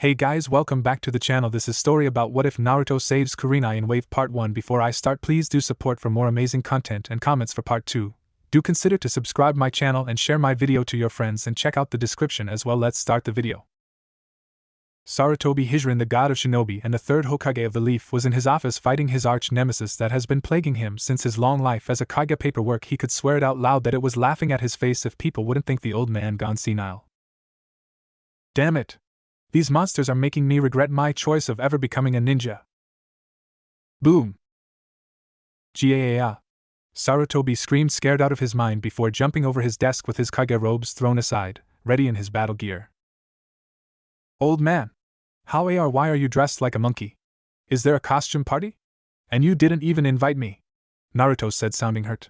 Hey guys, welcome back to the channel. This is story about what if Naruto saves Kurenai in Wave Part 1. Before I start, please do support for more amazing content and comments for Part 2. Do consider to subscribe my channel and share my video to your friends and check out the description as well. Let's start the video. Sarutobi Hijirin, the god of shinobi and the third Hokage of the Leaf, was in his office fighting his arch nemesis that has been plaguing him since his long life as a Kage. Paperwork. He could swear it out loud that it was laughing at his face if people wouldn't think the old man gone senile. Damn it! These monsters are making me regret my choice of ever becoming a ninja. Boom! Gaa! Sarutobi screamed, scared out of his mind, before jumping over his desk with his Kage robes thrown aside, ready in his battle gear. Old man! How are you dressed like a monkey? Is there a costume party? And you didn't even invite me, Naruto said, sounding hurt.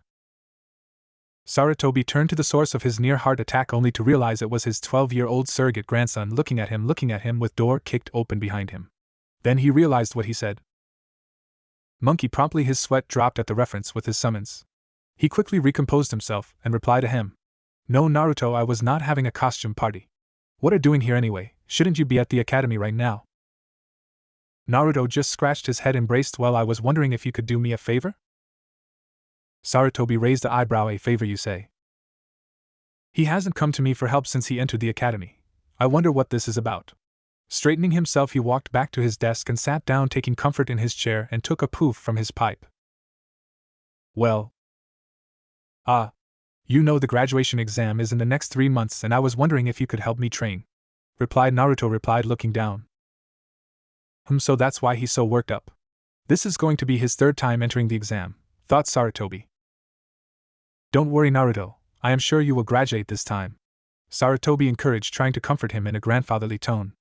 Sarutobi turned to the source of his near-heart attack only to realize it was his 12-year-old surrogate grandson looking at him with door kicked open behind him. Then he realized what he said. Monkey. Promptly his sweat dropped at the reference with his summons. He quickly recomposed himself and replied to him. No, Naruto, I was not having a costume party. What are you doing here anyway? Shouldn't you be at the academy right now? Naruto just scratched his head and braced. Well, I was wondering if you could do me a favor? Sarutobi raised an eyebrow. A favor, you say? He hasn't come to me for help since he entered the academy. I wonder what this is about. Straightening himself, he walked back to his desk and sat down, taking comfort in his chair, and took a puff from his pipe. Well. You know the graduation exam is in the next 3 months and I was wondering if you could help me train. Naruto replied, looking down. So that's why he's so worked up. This is going to be his 3rd time entering the exam, thought Sarutobi. Don't worry, Naruto, I am sure you will graduate this time, Sarutobi encouraged, trying to comfort him in a grandfatherly tone.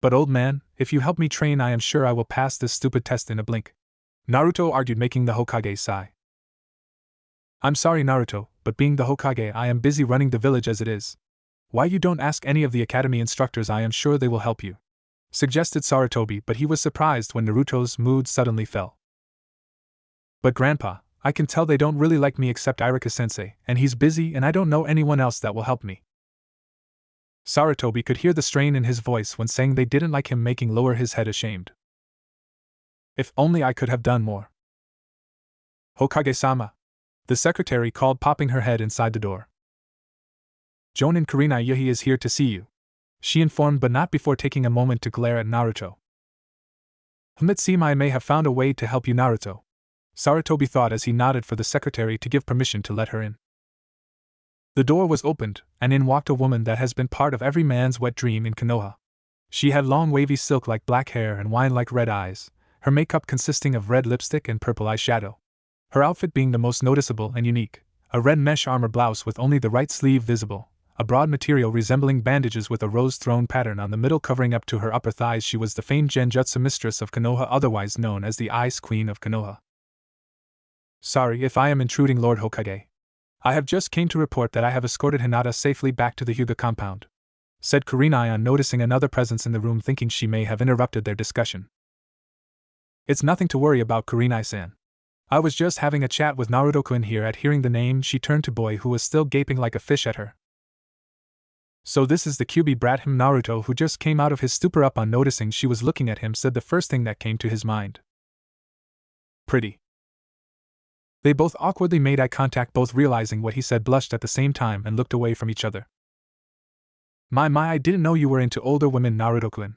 But old man, if you help me train, I am sure I will pass this stupid test in a blink, Naruto argued, making the Hokage sigh. I'm sorry, Naruto, but being the Hokage, I am busy running the village as it is. Why you don't ask any of the academy instructors? I am sure they will help you, suggested Sarutobi, but he was surprised when Naruto's mood suddenly fell. But Grandpa, I can tell they don't really like me except Iruka-sensei, and he's busy and I don't know anyone else that will help me. Sarutobi could hear the strain in his voice when saying they didn't like him, making lower his head ashamed. If only I could have done more. Hokage-sama, the secretary called, popping her head inside the door. Jonin Kurenai Yuhi is here to see you, she informed, but not before taking a moment to glare at Naruto. It seems I may have found a way to help you, Naruto, Sarutobi thought as he nodded for the secretary to give permission to let her in. The door was opened, and in walked a woman that has been part of every man's wet dream in Konoha. She had long wavy silk-like black hair and wine-like red eyes, her makeup consisting of red lipstick and purple eyeshadow. Her outfit being the most noticeable and unique, a red mesh armor blouse with only the right sleeve visible, a broad material resembling bandages with a rose throne pattern on the middle covering up to her upper thighs. She was the famed Genjutsu mistress of Konoha, otherwise known as the Ice Queen of Konoha. Sorry if I am intruding, Lord Hokage. I have just came to report that I have escorted Hinata safely back to the Hyuga compound, said Kurenai on noticing another presence in the room, thinking she may have interrupted their discussion. It's nothing to worry about, Kurenai-san. I was just having a chat with Naruto-kun here. At hearing the name, she turned to Boy, who was still gaping like a fish at her. So this is the QB brat, Naruto, who just came out of his stupor, upon noticing she was looking at him, said the first thing that came to his mind. Pretty. They both awkwardly made eye contact, both realizing what he said, blushed at the same time and looked away from each other. My, I didn't know you were into older women, Naruto-kun,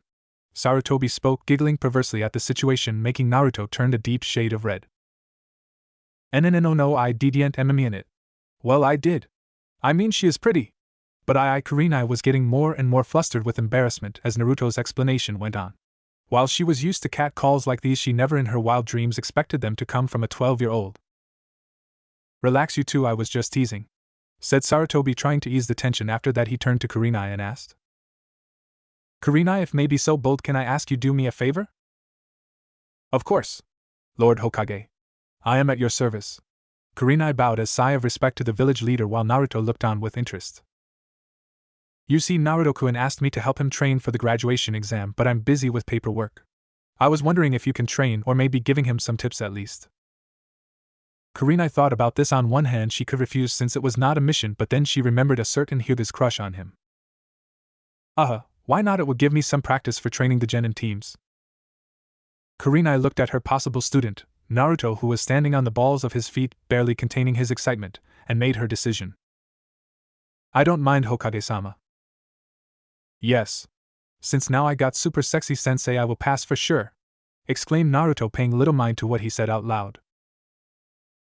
Sarutobi spoke, giggling perversely at the situation, making Naruto turn a deep shade of red. No, I didn't mean it. Well, I did. I mean, she is pretty. But Kurenai was getting more and more flustered with embarrassment as Naruto's explanation went on. While she was used to cat calls like these, she never in her wild dreams expected them to come from a 12-year-old. Relax, you two, I was just teasing, said Sarutobi, trying to ease the tension. After that he turned to Kurenai and asked. Kurenai, if may be so bold, can I ask you do me a favor? Of course, Lord Hokage. I am at your service. Kurenai bowed as sigh of respect to the village leader while Naruto looked on with interest. You see, Naruto-kun asked me to help him train for the graduation exam, but I'm busy with paperwork. I was wondering if you can train or maybe giving him some tips at least. Kurenai thought about this. On one hand, she could refuse since it was not a mission, but then she remembered a certain Hyuga's crush on him. Why not? It would give me some practice for training the genin teams. Kurenai looked at her possible student, Naruto, who was standing on the balls of his feet, barely containing his excitement, and made her decision. I don't mind, Hokage-sama. Yes. Since now I got super sexy sensei, I will pass for sure, exclaimed Naruto, paying little mind to what he said out loud.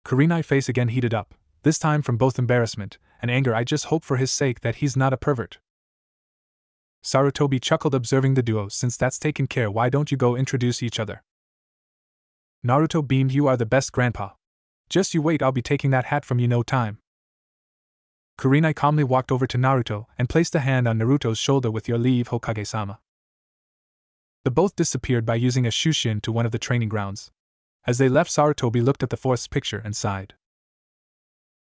Kurenai's face again heated up, this time from both embarrassment and anger. I just hope for his sake that he's not a pervert. Sarutobi chuckled, observing the duo. Since that's taken care, why don't you go introduce each other? Naruto beamed. You are the best, grandpa. Just you wait, I'll be taking that hat from you no time. Kurenai calmly walked over to Naruto and placed a hand on Naruto's shoulder. With your leave, Hokage-sama. The both disappeared by using a shushin to one of the training grounds. As they left, Sarutobi looked at the fourth picture and sighed.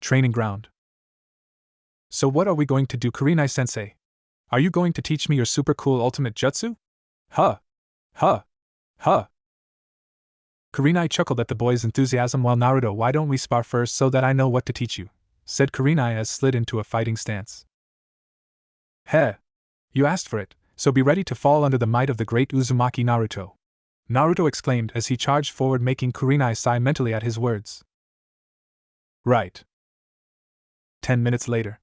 Training ground. So what are we going to do, Kurenai-sensei? Are you going to teach me your super cool ultimate jutsu? Huh. Huh. Huh. Kurenai chuckled at the boy's enthusiasm while Naruto, why don't we spar first so that I know what to teach you, said Kurenai as slid into a fighting stance. Heh. You asked for it, so be ready to fall under the might of the great Uzumaki Naruto. Naruto exclaimed as he charged forward, making Kurenai sigh mentally at his words. Right. 10 minutes later.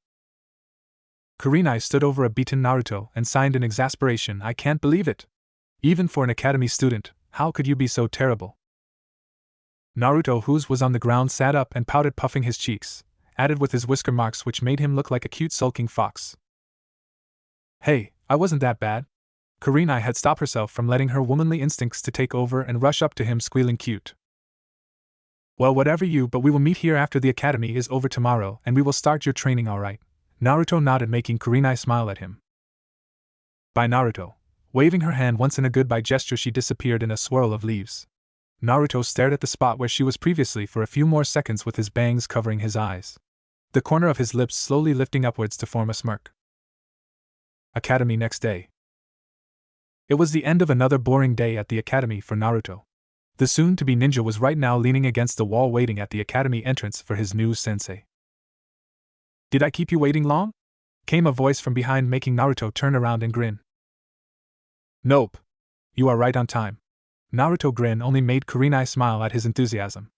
Kurenai stood over a beaten Naruto and sighed in exasperation. I can't believe it. Even for an academy student, how could you be so terrible? Naruto, who was on the ground, sat up and pouted, puffing his cheeks, added with his whisker marks which made him look like a cute sulking fox. Hey, I wasn't that bad. Kurenai had stopped herself from letting her womanly instincts to take over and rush up to him, squealing cute. Well, whatever you, but we will meet here after the academy is over tomorrow and we will start your training, alright? Naruto nodded, making Kurenai smile at him. Bye, Naruto. Waving her hand once in a goodbye gesture, she disappeared in a swirl of leaves. Naruto stared at the spot where she was previously for a few more seconds, with his bangs covering his eyes, the corner of his lips slowly lifting upwards to form a smirk. Academy next day. It was the end of another boring day at the academy for Naruto. The soon-to-be ninja was right now leaning against the wall waiting at the academy entrance for his new sensei. Did I keep you waiting long? Came a voice from behind, making Naruto turn around and grin. Nope. You are right on time. Naruto's grin only made Kurenai smile at his enthusiasm.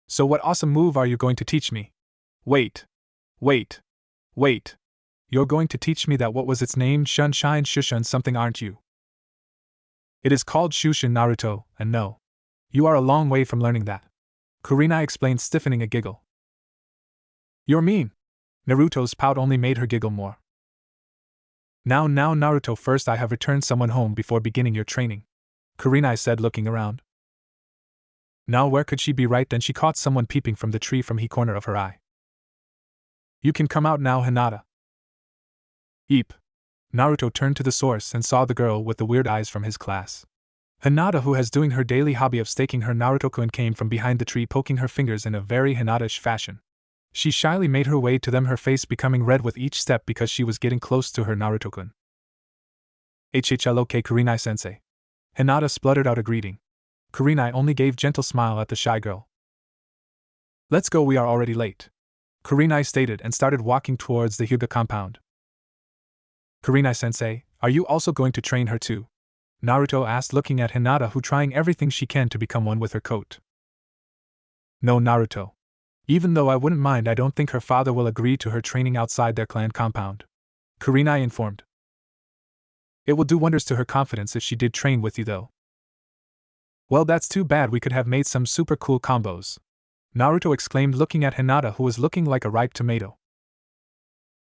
So what awesome move are you going to teach me? Wait. You're going to teach me that, what was its name, Shunshine Shushin something, aren't you? It is called Shushin, Naruto, and no. You are a long way from learning that. Kurenai explained, stiffening a giggle. You're mean. Naruto's pout only made her giggle more. Now Naruto, first I have returned someone home before beginning your training, Kurenai said, looking around. Now where could she be? Right then she caught someone peeping from the tree from the corner of her eye. You can come out now, Hinata. Eep. Naruto turned to the source and saw the girl with the weird eyes from his class. Hinata, who has doing her daily hobby of staking her Naruto-kun, came from behind the tree, poking her fingers in a very Hinata-ish fashion. She shyly made her way to them, her face becoming red with each step because she was getting close to her Naruto-kun. HHLOK, Kurenai-sensei. Hinata spluttered out a greeting. Kurenai only gave gentle smile at the shy girl. Let's go, we are already late, Kurenai stated and started walking towards the Hyuga compound. Kurenai-sensei, are you also going to train her too? Naruto asked, looking at Hinata, who trying everything she can to become one with her coat. No, Naruto. Even though I wouldn't mind, I don't think her father will agree to her training outside their clan compound, Kurenai informed. It will do wonders to her confidence if she did train with you though. Well, that's too bad, we could have made some super cool combos, Naruto exclaimed, looking at Hinata, who was looking like a ripe tomato.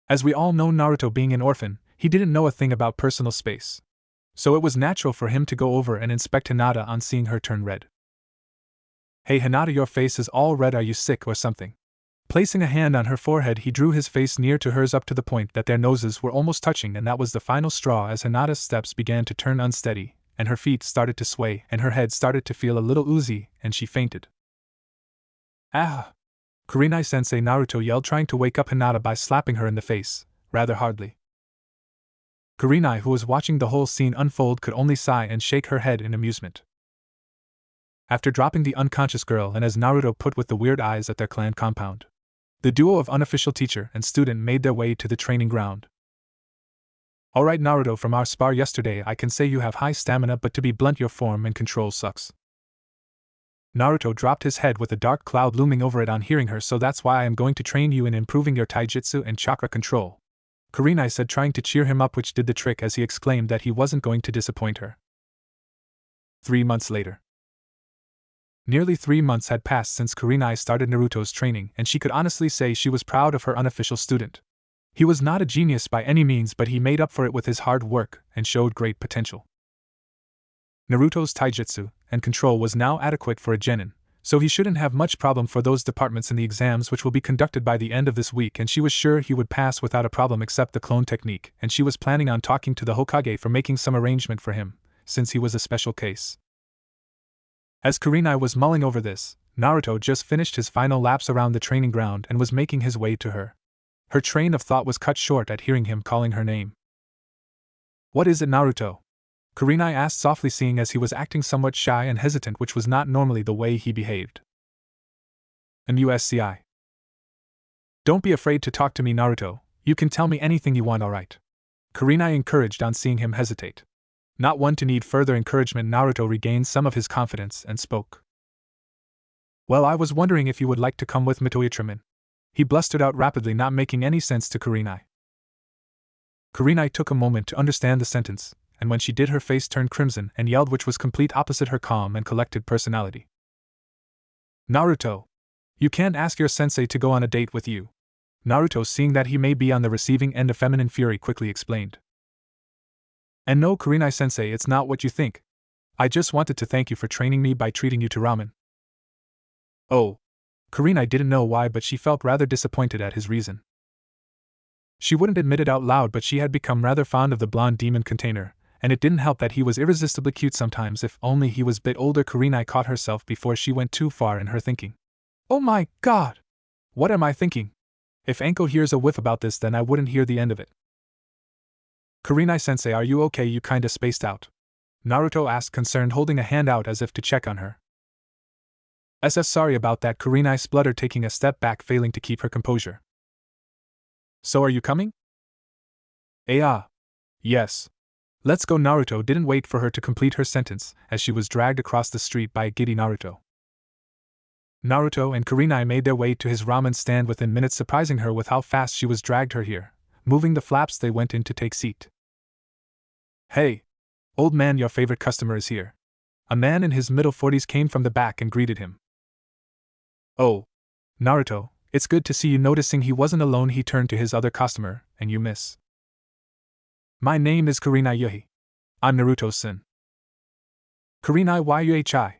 As we all know, Naruto being an orphan, he didn't know a thing about personal space. So it was natural for him to go over and inspect Hinata on seeing her turn red. Hey Hinata, your face is all red, are you sick or something? Placing a hand on her forehead, he drew his face near to hers up to the point that their noses were almost touching, and that was the final straw as Hinata's steps began to turn unsteady, and her feet started to sway, and her head started to feel a little oozy, and she fainted. Ah! Kurenai-sensei, Naruto yelled, trying to wake up Hinata by slapping her in the face, rather hardly. Kurenai, who was watching the whole scene unfold, could only sigh and shake her head in amusement. After dropping the unconscious girl, and as Naruto put with the weird eyes at their clan compound, the duo of unofficial teacher and student made their way to the training ground. Alright Naruto, from our spar yesterday I can say you have high stamina, but to be blunt your form and control sucks. Naruto dropped his head with a dark cloud looming over it on hearing her, so that's why I am going to train you in improving your taijutsu and chakra control, Kurenai said, trying to cheer him up, which did the trick as he exclaimed that he wasn't going to disappoint her. 3 months later. Nearly 3 months had passed since Kurenai started Naruto's training, and she could honestly say she was proud of her unofficial student. He was not a genius by any means, but he made up for it with his hard work and showed great potential. Naruto's taijutsu and control was now adequate for a genin, so he shouldn't have much problem for those departments in the exams which will be conducted by the end of this week, and she was sure he would pass without a problem except the clone technique, and she was planning on talking to the Hokage for making some arrangement for him, since he was a special case. As Kurenai was mulling over this, Naruto just finished his final laps around the training ground and was making his way to her. Her train of thought was cut short at hearing him calling her name. "What is it, Naruto?" Kurenai asked softly, seeing as he was acting somewhat shy and hesitant, which was not normally the way he behaved. "MUSCI. Don't be afraid to talk to me, Naruto, you can tell me anything you want, alright?" Kurenai encouraged on seeing him hesitate. Not one to need further encouragement, Naruto regained some of his confidence and spoke. "Well, I was wondering if you would like to come with me to Itraman," he blustered out rapidly, not making any sense to Kurenai. Kurenai took a moment to understand the sentence, and when she did her face turned crimson and yelled, which was complete opposite her calm and collected personality. "Naruto! You can't ask your sensei to go on a date with you," Naruto, seeing that he may be on the receiving end of feminine fury, quickly explained. "And no, Kurenai sensei, it's not what you think. I just wanted to thank you for training me by treating you to ramen." Oh. Kurenai didn't know why, but she felt rather disappointed at his reason. She wouldn't admit it out loud, but she had become rather fond of the blonde demon container, and it didn't help that he was irresistibly cute sometimes. If only he was a bit older. Kurenai caught herself before she went too far in her thinking. "Oh my god! What am I thinking? If Anko hears a whiff about this, then I wouldn't hear the end of it." "Kurenai sensei, are you okay? You kinda spaced out," Naruto asked, concerned, holding a hand out as if to check on her. Sorry about that," Kurenai spluttered, taking a step back, failing to keep her composure. "So are you coming?" Yes. Let's go." Naruto didn't wait for her to complete her sentence, as she was dragged across the street by a giddy Naruto. Naruto and Kurenai made their way to his ramen stand within minutes, surprising her with how fast she was dragged her here. Moving the flaps, they went in to take seat. "Hey! Old man, your favorite customer is here." A man in his middle 40s came from the back and greeted him. "Oh, Naruto, it's good to see you." Noticing he wasn't alone, he turned to his other customer. "And you, miss?" "My name is Kurenai Yuhi. I'm Naruto-san." "Kurenai Yuhi.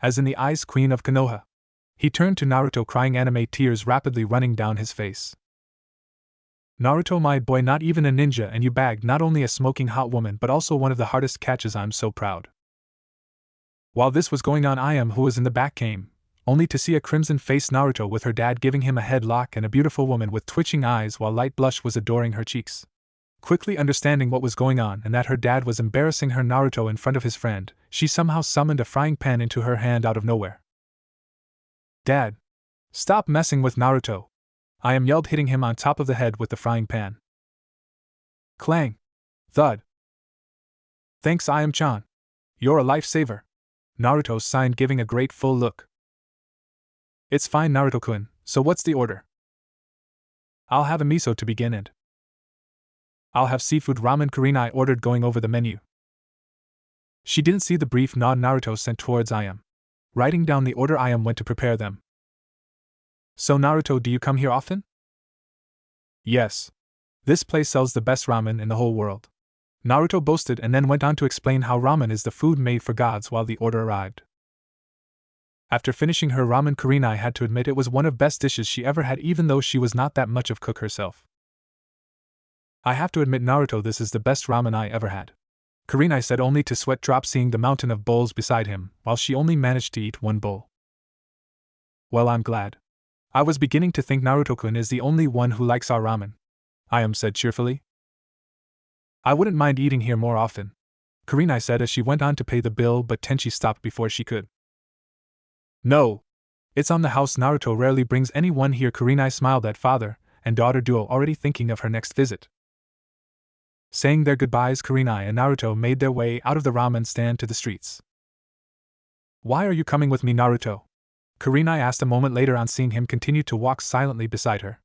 As in the Ice Queen of Konoha." He turned to Naruto, crying, anime tears rapidly running down his face. "Naruto, my boy, not even a ninja, and you bagged not only a smoking hot woman but also one of the hardest catches. I'm so proud." While this was going on, Ayam, who was in the back, came, only to see a crimson-faced Naruto with her dad giving him a headlock and a beautiful woman with twitching eyes while light blush was adoring her cheeks. Quickly understanding what was going on and that her dad was embarrassing her Naruto in front of his friend, she somehow summoned a frying pan into her hand out of nowhere. "Dad! Stop messing with Naruto!" Ayam yelled, hitting him on top of the head with the frying pan. Clang! Thud! "Thanks, Ayam-chan. You're a lifesaver," Naruto signed, giving a grateful look. "It's fine, Naruto-kun, so what's the order?" "I'll have a miso to begin, and I'll have seafood ramen," Kurenai ordered, going over the menu. She didn't see the brief nod Naruto sent towards Ayam. Writing down the order, Ayam went to prepare them. "So Naruto, do you come here often?" "Yes. This place sells the best ramen in the whole world," Naruto boasted, and then went on to explain how ramen is the food made for gods while the order arrived. After finishing her ramen, Kurenai had to admit it was one of the best dishes she ever had, even though she was not that much of a cook herself. "I have to admit, Naruto, this is the best ramen I ever had," Kurenai said, only to sweat drop seeing the mountain of bowls beside him, while she only managed to eat one bowl. "Well, I'm glad. I was beginning to think Naruto-kun is the only one who likes our ramen," Ayam said cheerfully. "I wouldn't mind eating here more often," Kurenai said as she went on to pay the bill, but Tenchi stopped before she could. "No. It's on the house. Naruto rarely brings anyone here." Kurenai smiled at father and daughter duo, already thinking of her next visit. Saying their goodbyes, Kurenai and Naruto made their way out of the ramen stand to the streets. Why are you coming with me, Naruto? Kurenai asked a moment later on seeing him continue to walk silently beside her.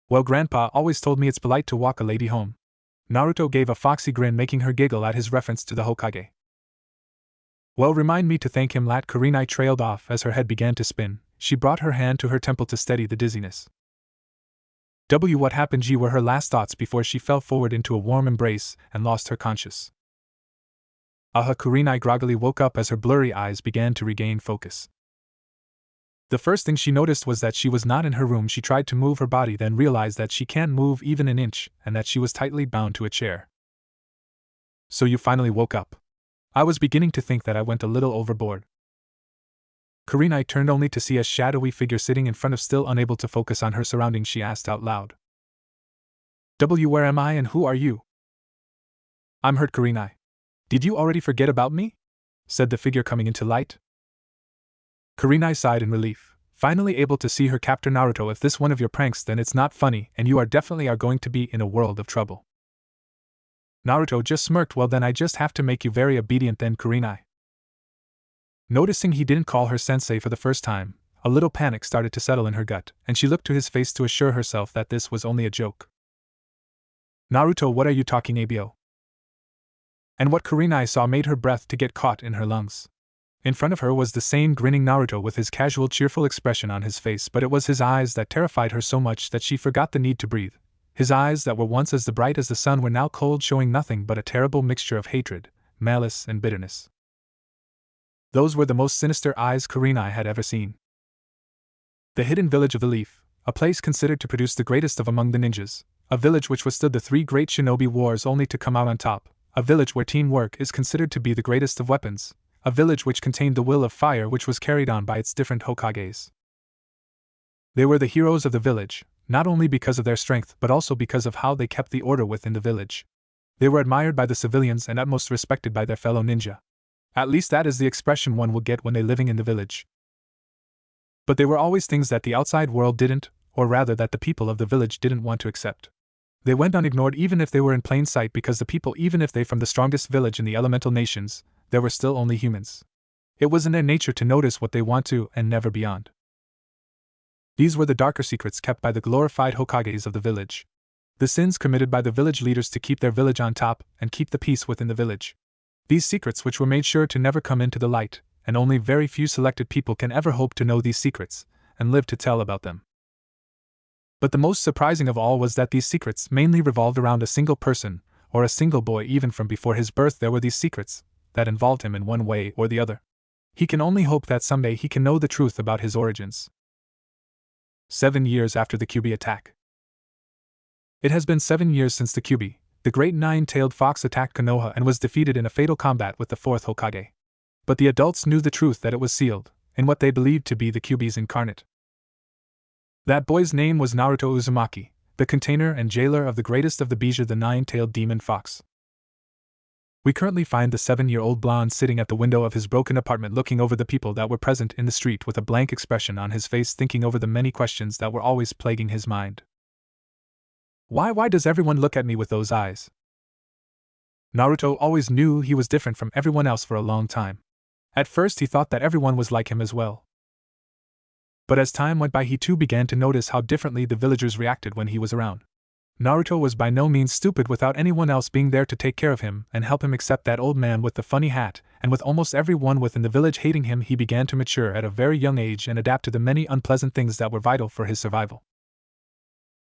Well, Grandpa always told me it's polite to walk a lady home. Naruto gave a foxy grin, making her giggle at his reference to the Hokage. Well, remind me to thank him, Lat. Kurenai trailed off as her head began to spin. She brought her hand to her temple to steady the dizziness. What happened, G, were her last thoughts before she fell forward into a warm embrace and lost her conscious. Kurenai groggily woke up as her blurry eyes began to regain focus. The first thing she noticed was that she was not in her room. She tried to move her body, then realized that she can't move even an inch, and that she was tightly bound to a chair. So you finally woke up. I was beginning to think that I went a little overboard. Kurenai turned only to see a shadowy figure sitting in front of, still unable to focus on her surroundings. She asked out loud. Where am I and who are you? I'm hurt, Kurenai. Did you already forget about me? Said the figure coming into light. Kurenai sighed in relief, finally able to see her captor. Naruto, if this one of your pranks, then it's not funny, and you are definitely going to be in a world of trouble. Naruto just smirked. Well, then I just have to make you very obedient then, Kurenai. Noticing he didn't call her sensei for the first time, a little panic started to settle in her gut, and she looked to his face to assure herself that this was only a joke. Naruto, what are you talking about? And what Kurenai saw made her breath to get caught in her lungs. In front of her was the same grinning Naruto with his casual, cheerful expression on his face, but it was his eyes that terrified her so much that she forgot the need to breathe. His eyes that were once as bright as the sun were now cold, showing nothing but a terrible mixture of hatred, malice, and bitterness. Those were the most sinister eyes Kurenai had ever seen. The hidden village of the Leaf, a place considered to produce the greatest of among the ninjas, a village which withstood the 3 great shinobi wars only to come out on top, a village where teamwork is considered to be the greatest of weapons, a village which contained the will of fire which was carried on by its different Hokages. They were the heroes of the village, not only because of their strength but also because of how they kept the order within the village. They were admired by the civilians and utmost respected by their fellow ninja. At least that is the expression one will get when they living in the village. But they were always things that the outside world didn't, or rather that the people of the village didn't want to accept. They went unignored even if they were in plain sight, because the people, even if they from the strongest village in the elemental nations, there were still only humans. It was in their nature to notice what they want to and never beyond. These were the darker secrets kept by the glorified Hokages of the village. The sins committed by the village leaders to keep their village on top and keep the peace within the village. These secrets which were made sure to never come into the light, and only very few selected people can ever hope to know these secrets and live to tell about them. But the most surprising of all was that these secrets mainly revolved around a single person, or a single boy. Even from before his birth there were these secrets that involved him in one way or the other. He can only hope that someday he can know the truth about his origins. 7 years after the Kyuubi attack. It has been 7 years since the Kyuubi, the great 9-tailed fox, attacked Konoha and was defeated in a fatal combat with the 4th Hokage. But the adults knew the truth, that it was sealed, in what they believed to be the Kyuubi's incarnate. That boy's name was Naruto Uzumaki, the container and jailer of the greatest of the Bija, the 9-tailed demon fox. We currently find the 7-year-old blonde sitting at the window of his broken apartment, looking over the people that were present in the street with a blank expression on his face, thinking over the many questions that were always plaguing his mind. Why does everyone look at me with those eyes? Naruto always knew he was different from everyone else for a long time. At first he thought that everyone was like him as well. But as time went by, he too began to notice how differently the villagers reacted when he was around. Naruto was by no means stupid without anyone else being there to take care of him and help him, except that old man with the funny hat, and with almost everyone within the village hating him, he began to mature at a very young age and adapt to the many unpleasant things that were vital for his survival.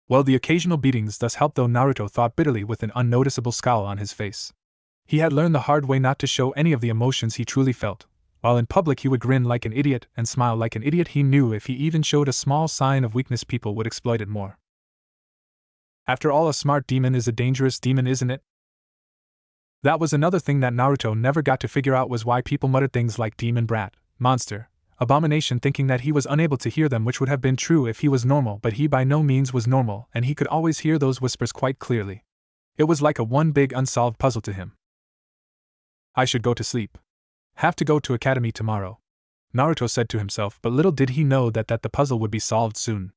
Well, the occasional beatings thus helped, though Naruto thought bitterly with an unnoticeable scowl on his face. He had learned the hard way not to show any of the emotions he truly felt. While in public he would grin like an idiot and smile like an idiot, he knew if he even showed a small sign of weakness, people would exploit it more. After all, a smart demon is a dangerous demon, isn't it? That was another thing that Naruto never got to figure out, was why people muttered things like demon, brat, monster, abomination, thinking that he was unable to hear them, which would have been true if he was normal, but he by no means was normal, and he could always hear those whispers quite clearly. It was like a one big unsolved puzzle to him. I should go to sleep. Have to go to academy tomorrow, Naruto said to himself, but little did he know that the puzzle would be solved soon.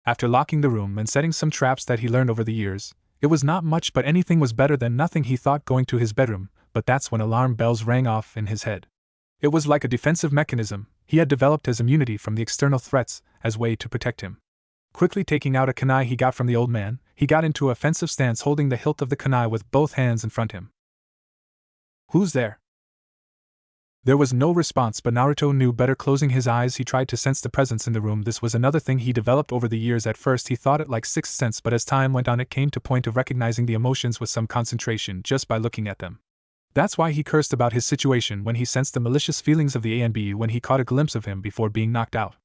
After locking the room and setting some traps that he learned over the years, It was not much, but anything was better than nothing, he thought, going to his bedroom, but that's when alarm bells rang off in his head. It was like a defensive mechanism he had developed as immunity from the external threats, as way to protect him. Quickly taking out a kunai he got from the old man, he got into a offensive stance, holding the hilt of the kunai with both hands in front him. "Who's there?" There was no response, but Naruto knew better. Closing his eyes, he tried to sense the presence in the room. This was another thing he developed over the years. At first he thought it like sixth sense, but as time went on it came to point of recognizing the emotions with some concentration just by looking at them. That's why he cursed about his situation when he sensed the malicious feelings of the ANB when he caught a glimpse of him before being knocked out.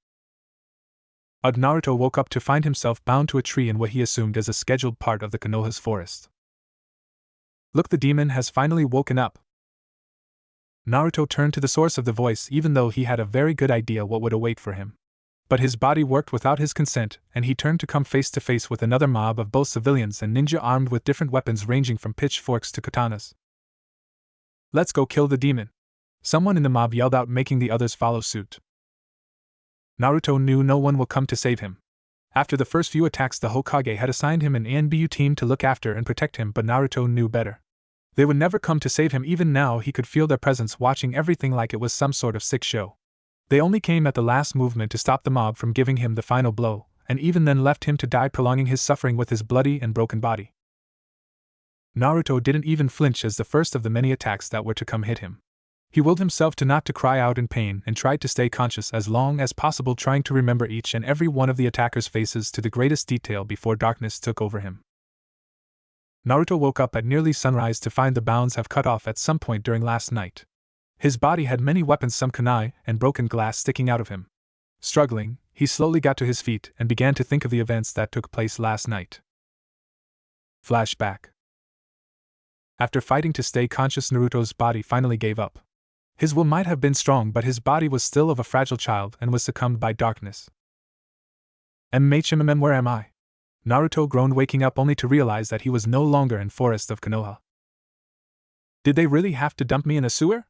Naruto woke up to find himself bound to a tree in what he assumed as a scheduled part of the Konoha's forest. "Look, the demon has finally woken up." Naruto turned to the source of the voice, even though he had a very good idea what would await for him. But his body worked without his consent, and he turned to come face to face with another mob of both civilians and ninja armed with different weapons ranging from pitchforks to katanas. "Let's go kill the demon," someone in the mob yelled out, making the others follow suit. Naruto knew no one will come to save him. After the first few attacks, the Hokage had assigned him an ANBU team to look after and protect him, but Naruto knew better. They would never come to save him. Even now he could feel their presence, watching everything like it was some sort of sick show. They only came at the last movement to stop the mob from giving him the final blow, and even then left him to die, prolonging his suffering with his bloody and broken body. Naruto didn't even flinch as the first of the many attacks that were to come hit him. He willed himself to not to cry out in pain and tried to stay conscious as long as possible, trying to remember each and every one of the attackers' faces to the greatest detail before darkness took over him. Naruto woke up at nearly sunrise to find the bounds have cut off at some point during last night. His body had many weapons, some kunai, and broken glass sticking out of him. Struggling, he slowly got to his feet and began to think of the events that took place last night. Flashback. After fighting to stay conscious, Naruto's body finally gave up. His will might have been strong, but his body was still of a fragile child and was succumbed by darkness. Where am I? Naruto groaned, waking up only to realize that he was no longer in forest of Konoha. Did they really have to dump me in a sewer?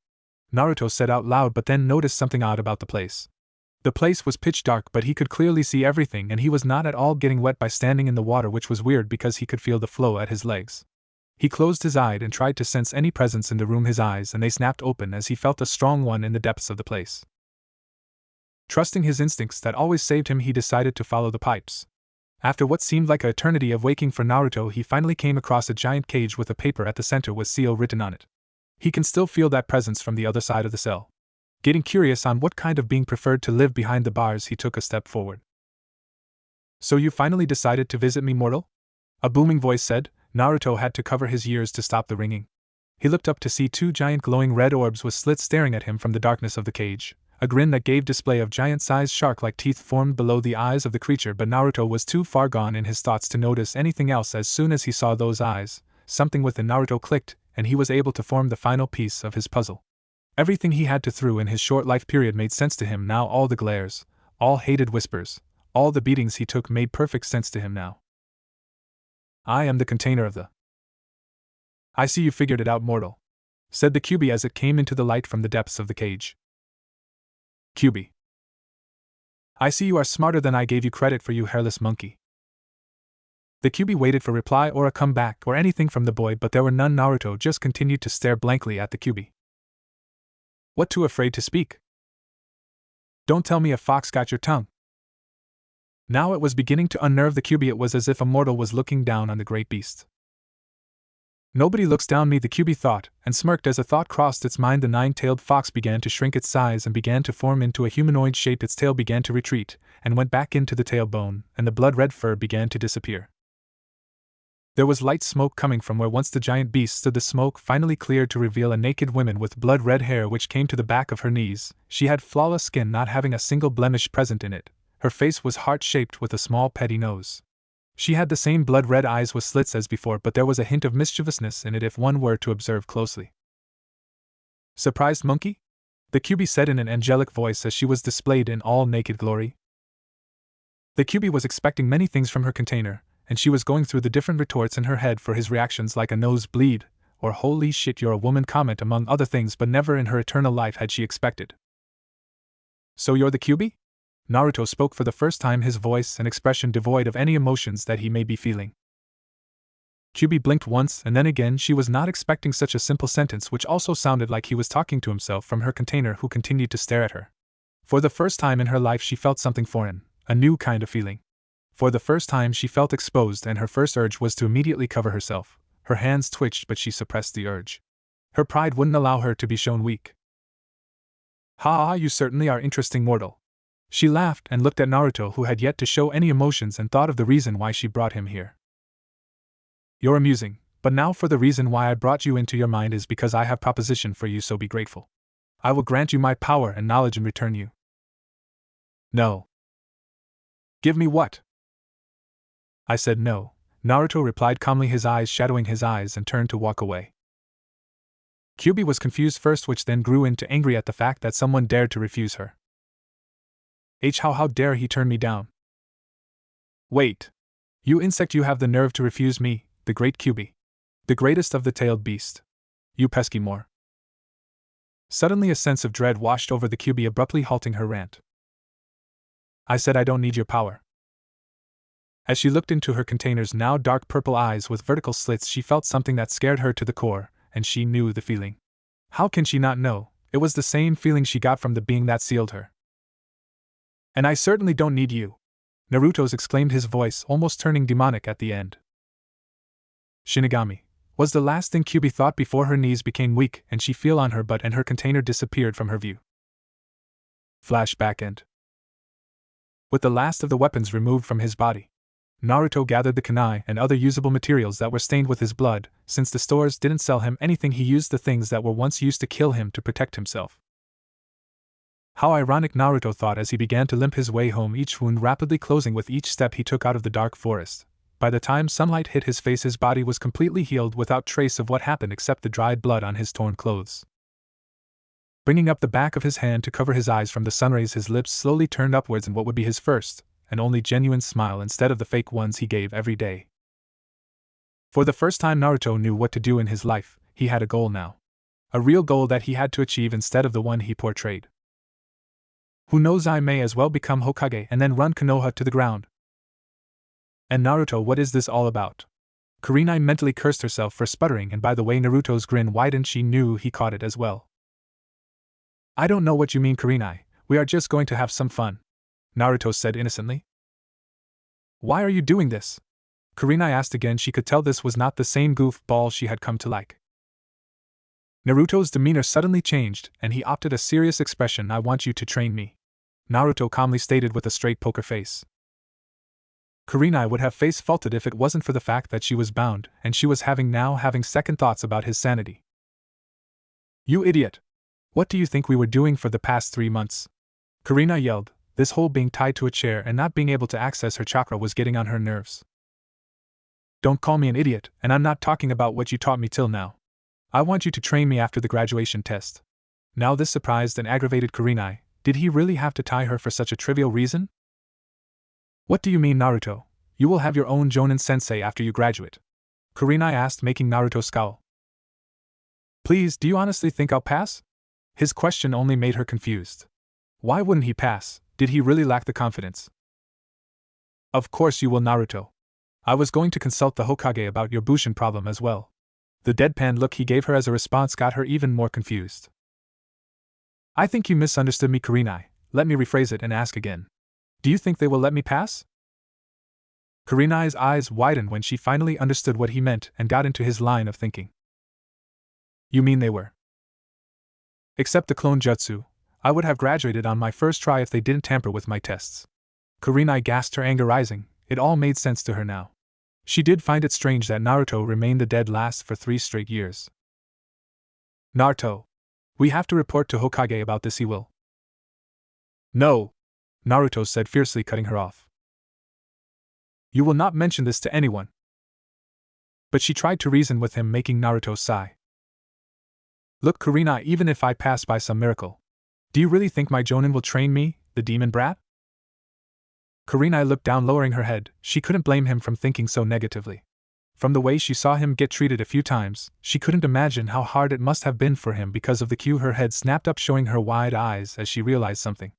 Naruto said out loud, but then noticed something odd about the place. The place was pitch dark, but he could clearly see everything, and he was not at all getting wet by standing in the water, which was weird because he could feel the flow at his legs. He closed his eye and tried to sense any presence in the room, his eyes, and they snapped open as he felt a strong one in the depths of the place. Trusting his instincts that always saved him, he decided to follow the pipes. After what seemed like an eternity of waking for Naruto, he finally came across a giant cage with a paper at the center with seal written on it. He can still feel that presence from the other side of the cell. Getting curious on what kind of being preferred to live behind the bars, he took a step forward. "So you finally decided to visit me, mortal?" a booming voice said. Naruto had to cover his ears to stop the ringing. He looked up to see two giant glowing red orbs with slits staring at him from the darkness of the cage. A grin that gave display of giant-sized shark-like teeth formed below the eyes of the creature, but Naruto was too far gone in his thoughts to notice anything else. As soon as he saw those eyes, something within Naruto clicked, and he was able to form the final piece of his puzzle. Everything he had to through in his short life period made sense to him now. All the glares, all hated whispers, all the beatings he took made perfect sense to him now. "I am the container of the..." "I see you figured it out, mortal," said the Kyuubi as it came into the light from the depths of the cage. "Kyuubi. I see you are smarter than I gave you credit for, you hairless monkey." The Kyuubi waited for reply or a comeback or anything from the boy, but there were none. Naruto just continued to stare blankly at the Kyuubi. "What, too afraid to speak? Don't tell me a fox got your tongue." Now it was beginning to unnerve the Kyuubi. It was as if a mortal was looking down on the great beast. "Nobody looks down me," the Kyuubi thought, and smirked as a thought crossed its mind. The nine-tailed fox began to shrink its size and began to form into a humanoid shape. Its tail began to retreat, and went back into the tailbone, and the blood-red fur began to disappear. There was light smoke coming from where once the giant beast stood. The smoke finally cleared to reveal a naked woman with blood-red hair which came to the back of her knees. She had flawless skin, not having a single blemish present in it. Her face was heart-shaped with a small petty nose. She had the same blood-red eyes with slits as before, but there was a hint of mischievousness in it if one were to observe closely. "Surprised, monkey?" the Kyuubi said in an angelic voice as she was displayed in all naked glory. The Kyuubi was expecting many things from her container, and she was going through the different retorts in her head for his reactions, like a nosebleed, or "holy shit, you're a woman" comment among other things, but never in her eternal life had she expected. "So you're the Kyuubi?" Naruto spoke for the first time, his voice and expression devoid of any emotions that he may be feeling. Kyubi blinked once and then again. She was not expecting such a simple sentence, which also sounded like he was talking to himself from her container, who continued to stare at her. For the first time in her life she felt something foreign, a new kind of feeling. For the first time she felt exposed, and her first urge was to immediately cover herself. Her hands twitched, but she suppressed the urge. Her pride wouldn't allow her to be shown weak. "Ha, you certainly are interesting, mortal." She laughed and looked at Naruto, who had yet to show any emotions, and thought of the reason why she brought him here. "You're amusing, but now for the reason why I brought you into your mind is because I have proposition for you, so be grateful. I will grant you my power and knowledge in return. You." "No." "Give me what?" "I said no," Naruto replied calmly, his eyes shadowing his eyes, and turned to walk away. Kyubi was confused first, which then grew into angry at the fact that someone dared to refuse her. How dare he turn me down? "Wait. You insect, you have the nerve to refuse me, the great Kyubi. The greatest of the tailed beast. You pesky more." Suddenly a sense of dread washed over the Kyubi, abruptly halting her rant. "I said I don't need your power." As she looked into her container's now dark purple eyes with vertical slits, she felt something that scared her to the core, and she knew the feeling. How can she not know? It was the same feeling she got from the being that sealed her. "And I certainly don't need you," Naruto's exclaimed, his voice almost turning demonic at the end. "Shinigami," was the last thing Kyubi thought before her knees became weak and she fell on her butt and her container disappeared from her view. Flashback end. With the last of the weapons removed from his body, Naruto gathered the kunai and other usable materials that were stained with his blood. Since the stores didn't sell him anything, he used the things that were once used to kill him to protect himself. How ironic, Naruto thought as he began to limp his way home, each wound rapidly closing with each step he took out of the dark forest. By the time sunlight hit his face, his body was completely healed without trace of what happened except the dried blood on his torn clothes. Bringing up the back of his hand to cover his eyes from the sunrays, his lips slowly turned upwards in what would be his first and only genuine smile instead of the fake ones he gave every day. For the first time, Naruto knew what to do in his life. He had a goal now. A real goal that he had to achieve instead of the one he portrayed. Who knows, I may as well become Hokage and then run Konoha to the ground. And Naruto, what is this all about? Kurenai mentally cursed herself for sputtering, and by the way Naruto's grin widened, she knew he caught it as well. "I don't know what you mean, Kurenai. We are just going to have some fun," Naruto said innocently. "Why are you doing this?" Kurenai asked again. She could tell this was not the same goofball she had come to like. Naruto's demeanor suddenly changed, and he opted a serious expression. "I want you to train me," Naruto calmly stated with a straight poker face. Kurenai would have face faulted if it wasn't for the fact that she was bound, and she was having second thoughts about his sanity. "You idiot! What do you think we were doing for the past 3 months?" Kurenai yelled. This whole being tied to a chair and not being able to access her chakra was getting on her nerves. "Don't call me an idiot, and I'm not talking about what you taught me till now. I want you to train me after the graduation test." Now this surprised and aggravated Kurenai. Did he really have to tie her for such a trivial reason? "What do you mean, Naruto? You will have your own Jonin sensei after you graduate?" Kurenai asked, making Naruto scowl. "Please, do you honestly think I'll pass?" His question only made her confused. Why wouldn't he pass? Did he really lack the confidence? "Of course you will, Naruto. I was going to consult the Hokage about your Bushin problem as well." The deadpan look he gave her as a response got her even more confused. "I think you misunderstood me, Kurenai. Let me rephrase it and ask again. Do you think they will let me pass?" Kurenai's eyes widened when she finally understood what he meant and got into his line of thinking. "You mean they were? Except the clone jutsu, I would have graduated on my first try if they didn't tamper with my tests." Kurenai gasped, her anger rising. It all made sense to her now. She did find it strange that Naruto remained the dead last for 3 straight years. "Naruto, we have to report to Hokage about this. He will." "No," Naruto said fiercely, cutting her off. "You will not mention this to anyone." But she tried to reason with him, making Naruto sigh. "Look, Kurenai, even if I pass by some miracle, do you really think my Jonin will train me, the demon brat?" Kurenai looked down, lowering her head. She couldn't blame him from thinking so negatively. From the way she saw him get treated a few times, she couldn't imagine how hard it must have been for him because of the cue. Her head snapped up, showing her wide eyes as she realized something.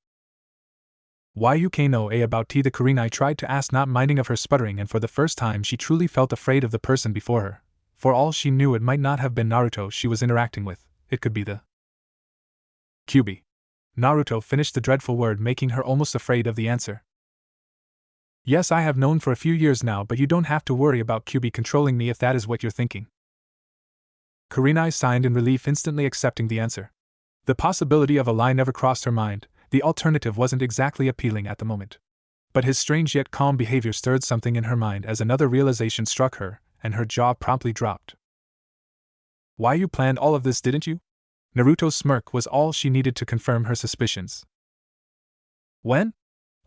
Yukno about tea the Kurenai tried to ask, not minding of her sputtering, and for the first time she truly felt afraid of the person before her. For all she knew, it might not have been Naruto she was interacting with, it could be the Kyuubi. Naruto finished the dreadful word, making her almost afraid of the answer. Yes, I have known for a few years now, but you don't have to worry about Kyuubi controlling me if that is what you're thinking. Kurenai sighed in relief, instantly accepting the answer. The possibility of a lie never crossed her mind, the alternative wasn't exactly appealing at the moment. But his strange yet calm behavior stirred something in her mind as another realization struck her, and her jaw promptly dropped. Why, you planned all of this, didn't you? Naruto's smirk was all she needed to confirm her suspicions. When?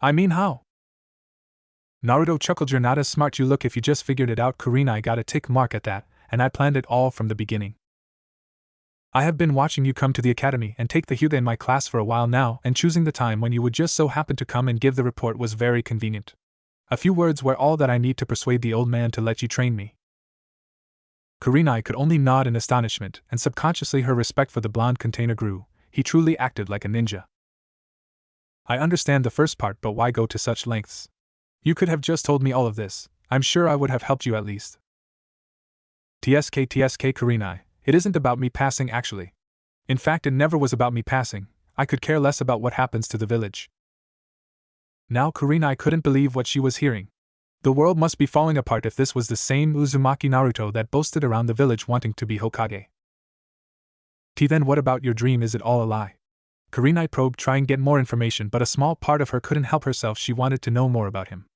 I mean, how? Naruto chuckled. You're not as smart you look if you just figured it out. Kurenai got a tick mark at that, and I planned it all from the beginning. I have been watching you come to the academy and take the Hyuga in my class for a while now, and choosing the time when you would just so happen to come and give the report was very convenient. A few words were all that I need to persuade the old man to let you train me. Kurenai could only nod in astonishment, and subconsciously her respect for the blonde container grew. He truly acted like a ninja. I understand the first part, but why go to such lengths? You could have just told me all of this. I'm sure I would have helped you at least. TSK Kurenai, it isn't about me passing actually. In fact, it never was about me passing. I could care less about what happens to the village. Now Kurenai couldn't believe what she was hearing. The world must be falling apart if this was the same Uzumaki Naruto that boasted around the village wanting to be Hokage. Then what about your dream? Is it all a lie? Kurenai probed, trying to get more information, but a small part of her couldn't help herself. She wanted to know more about him.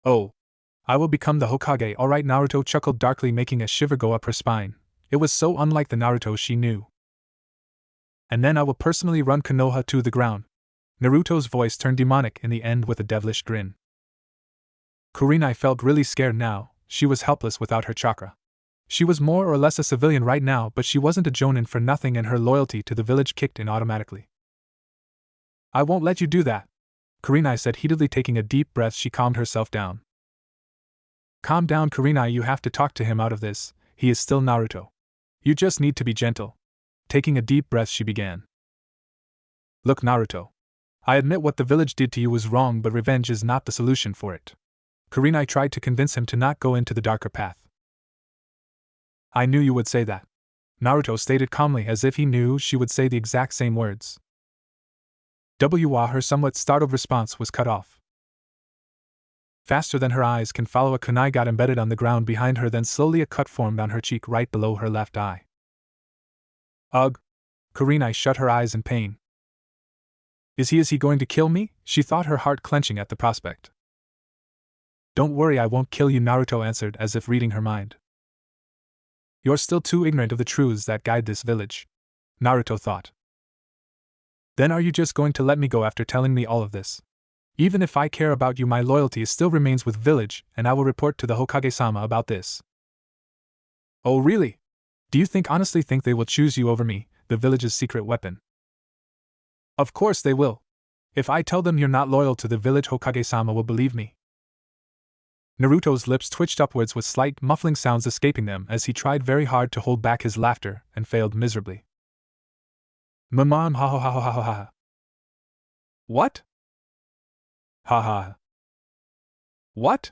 Oh, I will become the Hokage, alright. Naruto chuckled darkly, making a shiver go up her spine. It was so unlike the Naruto she knew. And then I will personally run Konoha to the ground. Naruto's voice turned demonic in the end with a devilish grin. Kurenai felt really scared now. She was helpless without her chakra. She was more or less a civilian right now, but she wasn't a jonin for nothing, and her loyalty to the village kicked in automatically. I won't let you do that, Kurenai said heatedly. Taking a deep breath, she calmed herself down. Calm down, Kurenai, you have to talk to him out of this. He is still Naruto. You just need to be gentle. Taking a deep breath, she began. Look, Naruto. I admit what the village did to you was wrong, but revenge is not the solution for it. Kurenai tried to convince him to not go into the darker path. I knew you would say that, Naruto stated calmly, as if he knew she would say the exact same words. Her somewhat startled response was cut off. Faster than her eyes can follow, a kunai got embedded on the ground behind her, then slowly a cut formed on her cheek right below her left eye. Ugh! Kurenai shut her eyes in pain. Is he going to kill me? She thought, her heart clenching at the prospect. Don't worry, I won't kill you, Naruto answered, as if reading her mind. You're still too ignorant of the truths that guide this village, Naruto thought. Then are you just going to let me go after telling me all of this? Even if I care about you, my loyalty still remains with village, and I will report to the Hokage-sama about this. Oh really? Do you honestly think they will choose you over me, the village's secret weapon? Of course they will. If I tell them you're not loyal to the village, Hokage-sama will believe me. Naruto's lips twitched upwards with slight muffling sounds escaping them as he tried very hard to hold back his laughter and failed miserably. Mom, ha ha ha ha ha ha. What? Ha ha. What?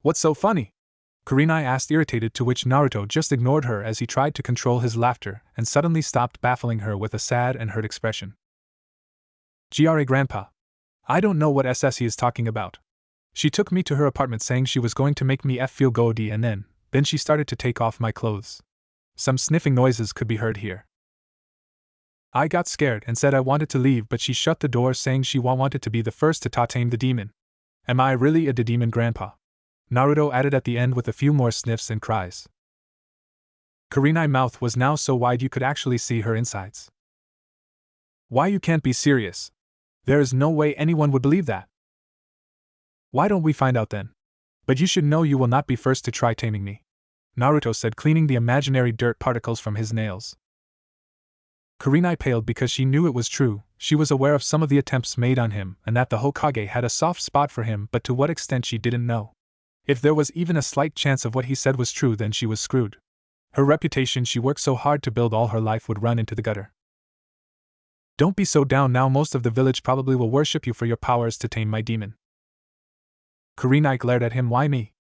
What's so funny? Kurenai asked, irritated, to which Naruto just ignored her as he tried to control his laughter and suddenly stopped, baffling her with a sad and hurt expression. Gra Grandpa. I don't know what SS he is talking about. She took me to her apartment saying she was going to make me feel good, and then she started to take off my clothes. Some sniffing noises could be heard here. I got scared and said I wanted to leave, but she shut the door saying she wanted to be the first to tame the demon. Am I really a demon, Grandpa? Naruto added at the end with a few more sniffs and cries. Kurenai's mouth was now so wide you could actually see her insides. Why, you can't be serious. There is no way anyone would believe that. Why don't we find out then? But you should know you will not be first to try taming me, Naruto said, cleaning the imaginary dirt particles from his nails. Kurenai paled because she knew it was true. She was aware of some of the attempts made on him and that the Hokage had a soft spot for him, but to what extent she didn't know. If there was even a slight chance of what he said was true, then she was screwed. Her reputation she worked so hard to build all her life would run into the gutter. Don't be so down now, most of the village probably will worship you for your powers to tame my demon. Kurenai glared at him. Why me?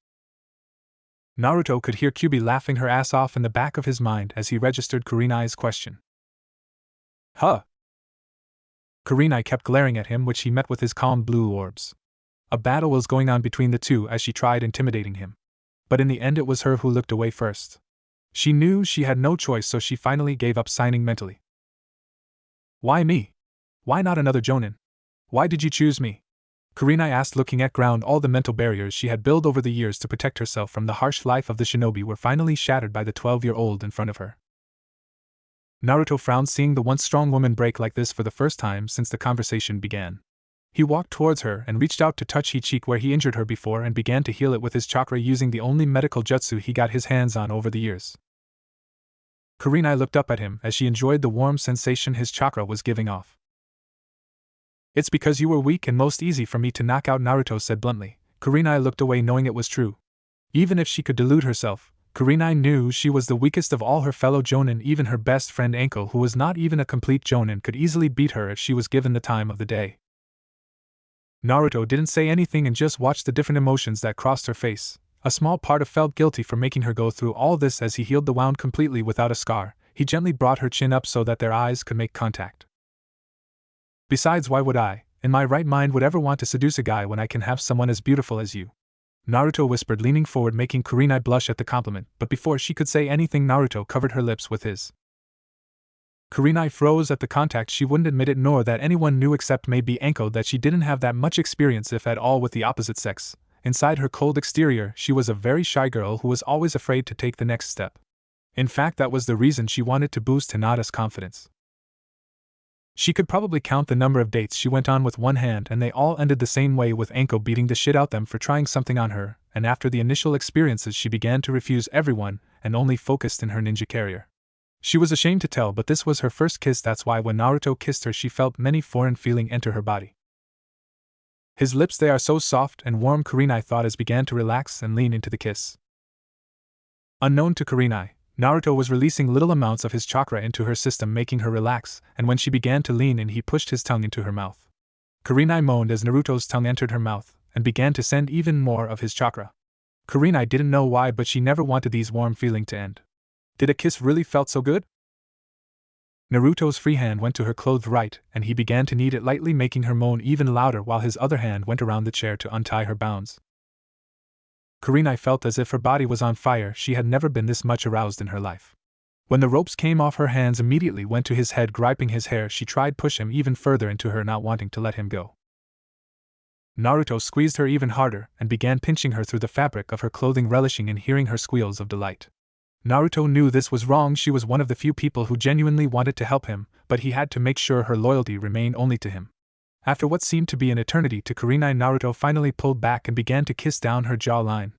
Naruto could hear Kyubi laughing her ass off in the back of his mind as he registered Kurenai's question. Huh? Kurenai kept glaring at him, which he met with his calm blue orbs. A battle was going on between the two as she tried intimidating him. But in the end it was her who looked away first. She knew she had no choice, so she finally gave up signing mentally. Why me? Why not another Jonin? Why did you choose me? Kurenai asked, looking at ground. All the mental barriers she had built over the years to protect herself from the harsh life of the shinobi were finally shattered by the 12-year-old in front of her. Naruto frowned, seeing the once strong woman break like this for the first time since the conversation began. He walked towards her and reached out to touch her cheek where he injured her before and began to heal it with his chakra using the only medical jutsu he got his hands on over the years. Kurenai looked up at him as she enjoyed the warm sensation his chakra was giving off. It's because you were weak and most easy for me to knock out, Naruto said bluntly. Kurenai looked away, knowing it was true. Even if she could delude herself, Kurenai knew she was the weakest of all her fellow Jonin. Even her best friend Anko, who was not even a complete Jonin, could easily beat her if she was given the time of the day. Naruto didn't say anything and just watched the different emotions that crossed her face. A small part of felt guilty for making her go through all this. As he healed the wound completely without a scar, he gently brought her chin up so that their eyes could make contact. Besides, why would I, in my right mind, would ever want to seduce a guy when I can have someone as beautiful as you? Naruto whispered, leaning forward, making Kurenai blush at the compliment, but before she could say anything, Naruto covered her lips with his. Kurenai froze at the contact. She wouldn't admit it, nor that anyone knew except maybe Anko, that she didn't have that much experience, if at all, with the opposite sex. Inside her cold exterior, she was a very shy girl who was always afraid to take the next step. In fact, that was the reason she wanted to boost Hinata's confidence. She could probably count the number of dates she went on with one hand, and they all ended the same way, with Anko beating the shit out them for trying something on her, and after the initial experiences she began to refuse everyone and only focused in her ninja career. She was ashamed to tell, but this was her first kiss. That's why when Naruto kissed her she felt many foreign feelings enter her body. His lips, they are so soft and warm, Kurenai thought as began to relax and lean into the kiss. Unknown to Kurenai, Naruto was releasing little amounts of his chakra into her system, making her relax, and when she began to lean in, he pushed his tongue into her mouth. Kurenai moaned as Naruto's tongue entered her mouth and began to send even more of his chakra. Kurenai didn't know why, but she never wanted these warm feelings to end. Did a kiss really felt so good? Naruto's free hand went to her clothed right, and he began to knead it lightly, making her moan even louder, while his other hand went around the chair to untie her bounds. Kurenai felt as if her body was on fire. She had never been this much aroused in her life. When the ropes came off, her hands immediately went to his head, gripping his hair. She tried to push him even further into her, not wanting to let him go. Naruto squeezed her even harder and began pinching her through the fabric of her clothing, relishing in hearing her squeals of delight. Naruto knew this was wrong. She was one of the few people who genuinely wanted to help him, but he had to make sure her loyalty remained only to him. After what seemed to be an eternity to Kurenai, Naruto finally pulled back and began to kiss down her jawline.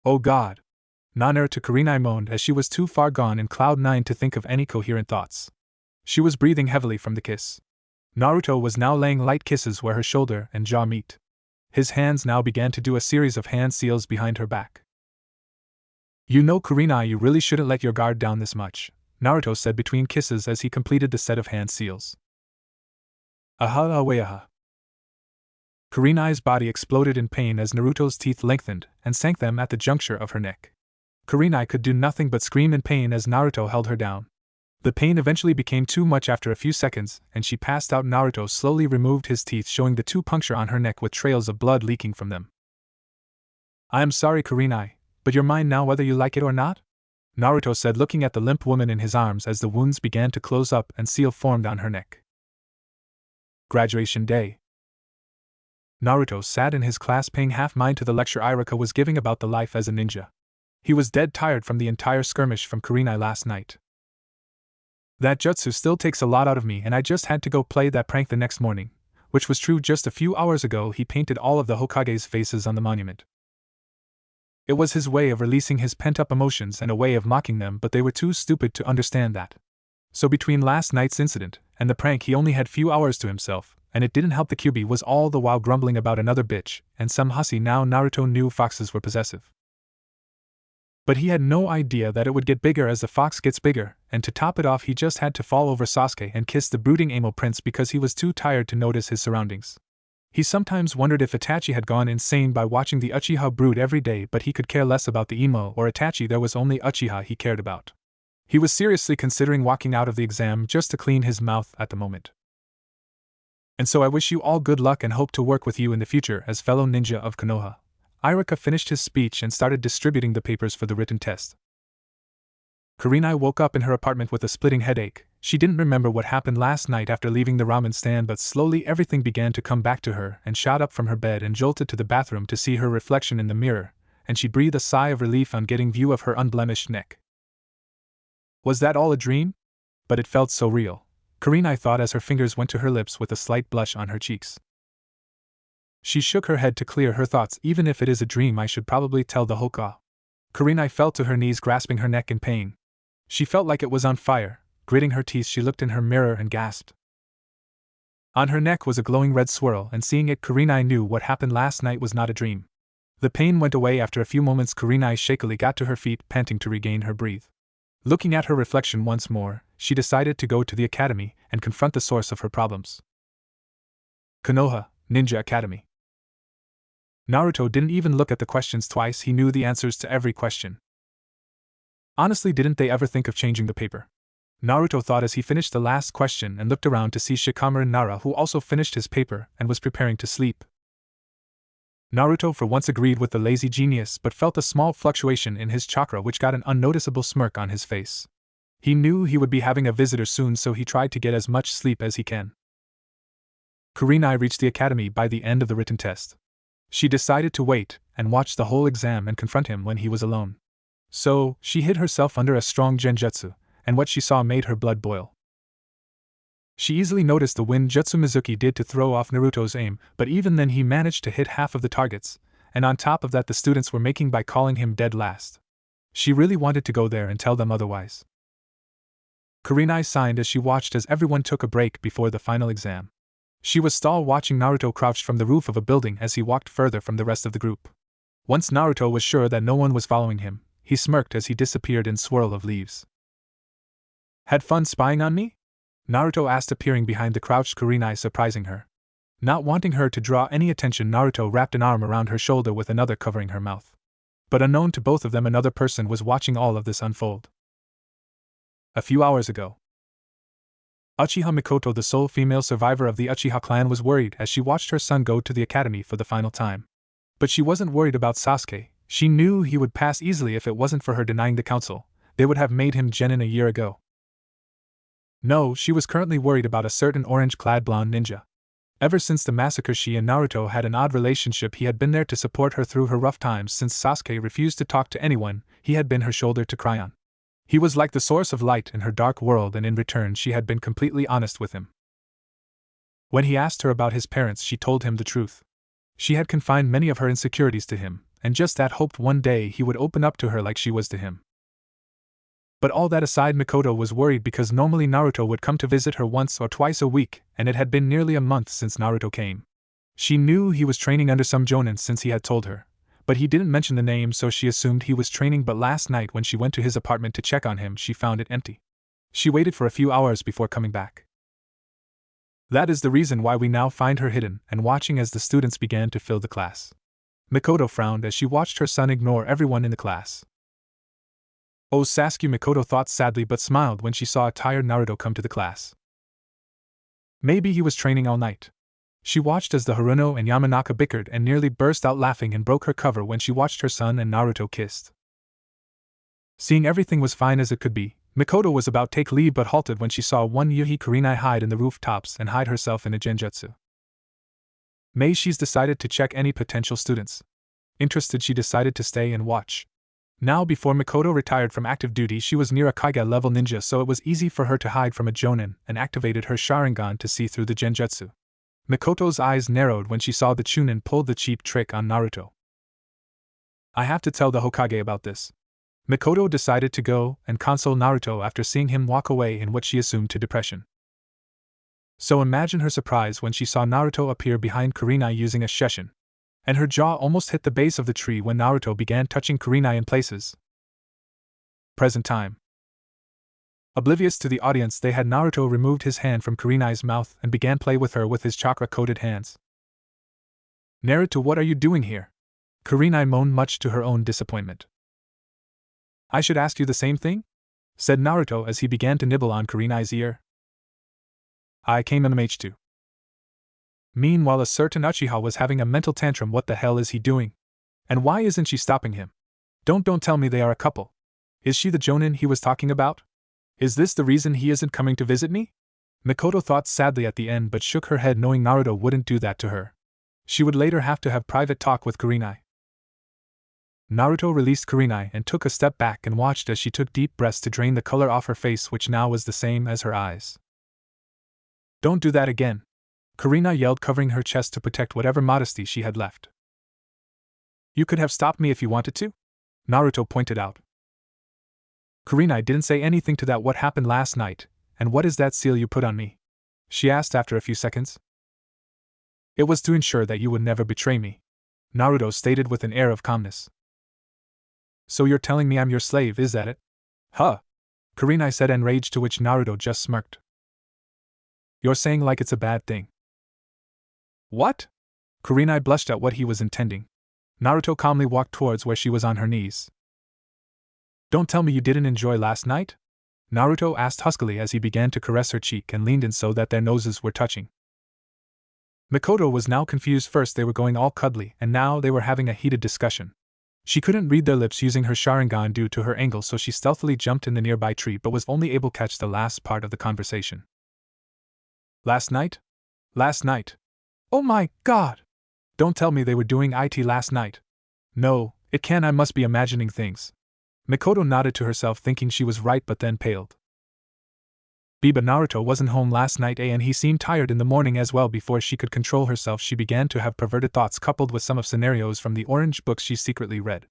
Oh God! Naner, to Kurenai moaned as she was too far gone in cloud nine to think of any coherent thoughts. She was breathing heavily from the kiss. Naruto was now laying light kisses where her shoulder and jaw meet. His hands now began to do a series of hand seals behind her back. You know, Kurenai, you really shouldn't let your guard down this much, Naruto said between kisses as he completed the set of hand seals. Aha awayaha. Kurenai's body exploded in pain as Naruto's teeth lengthened and sank them at the juncture of her neck. Kurenai could do nothing but scream in pain as Naruto held her down. The pain eventually became too much after a few seconds, and she passed out. Naruto slowly removed his teeth, showing the two punctures on her neck with trails of blood leaking from them. I am sorry, Kurenai, but you're mine now whether you like it or not? Naruto said, looking at the limp woman in his arms as the wounds began to close up and seal formed on her neck. Graduation day. Naruto sat in his class paying half mind to the lecture Iruka was giving about the life as a ninja. He was dead tired from the entire skirmish from Kurenai last night. That jutsu still takes a lot out of me, and I just had to go play that prank the next morning, which was true. Just a few hours ago he painted all of the Hokage's faces on the monument. It was his way of releasing his pent-up emotions and a way of mocking them, but they were too stupid to understand that. So between last night's incident and the prank he only had few hours to himself, and it didn't help the Kyubi was all the while grumbling about another bitch and some hussy. Now Naruto knew foxes were possessive. But he had no idea that it would get bigger as the fox gets bigger, and to top it off he just had to fall over Sasuke and kiss the brooding emo prince because he was too tired to notice his surroundings. He sometimes wondered if Itachi had gone insane by watching the Uchiha brood every day, but he could care less about the emo or Itachi. There was only Uchiha he cared about. He was seriously considering walking out of the exam just to clean his mouth at the moment. And so I wish you all good luck and hope to work with you in the future as fellow ninja of Konoha. Iruka finished his speech and started distributing the papers for the written test. Kurenai woke up in her apartment with a splitting headache. She didn't remember what happened last night after leaving the ramen stand, but slowly everything began to come back to her, and shot up from her bed and jolted to the bathroom to see her reflection in the mirror, and she breathed a sigh of relief on getting view of her unblemished neck. Was that all a dream? But it felt so real, Kurenai thought as her fingers went to her lips with a slight blush on her cheeks. She shook her head to clear her thoughts. Even if it is a dream, I should probably tell the Hokage. Kurenai fell to her knees, grasping her neck in pain. She felt like it was on fire. Gritting her teeth, she looked in her mirror and gasped. On her neck was a glowing red swirl, and seeing it, Kurenai knew what happened last night was not a dream. The pain went away after a few moments. Kurenai shakily got to her feet, panting to regain her breath. Looking at her reflection once more, she decided to go to the academy and confront the source of her problems. Konoha Ninja Academy. Naruto didn't even look at the questions twice. He knew the answers to every question. Honestly, didn't they ever think of changing the paper? Naruto thought as he finished the last question and looked around to see Shikamaru and Nara, who also finished his paper and was preparing to sleep. Naruto for once agreed with the lazy genius, but felt a small fluctuation in his chakra which got an unnoticeable smirk on his face. He knew he would be having a visitor soon, so he tried to get as much sleep as he can. Kurenai reached the academy by the end of the written test. She decided to wait and watch the whole exam and confront him when he was alone. So, she hid herself under a strong genjutsu, and what she saw made her blood boil. She easily noticed the wind jutsu Mizuki did to throw off Naruto's aim, but even then he managed to hit half of the targets, and on top of that the students were making by calling him dead last. She really wanted to go there and tell them otherwise. Kurenai sighed as she watched as everyone took a break before the final exam. She was stall watching Naruto crouched from the roof of a building as he walked further from the rest of the group. Once Naruto was sure that no one was following him, he smirked as he disappeared in swirl of leaves. Had fun spying on me? Naruto asked, appearing behind the crouched Kurenai, surprising her. Not wanting her to draw any attention, Naruto wrapped an arm around her shoulder with another covering her mouth. But unknown to both of them, another person was watching all of this unfold. A few hours ago, Uchiha Mikoto, the sole female survivor of the Uchiha clan, was worried as she watched her son go to the academy for the final time. But she wasn't worried about Sasuke. She knew he would pass easily if it wasn't for her denying the council. They would have made him genin a year ago. No, she was currently worried about a certain orange-clad blonde ninja. Ever since the massacre, she and Naruto had an odd relationship. He had been there to support her through her rough times. Since Sasuke refused to talk to anyone, he had been her shoulder to cry on. He was like the source of light in her dark world, and in return she had been completely honest with him. When he asked her about his parents, she told him the truth. She had confined many of her insecurities to him, and just that, hoped one day he would open up to her like she was to him. But all that aside, Mikoto was worried because normally Naruto would come to visit her once or twice a week, and it had been nearly a month since Naruto came. She knew he was training under some jonin since he had told her, but he didn't mention the name, so she assumed he was training. But last night when she went to his apartment to check on him, she found it empty. She waited for a few hours before coming back. That is the reason why we now find her hidden and watching as the students began to fill the class. Mikoto frowned as she watched her son ignore everyone in the class. Oh, Sasuke, Mikoto thought sadly, but smiled when she saw a tired Naruto come to the class. Maybe he was training all night. She watched as the Haruno and Yamanaka bickered and nearly burst out laughing and broke her cover when she watched her son and Naruto kissed. Seeing everything was fine as it could be, Mikoto was about to take leave but halted when she saw one Yuhi Kurenai hide in the rooftops and hide herself in a genjutsu. She's decided to check any potential students. Interested, she decided to stay and watch. Now, before Mikoto retired from active duty, she was near a Kage-level ninja, so it was easy for her to hide from a jonin, and activated her Sharingan to see through the genjutsu. Mikoto's eyes narrowed when she saw the Chunin pull the cheap trick on Naruto. I have to tell the Hokage about this. Mikoto decided to go and console Naruto after seeing him walk away in what she assumed to depression. So imagine her surprise when she saw Naruto appear behind Kurenai using a Sheshin. And her jaw almost hit the base of the tree when Naruto began touching Kurenai in places. Present time. Oblivious to the audience, they had Naruto removed his hand from Kurenai's mouth and began play with her with his chakra-coated hands. Naruto, what are you doing here? Kurenai moaned, much to her own disappointment. I should ask you the same thing? Said Naruto as he began to nibble on Kurenai's ear. I came MH2. Meanwhile, a certain Uchiha was having a mental tantrum. What the hell is he doing? And why isn't she stopping him? Don't tell me they are a couple. Is she the Jonin he was talking about? Is this the reason he isn't coming to visit me? Mikoto thought sadly at the end, but shook her head, knowing Naruto wouldn't do that to her. She would later have to have private talk with Kurenai. Naruto released Kurenai and took a step back and watched as she took deep breaths to drain the color off her face, which now was the same as her eyes. Don't do that again, Kurenai yelled, covering her chest to protect whatever modesty she had left. You could have stopped me if you wanted to, Naruto pointed out. Kurenai didn't say anything to that. What happened last night, and what is that seal you put on me? She asked after a few seconds. It was to ensure that you would never betray me, Naruto stated with an air of calmness. So you're telling me I'm your slave, is that it? Huh? Kurenai said, enraged, to which Naruto just smirked. You're saying like it's a bad thing. What? Kurenai blushed at what he was intending. Naruto calmly walked towards where she was on her knees. Don't tell me you didn't enjoy last night? Naruto asked huskily as he began to caress her cheek and leaned in so that their noses were touching. Mikoto was now confused. First they were going all cuddly, and now they were having a heated discussion. She couldn't read their lips using her Sharingan due to her angle, so she stealthily jumped in the nearby tree but was only able to catch the last part of the conversation. Last night? Last night. Oh my god! Don't tell me they were doing it last night. No, it can't. I must be imagining things. Mikoto nodded to herself, thinking she was right, but then paled. But Naruto wasn't home last night, and he seemed tired in the morning as well. Before she could control herself, she began to have perverted thoughts coupled with some of scenarios from the orange books she secretly read.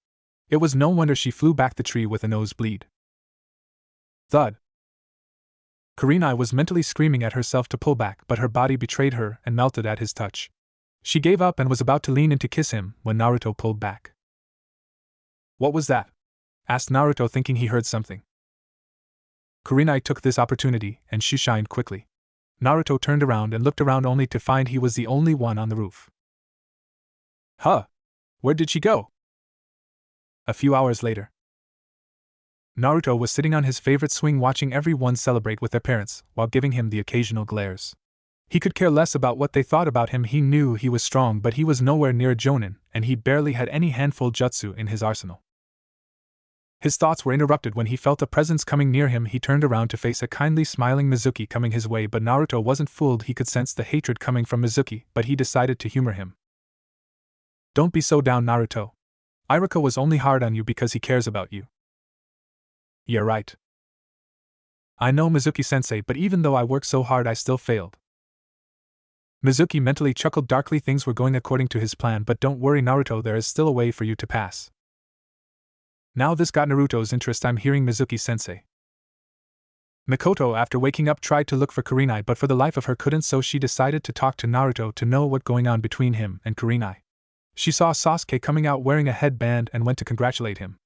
It was no wonder she flew back the tree with a nosebleed. Thud. Kurenai was mentally screaming at herself to pull back, but her body betrayed her and melted at his touch. She gave up and was about to lean in to kiss him when Naruto pulled back. What was that? Asked Naruto, thinking he heard something. Kurenai took this opportunity and shushined quickly. Naruto turned around and looked around only to find he was the only one on the roof. Huh? Where did she go? A few hours later. Naruto was sitting on his favorite swing watching everyone celebrate with their parents while giving him the occasional glares. He could care less about what they thought about him. He knew he was strong, but he was nowhere near a Jonin, and he barely had any handful jutsu in his arsenal. His thoughts were interrupted when he felt a presence coming near him. He turned around to face a kindly smiling Mizuki coming his way, but Naruto wasn't fooled. He could sense the hatred coming from Mizuki, but he decided to humor him. Don't be so down, Naruto. Iruka was only hard on you because he cares about you. You're right. I know, Mizuki-sensei, but even though I worked so hard I still failed. Mizuki mentally chuckled darkly. Things were going according to his plan, but don't worry, Naruto, there is still a way for you to pass. Now this got Naruto's interest. I'm hearing, Mizuki-sensei. Mikoto, after waking up, tried to look for Kurenai, but for the life of her couldn't, so she decided to talk to Naruto to know what's going on between him and Kurenai. She saw Sasuke coming out wearing a headband and went to congratulate him.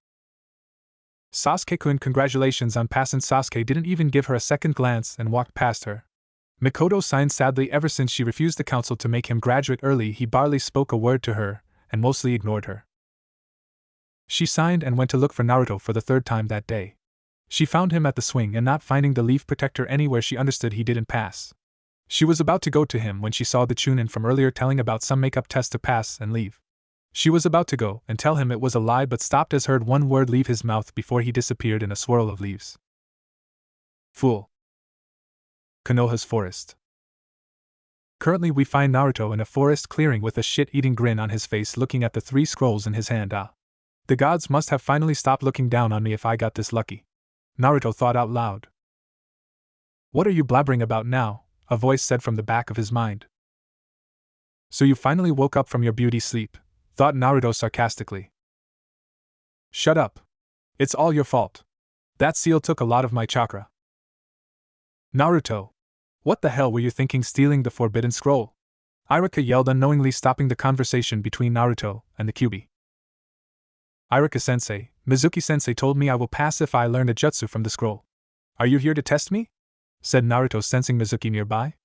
Sasuke-kun, congratulations on passing. Sasuke didn't even give her a second glance and walked past her. Mikoto sighed sadly. Ever since she refused the council to make him graduate early, he barely spoke a word to her and mostly ignored her. She signed and went to look for Naruto for the third time that day. She found him at the swing, and not finding the leaf protector anywhere, she understood he didn't pass. She was about to go to him when she saw the Chunin from earlier telling about some makeup test to pass and leave. She was about to go and tell him it was a lie, but stopped as heard one word leave his mouth before he disappeared in a swirl of leaves. Fool. Konoha's forest. Currently we find Naruto in a forest clearing with a shit-eating grin on his face, looking at the 3 scrolls in his hand. The gods must have finally stopped looking down on me if I got this lucky. Naruto thought out loud. What are you blabbering about now? A voice said from the back of his mind. So you finally woke up from your beauty sleep, thought Naruto sarcastically. Shut up. It's all your fault. That seal took a lot of my chakra. Naruto. What the hell were you thinking, stealing the forbidden scroll? Iruka yelled, unknowingly stopping the conversation between Naruto and the Kyuubi. Iruka-sensei, Mizuki-sensei told me I will pass if I learn a jutsu from the scroll. Are you here to test me? Said Naruto, sensing Mizuki nearby.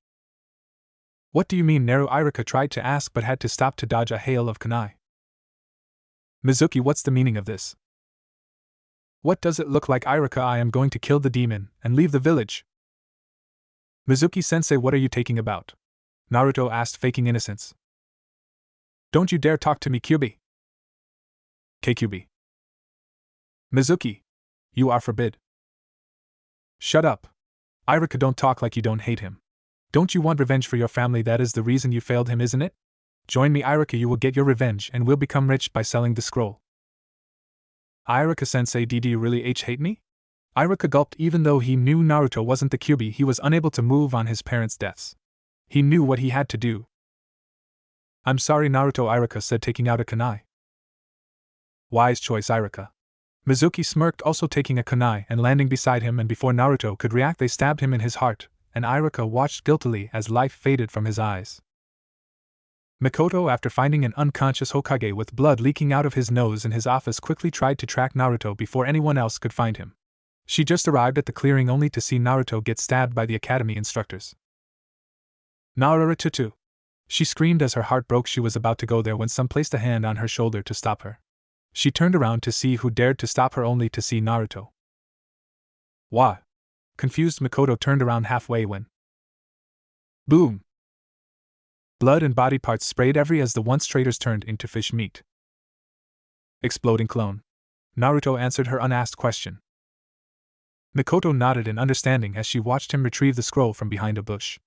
What do you mean? Naru Irika tried to ask but had to stop to dodge a hail of kunai. Mizuki, what's the meaning of this? What does it look like? Irika, I am going to kill the demon and leave the village. Mizuki-sensei, what are you taking about? Naruto asked, faking innocence. Don't you dare talk to me, Kyubi. KQB. Mizuki, you are forbid. Shut up. Irika, don't talk like you don't hate him. Don't you want revenge for your family? That is the reason you failed him, isn't it? Join me, Irika, you will get your revenge and will become rich by selling the scroll. Irika-sensei, do you really hate me? Irika gulped. Even though he knew Naruto wasn't the Kyubi, he was unable to move on his parents' deaths. He knew what he had to do. I'm sorry, Naruto, Irika said, taking out a kunai. Wise choice, Irika. Mizuki smirked, also taking a kunai and landing beside him, and before Naruto could react they stabbed him in his heart, and Irika watched guiltily as life faded from his eyes. Mikoto, after finding an unconscious Hokage with blood leaking out of his nose in his office, quickly tried to track Naruto before anyone else could find him. She just arrived at the clearing only to see Naruto get stabbed by the academy instructors. Naruto! She screamed as her heart broke. She was about to go there when some placed a hand on her shoulder to stop her. She turned around to see who dared to stop her, only to see Naruto. What? Confused, Mikoto turned around halfway when... Boom! Blood and body parts sprayed everywhere as the once traitors turned into fish meat. Exploding clone. Naruto answered her unasked question. Mikoto nodded in understanding as she watched him retrieve the scroll from behind a bush.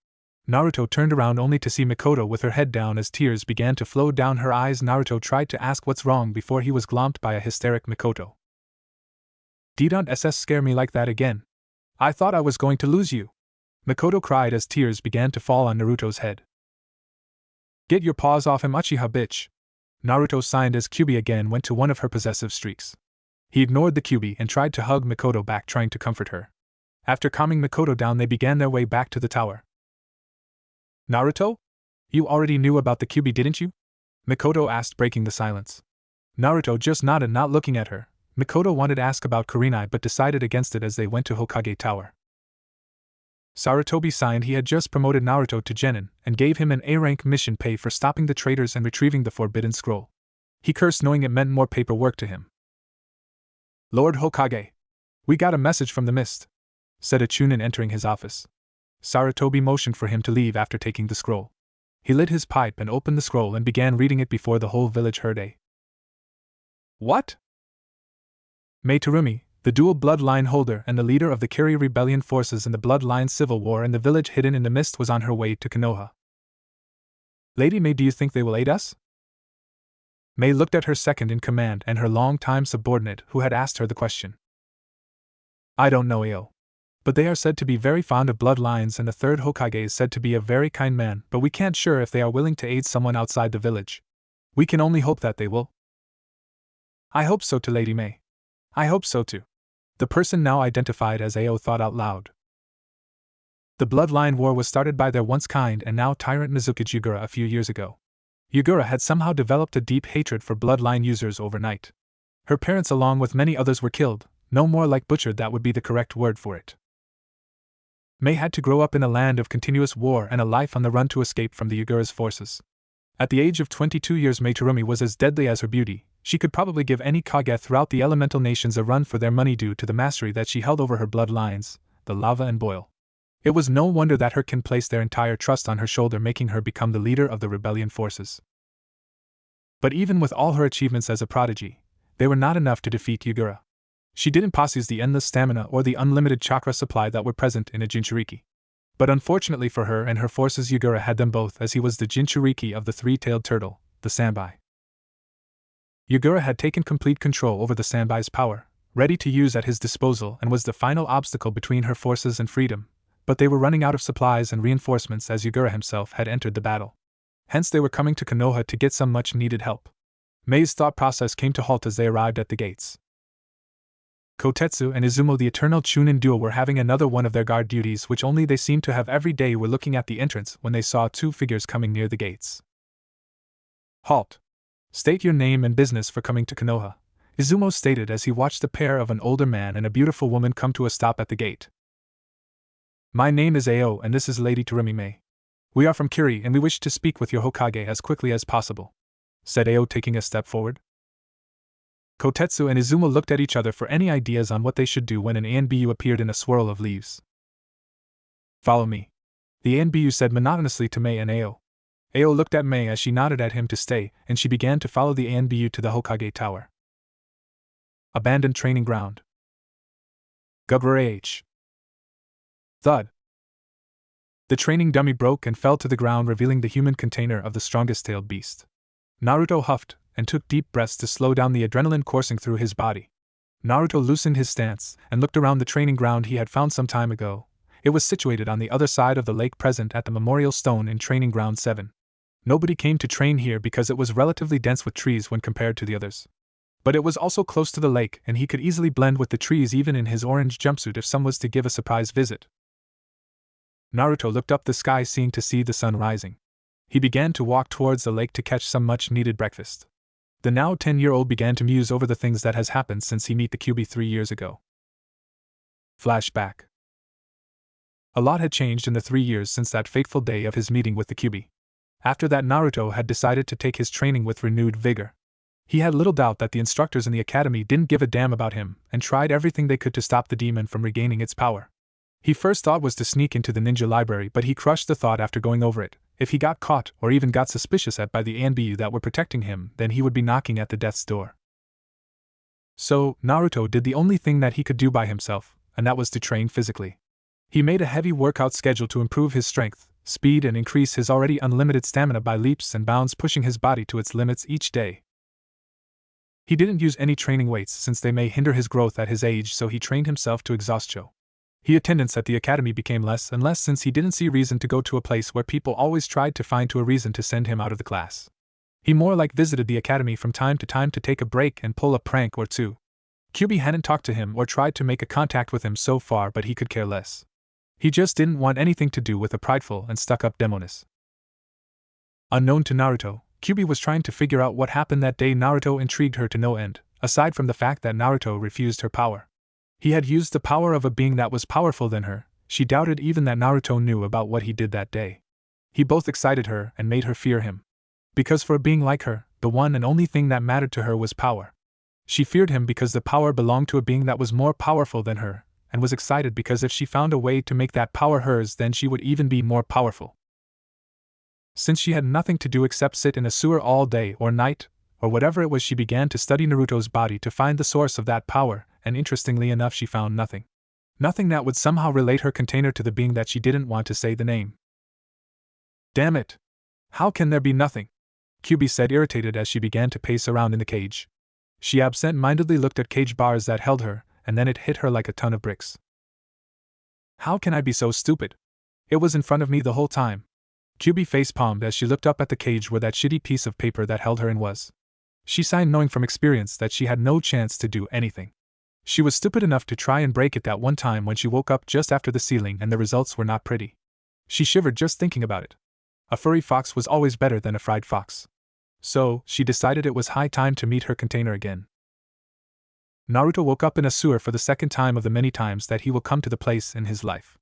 Naruto turned around only to see Mikoto with her head down as tears began to flow down her eyes. Naruto tried to ask what's wrong before he was glomped by a hysteric Mikoto. Don't scare me like that again. I thought I was going to lose you. Mikoto cried as tears began to fall on Naruto's head. Get your paws off him, Uchiha bitch. Naruto signed as Kyubi again went to one of her possessive streaks. He ignored the Kyubi and tried to hug Mikoto back, trying to comfort her. After calming Mikoto down, they began their way back to the tower. Naruto? You already knew about the Kyubi, didn't you? Mikoto asked, breaking the silence. Naruto just nodded, not looking at her. Mikoto wanted to ask about Kurenai but decided against it as they went to Hokage Tower. Sarutobi signed. He had just promoted Naruto to genin and gave him an A-rank mission pay for stopping the traitors and retrieving the forbidden scroll. He cursed, knowing it meant more paperwork to him. Lord Hokage, we got a message from the mist, said a chunin entering his office. Sarutobi motioned for him to leave after taking the scroll. He lit his pipe and opened the scroll and began reading it before the whole village heard a... What? Meitarumi, the dual bloodline holder and the leader of the Kiri rebellion forces in the bloodline civil war in the village hidden in the mist, was on her way to Konoha. Lady Mei, do you think they will aid us? Mei looked at her second in command and her long-time subordinate who had asked her the question. I don't know, Ao. But they are said to be very fond of bloodlines, and the third Hokage is said to be a very kind man, but we can't sure if they are willing to aid someone outside the village. We can only hope that they will. I hope so too, Lady Mei. I hope so too. The person now identified as Ao thought out loud. The bloodline war was started by their once kind and now tyrant Mizuki Yugura a few years ago. Yugura had somehow developed a deep hatred for bloodline users overnight. Her parents along with many others were killed, no more like butchered, that would be the correct word for it. Mei had to grow up in a land of continuous war and a life on the run to escape from the Yugura's forces. At the age of 22 years, Meitarumi was as deadly as her beauty. She could probably give any Kage throughout the elemental nations a run for their money due to the mastery that she held over her bloodlines, the lava and boil. It was no wonder that her kin placed their entire trust on her shoulder, making her become the leader of the rebellion forces. But even with all her achievements as a prodigy, they were not enough to defeat Yugura. She didn't possess the endless stamina or the unlimited chakra supply that were present in a Jinchuriki. But unfortunately for her and her forces, Yugura had them both, as he was the Jinchuriki of the three-tailed turtle, the Sanbai. Yugura had taken complete control over the Sanbai's power, ready to use at his disposal, and was the final obstacle between her forces and freedom, but they were running out of supplies and reinforcements as Yugura himself had entered the battle. Hence they were coming to Konoha to get some much-needed help. Mei's thought process came to halt as they arrived at the gates. Kotetsu and Izumo, the eternal Chunin duo, were having another one of their guard duties, which only they seemed to have every day. Were looking at the entrance when they saw two figures coming near the gates. Halt! State your name and business for coming to Konoha. Izumo stated as he watched the pair of an older man and a beautiful woman come to a stop at the gate. My name is Ao and this is Lady Tarimime. We are from Kiri and we wish to speak with your Hokage as quickly as possible, said Ao, taking a step forward. Kotetsu and Izumo looked at each other for any ideas on what they should do when an ANBU appeared in a swirl of leaves. Follow me, the ANBU said monotonously to Mei and Ao. Ao looked at Mei as she nodded at him to stay, and she began to follow the ANBU to the Hokage Tower. Abandoned training ground. Gubrah. Thud. The training dummy broke and fell to the ground, revealing the human container of the strongest-tailed beast. Naruto huffed and took deep breaths to slow down the adrenaline coursing through his body. Naruto loosened his stance and looked around the training ground he had found some time ago. It was situated on the other side of the lake, present at the memorial stone in Training Ground 7. Nobody came to train here because it was relatively dense with trees when compared to the others. But it was also close to the lake and he could easily blend with the trees even in his orange jumpsuit if someone was to give a surprise visit. Naruto looked up the sky, seeing to see the sun rising. He began to walk towards the lake to catch some much-needed breakfast. The now 10-year-old began to muse over the things that has happened since he met the Kyuubi 3 years ago. Flashback. A lot had changed in the 3 years since that fateful day of his meeting with the Kyuubi. After that, Naruto had decided to take his training with renewed vigor. He had little doubt that the instructors in the academy didn't give a damn about him and tried everything they could to stop the demon from regaining its power. He first thought was to sneak into the ninja library, but he crushed the thought after going over it. If he got caught or even got suspicious at by the ANBU that were protecting him, then he would be knocking at the death's door. So, Naruto did the only thing that he could do by himself, and that was to train physically. He made a heavy workout schedule to improve his strength, speed, and increase his already unlimited stamina by leaps and bounds, pushing his body to its limits each day. He didn't use any training weights since they may hinder his growth at his age, so he trained himself to exhaustion. His attendance at the academy became less and less since he didn't see reason to go to a place where people always tried to find a reason to send him out of the class. He more like visited the academy from time to time to take a break and pull a prank or two. Kyuubi hadn't talked to him or tried to make a contact with him so far, but he could care less. He just didn't want anything to do with a prideful and stuck-up demoness. Unknown to Naruto, Kyuubi was trying to figure out what happened that day. Naruto intrigued her to no end, aside from the fact that Naruto refused her power. He had used the power of a being that was powerful than her. She doubted even that Naruto knew about what he did that day. He both excited her and made her fear him. Because for a being like her, the one and only thing that mattered to her was power. She feared him because the power belonged to a being that was more powerful than her, and was excited because if she found a way to make that power hers, then she would even be more powerful. Since she had nothing to do except sit in a sewer all day or night, or whatever it was, she began to study Naruto's body to find the source of that power, and interestingly enough she found nothing. Nothing that would somehow relate her container to the being that she didn't want to say the name. Damn it! How can there be nothing? Kyuubi said, irritated as she began to pace around in the cage. She absent-mindedly looked at cage bars that held her, and then it hit her like a ton of bricks. How can I be so stupid? It was in front of me the whole time. Kyuubi face-palmed as she looked up at the cage where that shitty piece of paper that held her in was. She sighed, knowing from experience that she had no chance to do anything. She was stupid enough to try and break it that one time when she woke up just after the ceiling, and the results were not pretty. She shivered just thinking about it. A furry fox was always better than a fried fox. So, she decided it was high time to meet her container again. Naruto woke up in a sewer for the second time of the many times that he will come to the place in his life.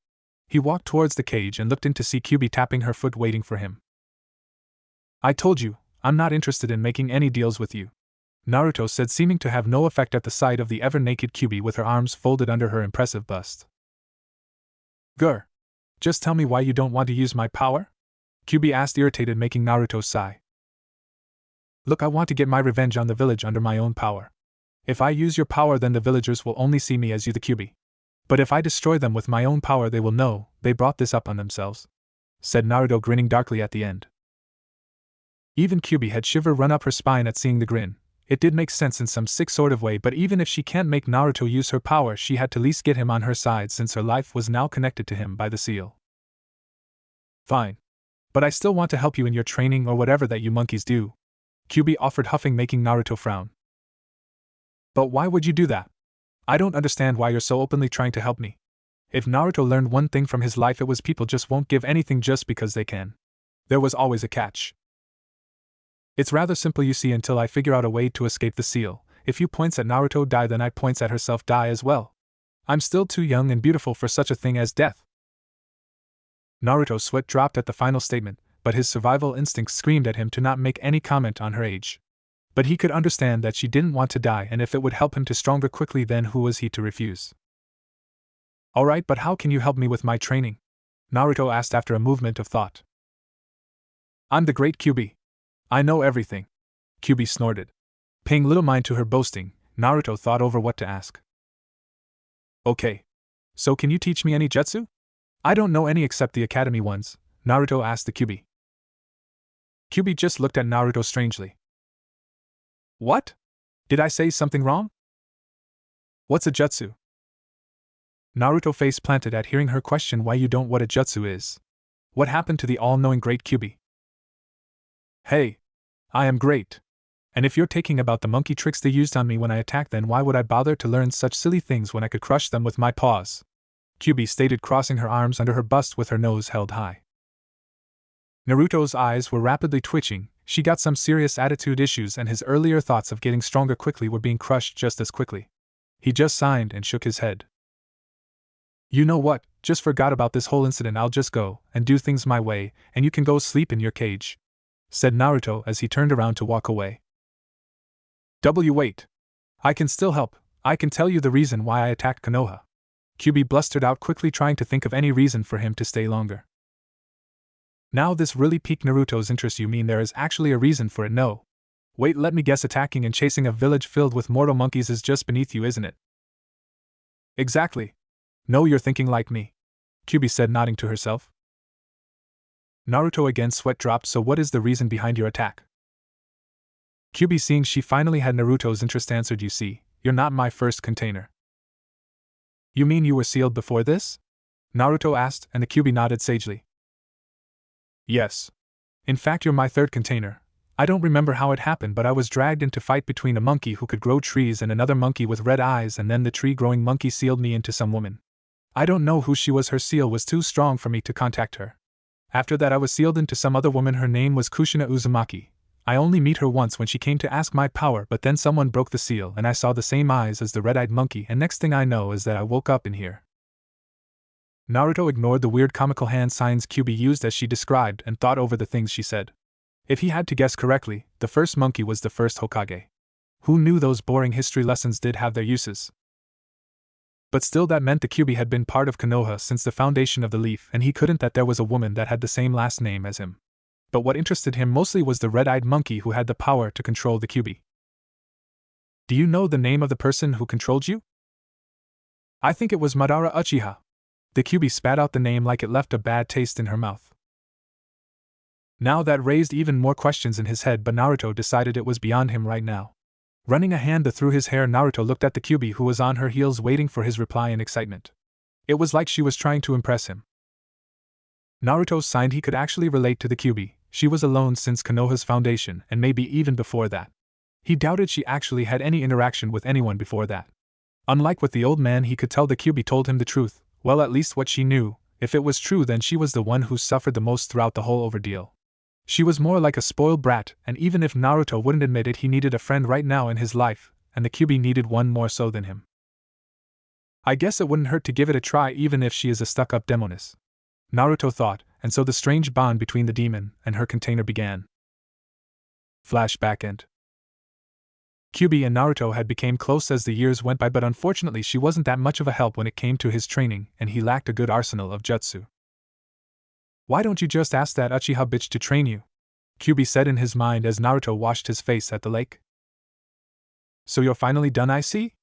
He walked towards the cage and looked in to see Kyuubi tapping her foot waiting for him. I told you, I'm not interested in making any deals with you, Naruto said, seeming to have no effect at the sight of the ever-naked Kyuubi with her arms folded under her impressive bust. Grr. Just tell me why you don't want to use my power? Kyuubi asked, irritated, making Naruto sigh. Look, I want to get my revenge on the village under my own power. If I use your power, then the villagers will only see me as you, the Kyuubi. But if I destroy them with my own power, they will know they brought this up on themselves, said Naruto, grinning darkly at the end. Even Kyuubi had shiver run up her spine at seeing the grin. It did make sense in some sick sort of way, but even if she can't make Naruto use her power, she had to at least get him on her side since her life was now connected to him by the seal. Fine. But I still want to help you in your training or whatever that you monkeys do, Kyuubi offered, huffing, making Naruto frown. But why would you do that? I don't understand why you're so openly trying to help me. If Naruto learned one thing from his life, it was people just won't give anything just because they can. There was always a catch. It's rather simple, you see. Until I figure out a way to escape the seal, If you points at Naruto die, then I points at herself die as well. I'm still too young and beautiful for such a thing as death. Naruto's sweat dropped at the final statement, but his survival instincts screamed at him to not make any comment on her age. But he could understand that she didn't want to die, and if it would help him to stronger quickly, then who was he to refuse? Alright, but how can you help me with my training? Naruto asked after a movement of thought. I'm the great Kyuubi. I know everything. Kyuubi snorted. Paying little mind to her boasting, Naruto thought over what to ask. Okay. So can you teach me any jutsu? I don't know any except the academy ones, Naruto asked the Kyuubi. Kyuubi just looked at Naruto strangely. What? Did I say something wrong? What's a jutsu? Naruto face planted at hearing her question why you don't what a jutsu is. What happened to the all-knowing great Kyuubi? Hey. I am great. And if you're taking about the monkey tricks they used on me when I attacked, then why would I bother to learn such silly things when I could crush them with my paws? Kyuubi stated, crossing her arms under her bust with her nose held high. Naruto's eyes were rapidly twitching. She got some serious attitude issues, and his earlier thoughts of getting stronger quickly were being crushed just as quickly. He just sighed and shook his head. You know what, just forgot about this whole incident. I'll just go and do things my way, and you can go sleep in your cage, said Naruto as he turned around to walk away. Wait. I can still help. I can tell you the reason why I attacked Konoha. Kyuubi blustered out quickly, trying to think of any reason for him to stay longer. Now this really piqued Naruto's interest. You mean there is actually a reason for it? No. Wait, let me guess. Attacking and chasing a village filled with mortal monkeys is just beneath you, isn't it? Exactly. No, you're thinking like me, Kyuubi said, nodding to herself. Naruto again sweat dropped. So what is the reason behind your attack? Kyuubi, seeing she finally had Naruto's interest, answered, you see, you're not my first container. You mean you were sealed before this? Naruto asked, and the Kyuubi nodded sagely. Yes. In fact, you're my third container. I don't remember how it happened, but I was dragged into fight between a monkey who could grow trees and another monkey with red eyes, and then the tree-growing monkey sealed me into some woman. I don't know who she was. Her seal was too strong for me to contact her. After that I was sealed into some other woman. Her name was Kushina Uzumaki. I only meet her once when she came to ask my power, but then someone broke the seal and I saw the same eyes as the red-eyed monkey, and next thing I know is that I woke up in here. Naruto ignored the weird comical hand signs Kyuubi used as she described and thought over the things she said. If he had to guess correctly, the first monkey was the first Hokage. Who knew those boring history lessons did have their uses? But still, that meant the Kyuubi had been part of Konoha since the foundation of the leaf, and he couldn't that there was a woman that had the same last name as him. But what interested him mostly was the red-eyed monkey who had the power to control the Kyuubi. Do you know the name of the person who controlled you? I think it was Madara Uchiha. The Kyuubi spat out the name like it left a bad taste in her mouth. Now that raised even more questions in his head, but Naruto decided it was beyond him right now. Running a hand through his hair, Naruto looked at the Kyuubi, who was on her heels waiting for his reply in excitement. It was like she was trying to impress him. Naruto signed he could actually relate to the Kyuubi. She was alone since Konoha's foundation, and maybe even before that. He doubted she actually had any interaction with anyone before that. Unlike with the old man, he could tell the Kyuubi told him the truth, well, at least what she knew. If it was true, then she was the one who suffered the most throughout the whole ordeal. She was more like a spoiled brat, and even if Naruto wouldn't admit it, he needed a friend right now in his life, and the Kyuubi needed one more so than him. I guess it wouldn't hurt to give it a try, even if she is a stuck-up demoness, Naruto thought, and so the strange bond between the demon and her container began. Flashback end. Kyuubi and Naruto had become close as the years went by, but unfortunately she wasn't that much of a help when it came to his training, and he lacked a good arsenal of jutsu. Why don't you just ask that Uchiha bitch to train you? Kyuubi said in his mind as Naruto washed his face at the lake. So you're finally done, I see?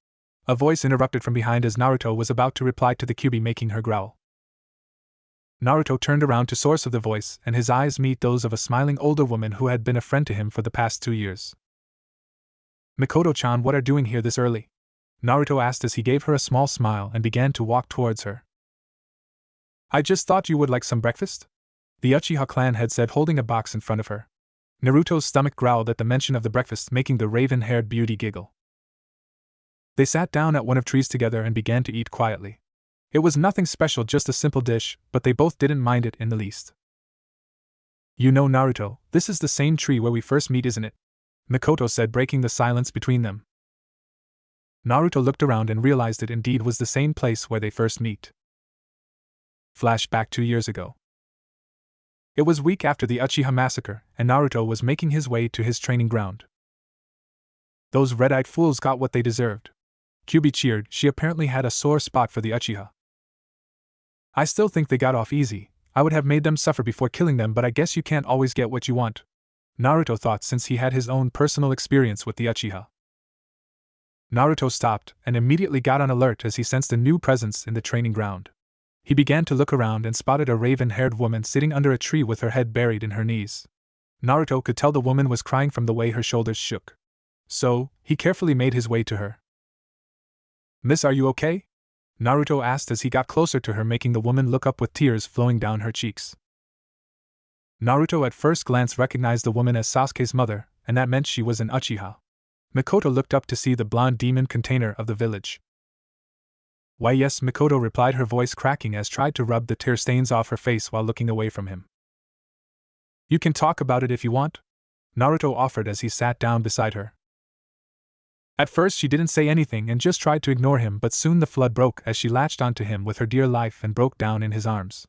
A voice interrupted from behind as Naruto was about to reply to the Kyuubi, making her growl. Naruto turned around to source of the voice, and his eyes meet those of a smiling older woman who had been a friend to him for the past 2 years. Mikoto-chan, what are you doing here this early? Naruto asked as he gave her a small smile and began to walk towards her. I just thought you would like some breakfast? The Uchiha clan had said, holding a box in front of her. Naruto's stomach growled at the mention of the breakfast, making the raven-haired beauty giggle. They sat down at one of trees together and began to eat quietly. It was nothing special, just a simple dish, but they both didn't mind it in the least. You know, Naruto, this is the same tree where we first meet, isn't it? Mikoto said, breaking the silence between them. Naruto looked around and realized it indeed was the same place where they first meet. Flashback 2 years ago. It was week after the Uchiha massacre, and Naruto was making his way to his training ground. Those red-eyed fools got what they deserved. Kyuubi cheered. She apparently had a sore spot for the Uchiha. I still think they got off easy. I would have made them suffer before killing them, but I guess you can't always get what you want, Naruto thought, since he had his own personal experience with the Uchiha. Naruto stopped and immediately got on alert as he sensed a new presence in the training ground. He began to look around and spotted a raven-haired woman sitting under a tree with her head buried in her knees. Naruto could tell the woman was crying from the way her shoulders shook. So, he carefully made his way to her. "Miss, are you okay?" Naruto asked as he got closer to her, making the woman look up with tears flowing down her cheeks. Naruto at first glance recognized the woman as Sasuke's mother, and that meant she was an Uchiha. Mikoto looked up to see the blonde demon container of the village. "Why yes," Mikoto replied, her voice cracking as tried to rub the tear stains off her face while looking away from him. "You can talk about it if you want," Naruto offered as he sat down beside her. At first she didn't say anything and just tried to ignore him, but soon the flood broke as she latched onto him with her dear life and broke down in his arms.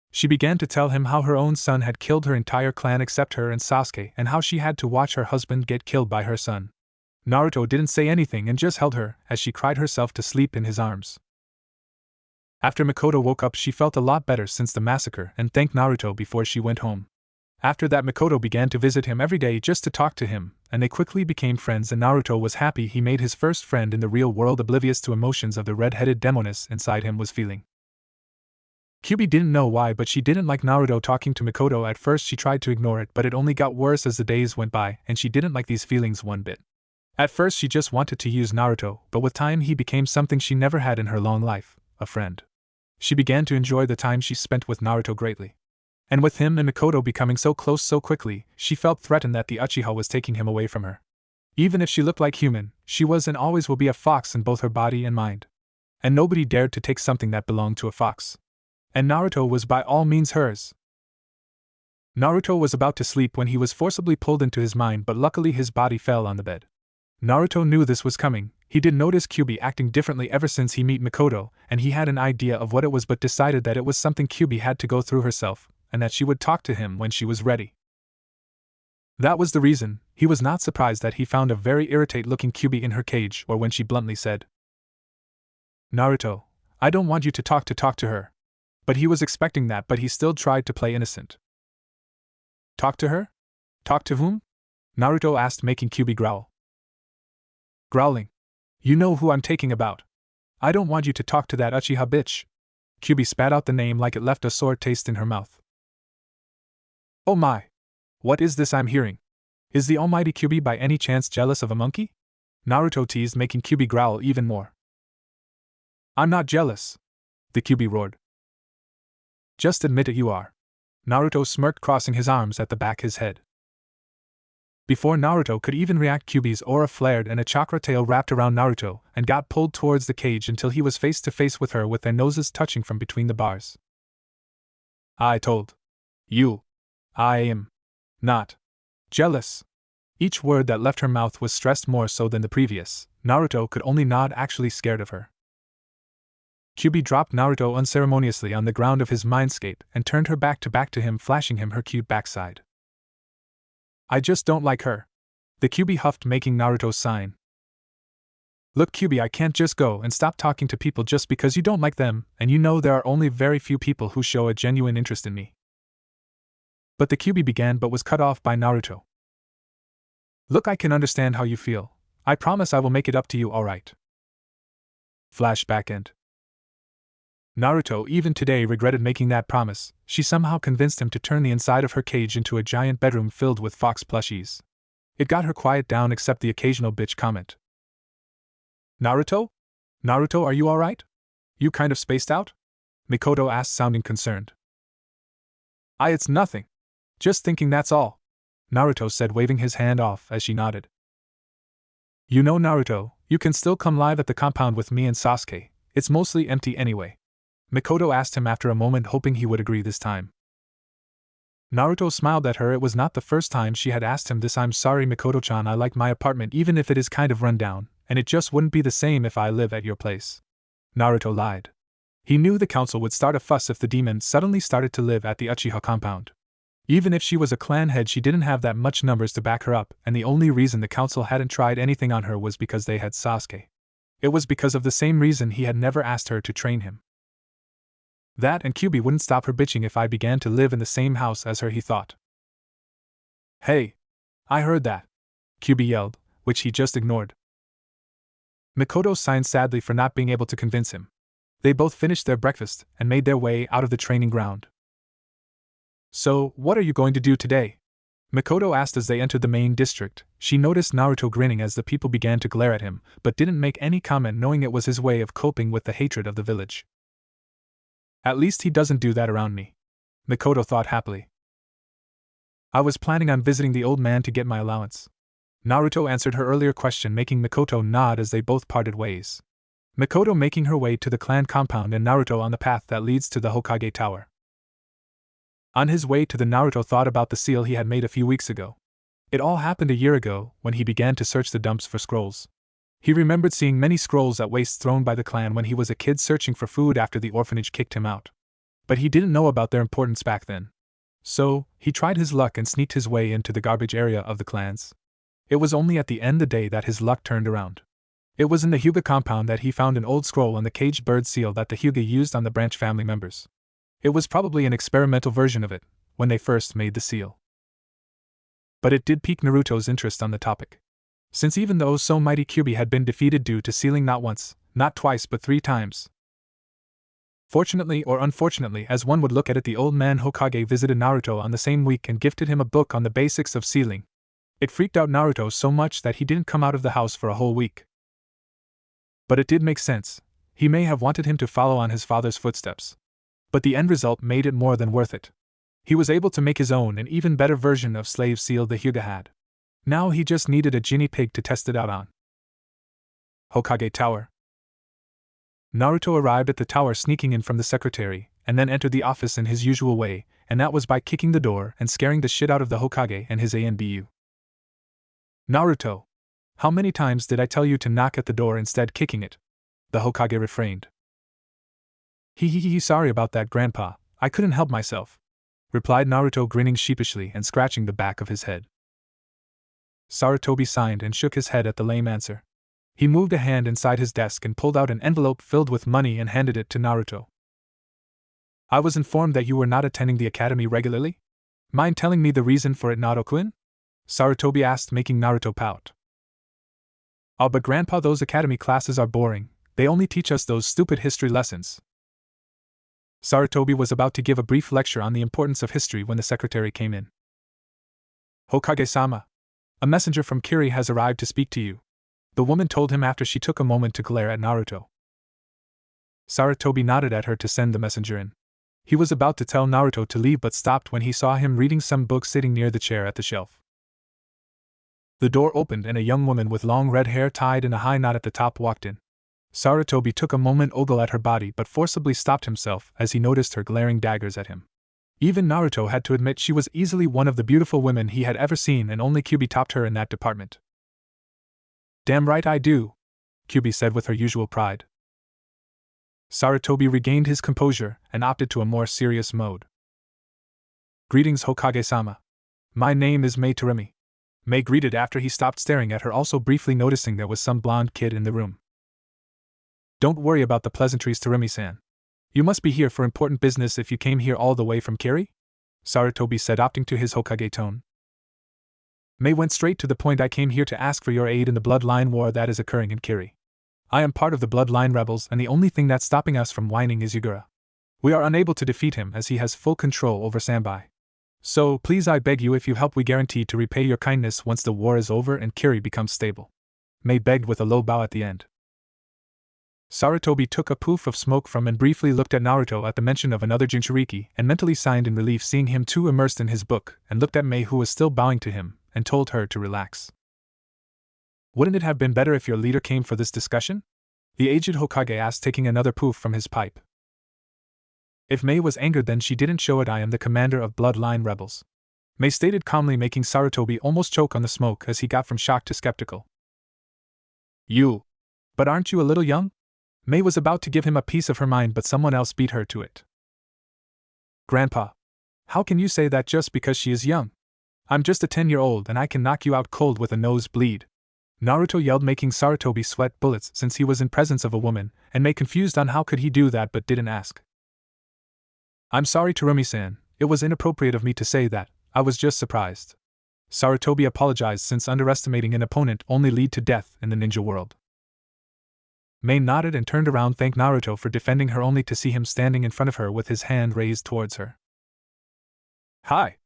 She began to tell him how her own son had killed her entire clan except her and Sasuke, and how she had to watch her husband get killed by her son. Naruto didn't say anything and just held her as she cried herself to sleep in his arms. After Mikoto woke up, she felt a lot better since the massacre and thanked Naruto before she went home. After that, Mikoto began to visit him every day just to talk to him, and they quickly became friends, and Naruto was happy he made his first friend in the real world, oblivious to emotions of the red-headed demoness inside him was feeling. Kyuubi didn't know why, but she didn't like Naruto talking to Mikoto. At first she tried to ignore it, but it only got worse as the days went by, and she didn't like these feelings one bit. At first she just wanted to use Naruto, but with time he became something she never had in her long life, a friend. She began to enjoy the time she spent with Naruto greatly. And with him and Mikoto becoming so close so quickly, she felt threatened that the Uchiha was taking him away from her. Even if she looked like human, she was and always will be a fox in both her body and mind. And nobody dared to take something that belonged to a fox. And Naruto was by all means hers. Naruto was about to sleep when he was forcibly pulled into his mind, but luckily his body fell on the bed. Naruto knew this was coming. He did notice Kyuubi acting differently ever since he met Mikoto, and he had an idea of what it was, but decided that it was something Kyuubi had to go through herself, and that she would talk to him when she was ready. That was the reason. He was not surprised that he found a very irritated-looking Kyuubi in her cage, or when she bluntly said, "Naruto, I don't want you to talk to her." But he was expecting that, but he still tried to play innocent. "Talk to her? Talk to whom?" Naruto asked, making Kyuubi growl. Growling. "You know who I'm talking about. I don't want you to talk to that Uchiha bitch." Kyuubi spat out the name like it left a sore taste in her mouth. "Oh my! What is this I'm hearing? Is the almighty Kyuubi by any chance jealous of a monkey?" Naruto teased, making Kyuubi growl even more. "I'm not jealous," the Kyuubi roared. "Just admit it, you are." Naruto smirked, crossing his arms at the back of his head. Before Naruto could even react, Kyuubi's aura flared and a chakra tail wrapped around Naruto and got pulled towards the cage until he was face to face with her with their noses touching from between the bars. "I told you. I am not jealous." Each word that left her mouth was stressed more so than the previous. Naruto could only nod, actually scared of her. Kyuubi dropped Naruto unceremoniously on the ground of his mindscape and turned her back to him, flashing him her cute backside. "I just don't like her," the Kyuubi huffed, making Naruto sign. "Look, Kyuubi, I can't just go and stop talking to people just because you don't like them, and you know there are only very few people who show a genuine interest in me." But the Kyuubi began, but was cut off by Naruto. "Look, I can understand how you feel. I promise I will make it up to you, alright." Flashback end. Naruto even today regretted making that promise. She somehow convinced him to turn the inside of her cage into a giant bedroom filled with fox plushies. It got her quiet down except the occasional bitch comment. "Naruto? Naruto, are you alright? You kind of spaced out?" Mikoto asked, sounding concerned. It's nothing. Just thinking, that's all," Naruto said, waving his hand off as she nodded. "You know, Naruto, you can still come live at the compound with me and Sasuke. It's mostly empty anyway," Mikoto asked him after a moment, hoping he would agree this time. Naruto smiled at her. It was not the first time she had asked him this. "I'm sorry, Mikoto-chan, I like my apartment even if it is kind of run down, and it just wouldn't be the same if I live at your place." Naruto lied. He knew the council would start a fuss if the demon suddenly started to live at the Uchiha compound. Even if she was a clan head, she didn't have that much numbers to back her up, and the only reason the council hadn't tried anything on her was because they had Sasuke. It was because of the same reason he had never asked her to train him. That and Kyubi wouldn't stop her bitching if I began to live in the same house as her, he thought. "Hey! I heard that!" Kyubi yelled, which he just ignored. Mikoto sighed sadly for not being able to convince him. They both finished their breakfast and made their way out of the training ground. "So, what are you going to do today?" Mikoto asked as they entered the main district. She noticed Naruto grinning as the people began to glare at him, but didn't make any comment, knowing it was his way of coping with the hatred of the village. "At least he doesn't do that around me," Mikoto thought happily. "I was planning on visiting the old man to get my allowance." Naruto answered her earlier question, making Mikoto nod as they both parted ways. Mikoto making her way to the clan compound and Naruto on the path that leads to the Hokage Tower. On his way to Naruto thought about the seal he had made a few weeks ago. It all happened a year ago, when he began to search the dumps for scrolls. He remembered seeing many scrolls at waste thrown by the clan when he was a kid searching for food after the orphanage kicked him out. But he didn't know about their importance back then. So, he tried his luck and sneaked his way into the garbage area of the clans. It was only at the end of the day that his luck turned around. It was in the Hyuga compound that he found an old scroll on the caged bird seal that the Hyuga used on the branch family members. It was probably an experimental version of it, when they first made the seal. But it did pique Naruto's interest on the topic. Since even though so mighty Kyubi had been defeated due to sealing not once, not twice but 3 times. Fortunately or unfortunately, as one would look at it, the old man Hokage visited Naruto on the same week and gifted him a book on the basics of sealing. It freaked out Naruto so much that he didn't come out of the house for a whole week. But it did make sense. He may have wanted him to follow on his father's footsteps. But the end result made it more than worth it. He was able to make his own and even better version of slave seal the Hyuga had. Now he just needed a guinea pig to test it out on. Hokage Tower. Naruto arrived at the tower sneaking in from the secretary, and then entered the office in his usual way, and that was by kicking the door and scaring the shit out of the Hokage and his ANBU. "Naruto! How many times did I tell you to knock at the door instead kicking it?" The Hokage refrained. Sorry about that, Grandpa, I couldn't help myself," replied Naruto, grinning sheepishly and scratching the back of his head. Sarutobi sighed and shook his head at the lame answer. He moved a hand inside his desk and pulled out an envelope filled with money and handed it to Naruto. "I was informed that you were not attending the academy regularly? Mind telling me the reason for it, Naruto-kun?" Sarutobi asked, making Naruto pout. "Oh, but Grandpa, those academy classes are boring. They only teach us those stupid history lessons." Sarutobi was about to give a brief lecture on the importance of history when the secretary came in. "Hokage-sama, a messenger from Kiri has arrived to speak to you," the woman told him after she took a moment to glare at Naruto. Sarutobi nodded at her to send the messenger in. He was about to tell Naruto to leave but stopped when he saw him reading some book sitting near the chair at the shelf. The door opened and a young woman with long red hair tied in a high knot at the top walked in. Sarutobi took a moment ogle at her body but forcibly stopped himself as he noticed her glaring daggers at him. Even Naruto had to admit she was easily one of the beautiful women he had ever seen, and only Kyubi topped her in that department. "Damn right I do," Kyubi said with her usual pride. Sarutobi regained his composure and opted to a more serious mode. "Greetings, Hokage-sama. My name is Mei Terumi," Mei greeted after he stopped staring at her, also briefly noticing there was some blonde kid in the room. "Don't worry about the pleasantries, Terumi-san. You must be here for important business if you came here all the way from Kiri?" Sarutobi said, opting to his Hokage tone. Mei went straight to the point. "I came here to ask for your aid in the bloodline war that is occurring in Kiri. I am part of the bloodline rebels, and the only thing that's stopping us from whining is Yugura. We are unable to defeat him as he has full control over Sanbai. So, please, I beg you, if you help, we guarantee to repay your kindness once the war is over and Kiri becomes stable," Mei begged with a low bow at the end. Sarutobi took a poof of smoke from and briefly looked at Naruto at the mention of another Jinchuriki and mentally sighed in relief seeing him too immersed in his book, and looked at Mei, who was still bowing to him, and told her to relax. "Wouldn't it have been better if your leader came for this discussion?" the aged Hokage asked, taking another poof from his pipe. If Mei was angered, then she didn't show it. "I am the commander of bloodline rebels," Mei stated calmly, making Sarutobi almost choke on the smoke as he got from shocked to skeptical. You. But aren't you a little young? May was about to give him a piece of her mind, but someone else beat her to it. Grandpa. How can you say that just because she is young? I'm just a 10-year-old and I can knock you out cold with a nosebleed. Naruto yelled, making Sarutobi sweat bullets since he was in presence of a woman, and May confused on how could he do that but didn't ask. I'm sorry, Terumi-san, it was inappropriate of me to say that, I was just surprised. Sarutobi apologized since underestimating an opponent only lead to death in the ninja world. May nodded and turned around, thanked Naruto for defending her, only to see him standing in front of her with his hand raised towards her. Hi.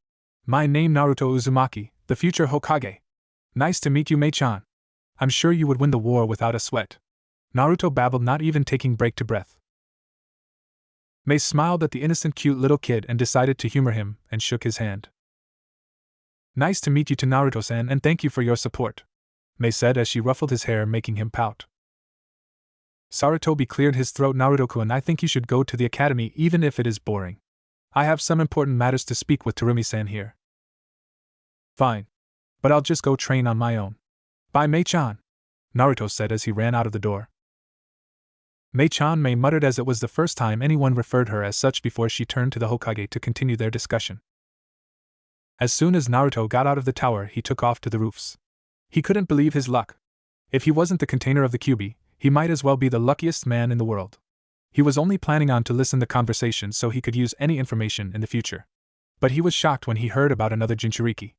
My name Naruto Uzumaki, the future Hokage. Nice to meet you, Mei-chan. I'm sure you would win the war without a sweat. Naruto babbled, not even taking break to breath. May smiled at the innocent cute little kid and decided to humor him and shook his hand. Nice to meet you to Naruto-san, and thank you for your support, May said as she ruffled his hair, making him pout. Sarutobi cleared his throat. Naruto-kun, I think you should go to the academy even if it is boring. I have some important matters to speak with Terumi-san here. Fine. But I'll just go train on my own. Bye, Mei-chan, Naruto said as he ran out of the door. Mei-chan, May muttered as it was the first time anyone referred her as such before she turned to the Hokage to continue their discussion. As soon as Naruto got out of the tower, he took off to the roofs. He couldn't believe his luck. If he wasn't the container of the Kyuubi, he might as well be the luckiest man in the world. He was only planning on to listen to the conversation so he could use any information in the future. But he was shocked when he heard about another Jinchuriki.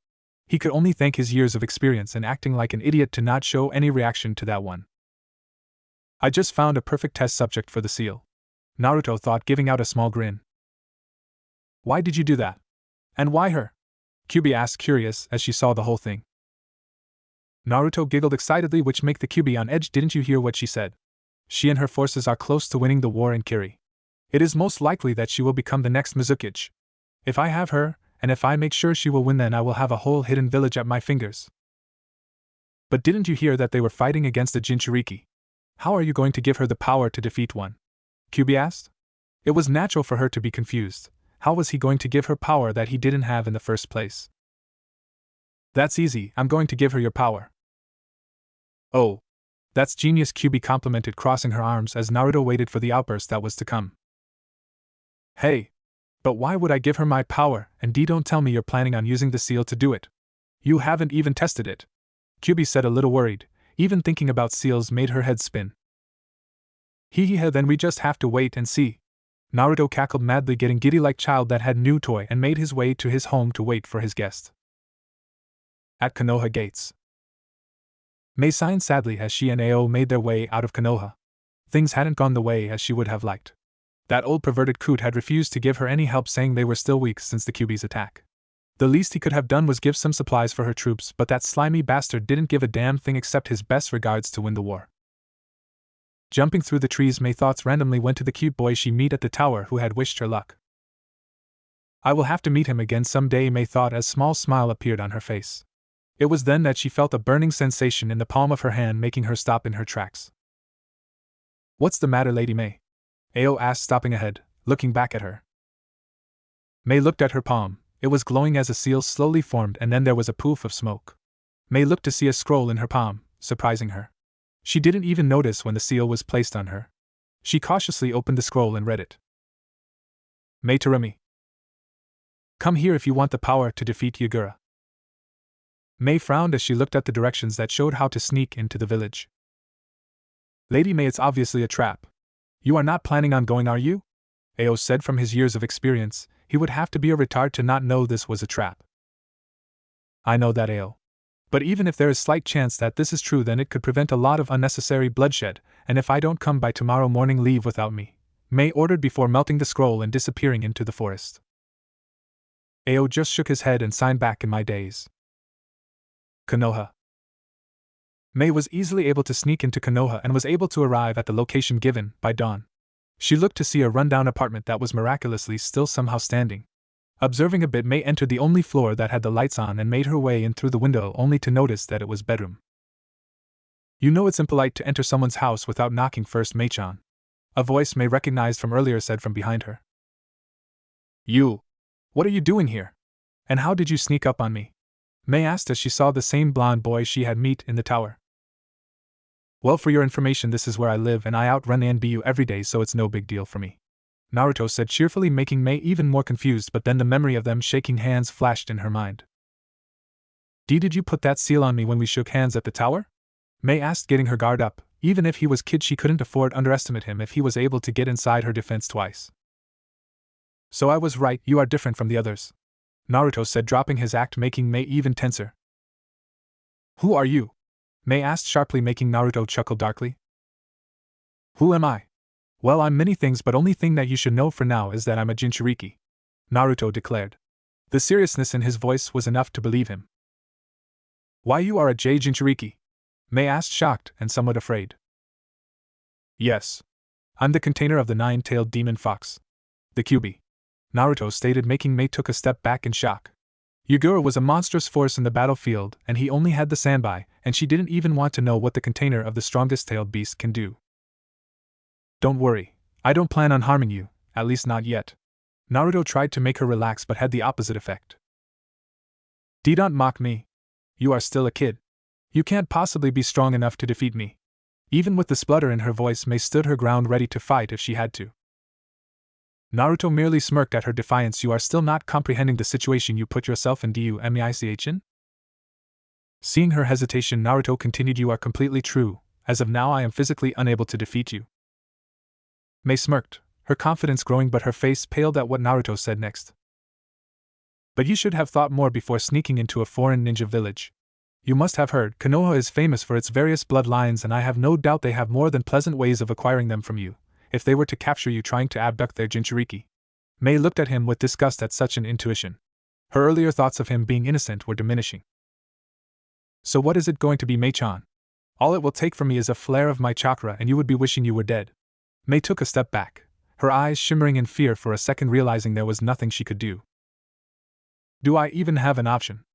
He could only thank his years of experience and acting like an idiot to not show any reaction to that one. I just found a perfect test subject for the seal, Naruto thought, giving out a small grin. Why did you do that? And why her? Kyuubi asked, curious as she saw the whole thing. Naruto giggled excitedly, which make the Kyuubi on edge. Didn't you hear what she said? She and her forces are close to winning the war in Kiri. It is most likely that she will become the next Mizukage. If I have her, and if I make sure she will win, then I will have a whole hidden village at my fingers. But didn't you hear that they were fighting against the Jinchuriki? How are you going to give her the power to defeat one? Kyuubi asked. It was natural for her to be confused. How was he going to give her power that he didn't have in the first place? That's easy, I'm going to give her your power. Oh. That's genius, Kyuubi complimented, crossing her arms as Naruto waited for the outburst that was to come. Hey. But why would I give her my power, and don't tell me you're planning on using the seal to do it. You haven't even tested it. Kyuubi said, a little worried. Even thinking about seals made her head spin. Then we just have to wait and see. Naruto cackled madly, getting giddy like child that had new toy, and made his way to his home to wait for his guest. At Konoha Gates. May sighed sadly as she and Ao made their way out of Konoha. Things hadn't gone the way as she would have liked. That old perverted coot had refused to give her any help, saying they were still weak since the Kyuubi's attack. The least he could have done was give some supplies for her troops, but that slimy bastard didn't give a damn thing except his best regards to win the war. Jumping through the trees, May thoughts randomly went to the cute boy she met at the tower who had wished her luck. I will have to meet him again someday, May thought as a small smile appeared on her face. It was then that she felt a burning sensation in the palm of her hand, making her stop in her tracks. What's the matter, Lady May? Ao asked, stopping ahead, looking back at her. May looked at her palm. It was glowing as a seal slowly formed, and then there was a poof of smoke. May looked to see a scroll in her palm, surprising her. She didn't even notice when the seal was placed on her. She cautiously opened the scroll and read it. May Terumi. Come here if you want the power to defeat Yagura. May frowned as she looked at the directions that showed how to sneak into the village. Lady May, it's obviously a trap. You are not planning on going, are you? Ao said. From his years of experience, he would have to be a retard to not know this was a trap. I know that, Ao. But even if there is slight chance that this is true, then it could prevent a lot of unnecessary bloodshed, and if I don't come by tomorrow morning, leave without me, May ordered before melting the scroll and disappearing into the forest. Ao just shook his head and signed back. In my days. Konoha. May was easily able to sneak into Konoha and was able to arrive at the location given by dawn. She looked to see a rundown apartment that was miraculously still somehow standing. Observing a bit, May entered the only floor that had the lights on and made her way in through the window, only to notice that it was bedroom. You know it's impolite to enter someone's house without knocking first, May-chan. A voice May recognized from earlier said from behind her. You. What are you doing here? And how did you sneak up on me? May asked as she saw the same blonde boy she had met in the tower. Well, for your information, this is where I live and I outrun NBU every day, so it's no big deal for me, Naruto said cheerfully, making Mei even more confused, but then the memory of them shaking hands flashed in her mind. Did you put that seal on me when we shook hands at the tower? Mei asked, getting her guard up. Even if he was kid, she couldn't afford underestimate him if he was able to get inside her defense twice. So I was right, you are different from the others, Naruto said, dropping his act, making Mei even tenser. Who are you? Mei asked sharply, making Naruto chuckle darkly. Who am I? Well, I'm many things, but only thing that you should know for now is that I'm a Jinchuriki, Naruto declared. The seriousness in his voice was enough to believe him. Why, you are a Jinchuriki? Mei asked, shocked and somewhat afraid. Yes. I'm the container of the nine-tailed demon fox. The Kyuubi, Naruto stated, making Mei took a step back in shock. Yagura was a monstrous force in the battlefield, and he only had the Sanbai, and she didn't even want to know what the container of the strongest tailed beast can do. Don't worry, I don't plan on harming you, at least not yet. Naruto tried to make her relax but had the opposite effect. Don't mock me. You are still a kid. You can't possibly be strong enough to defeat me. Even with the splutter in her voice, Mei stood her ground, ready to fight if she had to. Naruto merely smirked at her defiance. You are still not comprehending the situation you put yourself in, in? Seeing her hesitation, Naruto continued, you are completely true. As of now, I am physically unable to defeat you. Mei smirked, her confidence growing, but her face paled at what Naruto said next. But you should have thought more before sneaking into a foreign ninja village. You must have heard, Konoha is famous for its various bloodlines, and I have no doubt they have more than pleasant ways of acquiring them from you, if they were to capture you trying to abduct their Jinchuriki. Mei looked at him with disgust at such an intuition. Her earlier thoughts of him being innocent were diminishing. So what is it going to be, Mei-chan? All it will take from me is a flare of my chakra and you would be wishing you were dead. Mei took a step back, her eyes shimmering in fear for a second, realizing there was nothing she could do. Do I even have an option?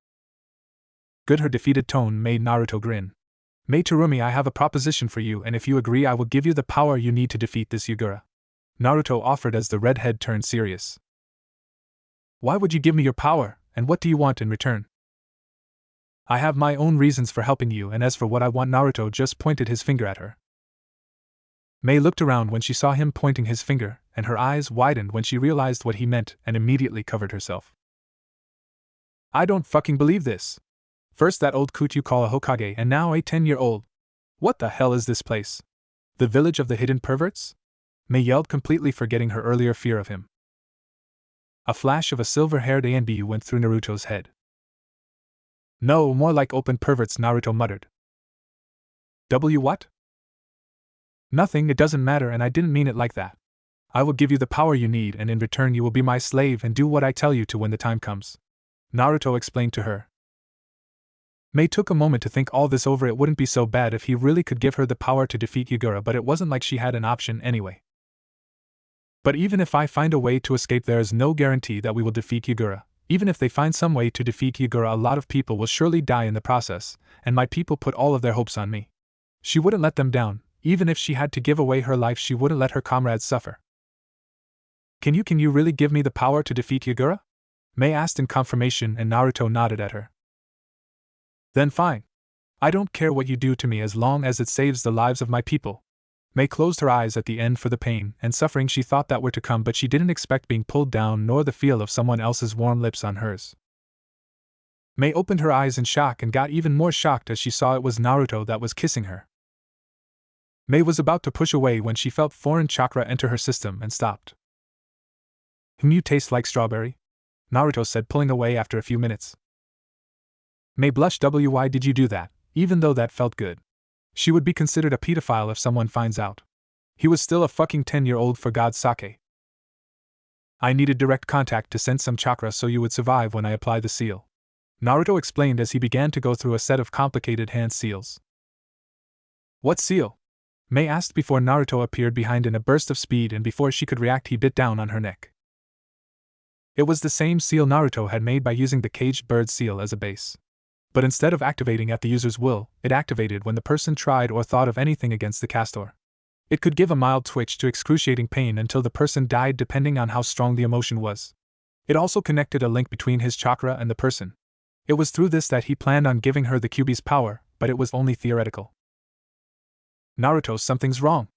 Good. Her defeated tone made Naruto grin. Mei Terumi, I have a proposition for you, and if you agree, I will give you the power you need to defeat this Yagura, Naruto offered as the redhead turned serious. Why would you give me your power, and what do you want in return? I have my own reasons for helping you, and as for what I want, Naruto just pointed his finger at her. Mei looked around when she saw him pointing his finger, and her eyes widened when she realized what he meant and immediately covered herself. I don't fucking believe this. First that old coot you call a Hokage, and now a 10-year-old. What the hell is this place? The village of the hidden perverts? Mei yelled, completely forgetting her earlier fear of him. A flash of a silver-haired Anbu went through Naruto's head. No, more like open perverts, Naruto muttered. What? Nothing, it doesn't matter, and I didn't mean it like that. I will give you the power you need, and in return you will be my slave and do what I tell you to when the time comes, Naruto explained to her. Mei took a moment to think all this over. It wouldn't be so bad if he really could give her the power to defeat Yagura, but it wasn't like she had an option anyway. But even if I find a way to escape, there is no guarantee that we will defeat Yagura. Even if they find some way to defeat Yagura, a lot of people will surely die in the process, and my people put all of their hopes on me. She wouldn't let them down. Even if she had to give away her life, she wouldn't let her comrades suffer. Can you really give me the power to defeat Yagura? Mei asked in confirmation, and Naruto nodded at her. Then fine. I don't care what you do to me as long as it saves the lives of my people. Mei closed her eyes at the end for the pain and suffering she thought that were to come, but she didn't expect being pulled down nor the feel of someone else's warm lips on hers. Mei opened her eyes in shock and got even more shocked as she saw it was Naruto that was kissing her. Mei was about to push away when she felt foreign chakra enter her system and stopped. You taste like strawberry? Naruto said, pulling away after a few minutes. Mei blushed. Why did you do that, even though that felt good? She would be considered a pedophile if someone finds out. He was still a fucking 10-year-old, for God's sake. I needed direct contact to send some chakra so you would survive when I apply the seal, Naruto explained as he began to go through a set of complicated hand seals. What seal? Mei asked before Naruto appeared behind in a burst of speed, and before she could react he bit down on her neck. It was the same seal Naruto had made by using the caged bird seal as a base. But instead of activating at the user's will, it activated when the person tried or thought of anything against the castor. It could give a mild twitch to excruciating pain until the person died, depending on how strong the emotion was. It also connected a link between his chakra and the person. It was through this that he planned on giving her the Kyuubi's power, but it was only theoretical. Naruto, something's wrong.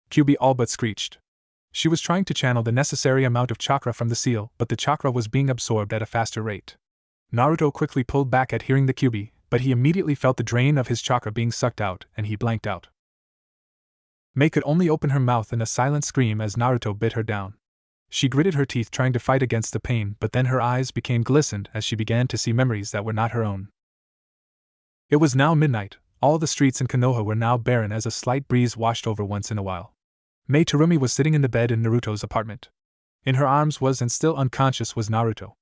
Kyubi all but screeched. She was trying to channel the necessary amount of chakra from the seal, but the chakra was being absorbed at a faster rate. Naruto quickly pulled back at hearing the Kyubi, but he immediately felt the drain of his chakra being sucked out, and he blanked out. Mei could only open her mouth in a silent scream as Naruto bit her down. She gritted her teeth trying to fight against the pain, but then her eyes became glistened as she began to see memories that were not her own. It was now midnight. All the streets in Konoha were now barren as a slight breeze washed over once in a while. Mei Terumi was sitting in the bed in Naruto's apartment. In her arms was, and still unconscious was, Naruto.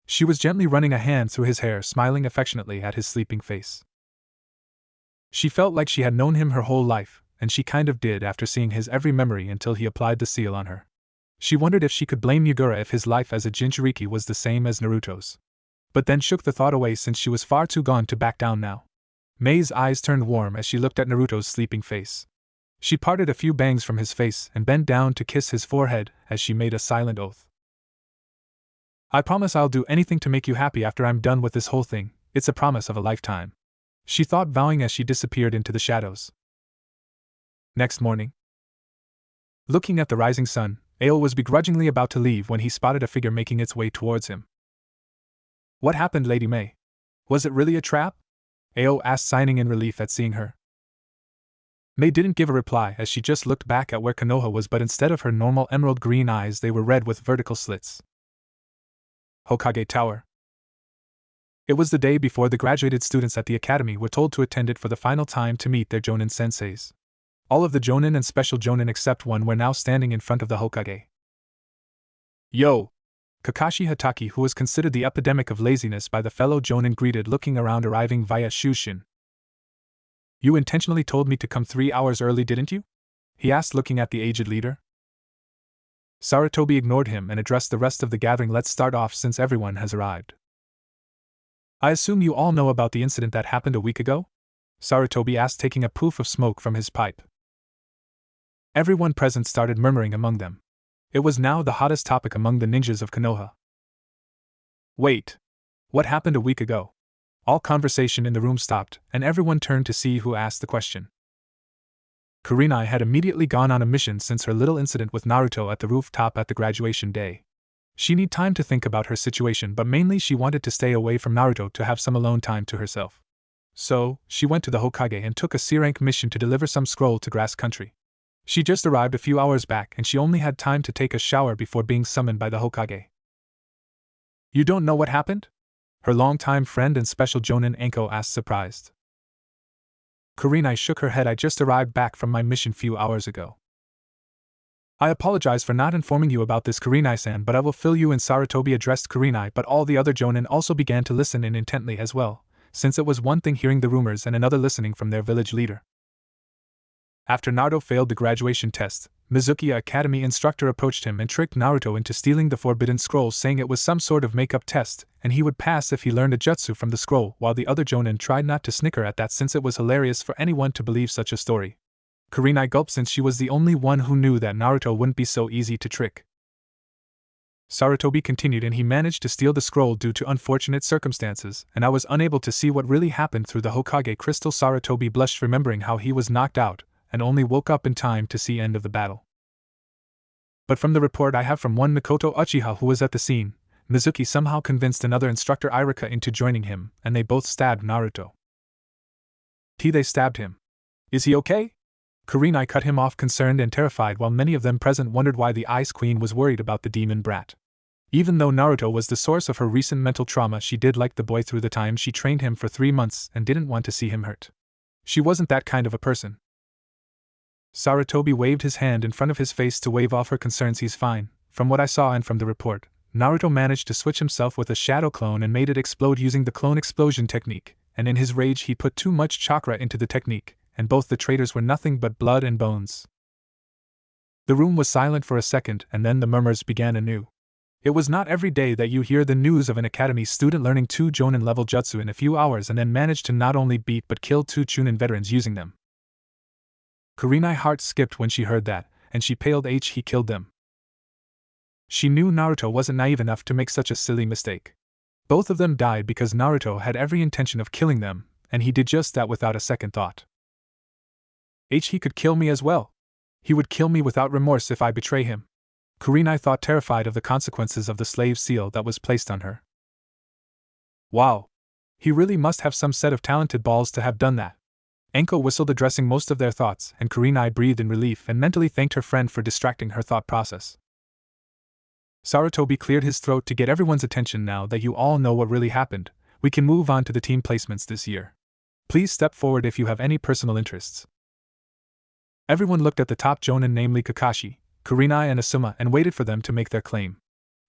She was gently running a hand through his hair, smiling affectionately at his sleeping face. She felt like she had known him her whole life, and she kind of did after seeing his every memory until he applied the seal on her. She wondered if she could blame Yagura if his life as a Jinchuriki was the same as Naruto's. But then shook the thought away since she was far too gone to back down now. Mei's eyes turned warm as she looked at Naruto's sleeping face. She parted a few bangs from his face and bent down to kiss his forehead as she made a silent oath. I promise I'll do anything to make you happy after I'm done with this whole thing. It's a promise of a lifetime, she thought, vowing as she disappeared into the shadows. Next morning, looking at the rising sun, Aol was begrudgingly about to leave when he spotted a figure making its way towards him. What happened, Lady Mei? Was it really a trap? Aol asked, sighing in relief at seeing her. Mei didn't give a reply as she just looked back at where Konoha was, but instead of her normal emerald green eyes, they were red with vertical slits. Hokage Tower. It was the day before the graduated students at the academy were told to attend it for the final time to meet their Jonin senseis. All of the Jonin and special Jonin except one were now standing in front of the Hokage. Yo! Kakashi Hatake, who was considered the epidemic of laziness by the fellow Jonin, greeted, looking around arriving via Shushin. You intentionally told me to come 3 hours early, didn't you? He asked, looking at the aged leader. Sarutobi ignored him and addressed the rest of the gathering. Let's start off since everyone has arrived. I assume you all know about the incident that happened a week ago? Sarutobi asked, taking a puff of smoke from his pipe. Everyone present started murmuring among them. It was now the hottest topic among the ninjas of Konoha. Wait. What happened a week ago? All conversation in the room stopped, and everyone turned to see who asked the question. Kurenai had immediately gone on a mission since her little incident with Naruto at the rooftop at the graduation day. She needed time to think about her situation, but mainly she wanted to stay away from Naruto to have some alone time to herself. So, she went to the Hokage and took a C-rank mission to deliver some scroll to Grass Country. She just arrived a few hours back and she only had time to take a shower before being summoned by the Hokage. You don't know what happened? Her longtime friend and special Jonin Anko asked, surprised. Kurenai shook her head. I just arrived back from my mission few hours ago. I apologize for not informing you about this, Kurenai-san, but I will fill you in. Sarutobi addressed Kurenai, but all the other Jonin also began to listen in intently as well, since it was one thing hearing the rumors and another listening from their village leader. After Naruto failed the graduation test, Mizuki, a academy instructor, approached him and tricked Naruto into stealing the forbidden scroll, saying it was some sort of make-up test, and he would pass if he learned a jutsu from the scroll, while the other Jonin tried not to snicker at that since it was hilarious for anyone to believe such a story. Kurenai gulped since she was the only one who knew that Naruto wouldn't be so easy to trick. Sarutobi continued, and he managed to steal the scroll due to unfortunate circumstances, and I was unable to see what really happened through the Hokage crystal. Sarutobi blushed, remembering how he was knocked out, and only woke up in time to see end of the battle. But from the report I have from one Mikoto Uchiha who was at the scene, Mizuki somehow convinced another instructor Irika into joining him, and they both stabbed Naruto. They stabbed him. Is he okay? Kurenai cut him off, concerned and terrified, while many of them present wondered why the Ice Queen was worried about the demon brat. Even though Naruto was the source of her recent mental trauma, she did like the boy through the time she trained him for 3 months and didn't want to see him hurt. She wasn't that kind of a person. Sarutobi waved his hand in front of his face to wave off her concerns. He's fine. From what I saw and from the report, Naruto managed to switch himself with a shadow clone and made it explode using the clone explosion technique, and in his rage he put too much chakra into the technique, and both the traitors were nothing but blood and bones. The room was silent for a second, and then the murmurs began anew. It was not every day that you hear the news of an academy student learning 2 Jonin-level jutsu in a few hours and then manage to not only beat but kill 2 Chunin veterans using them. Kurenai's heart skipped when she heard that, and she paled. He killed them. She knew Naruto wasn't naive enough to make such a silly mistake. Both of them died because Naruto had every intention of killing them, and he did just that without a second thought. He could kill me as well. He would kill me without remorse if I betray him. Kurenai thought, terrified of the consequences of the slave seal that was placed on her. Wow. He really must have some set of talented balls to have done that. Enko whistled, addressing most of their thoughts, and Kurenai breathed in relief and mentally thanked her friend for distracting her thought process. Sarutobi cleared his throat to get everyone's attention. Now that you all know what really happened, we can move on to the team placements this year. Please step forward if you have any personal interests. Everyone looked at the top jonin, namely Kakashi, Kurenai and Asuma, and waited for them to make their claim.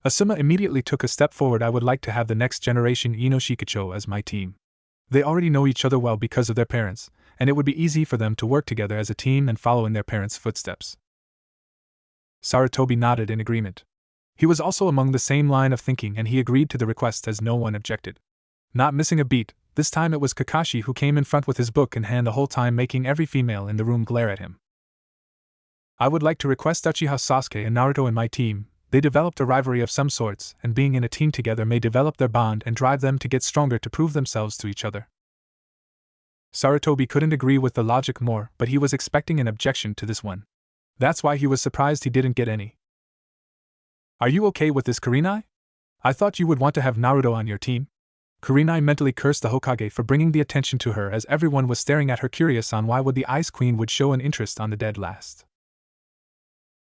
Asuma immediately took a step forward. I would like to have the next generation Inoshikacho as my team. They already know each other well because of their parents, and it would be easy for them to work together as a team and follow in their parents' footsteps. Sarutobi nodded in agreement. He was also among the same line of thinking, and he agreed to the request as no one objected. Not missing a beat, this time it was Kakashi who came in front with his book in hand, the whole time making every female in the room glare at him. I would like to request Uchiha Sasuke and Naruto in my team. They developed a rivalry of some sorts, and being in a team together may develop their bond and drive them to get stronger to prove themselves to each other. Sarutobi couldn't agree with the logic more, but he was expecting an objection to this one. That's why he was surprised he didn't get any. Are you okay with this, Kurenai? I thought you would want to have Naruto on your team. Kurenai mentally cursed the Hokage for bringing the attention to her, as everyone was staring at her, curious on why would the Ice Queen would show an interest on the dead last.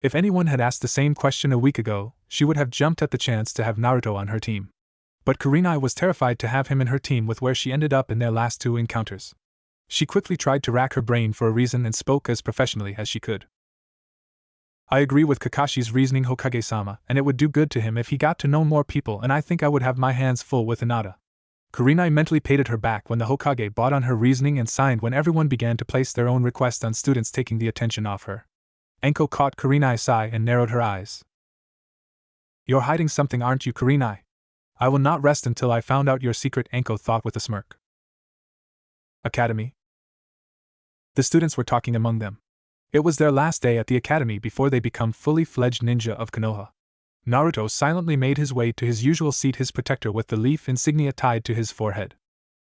If anyone had asked the same question a week ago, she would have jumped at the chance to have Naruto on her team. But Kurenai was terrified to have him in her team with where she ended up in their last two encounters. She quickly tried to rack her brain for a reason and spoke as professionally as she could. I agree with Kakashi's reasoning, Hokage-sama, and it would do good to him if he got to know more people, and I think I would have my hands full with Hinata. Kurenai mentally patted her back when the Hokage bought on her reasoning and signed when everyone began to place their own request on students, taking the attention off her. Enko caught Kurenai's eye and narrowed her eyes. You're hiding something, aren't you, Kurenai? I will not rest until I found out your secret, Enko thought with a smirk. Academy? The students were talking among them. It was their last day at the academy before they become fully fledged ninja of Konoha. Naruto silently made his way to his usual seat, his protector with the leaf insignia tied to his forehead.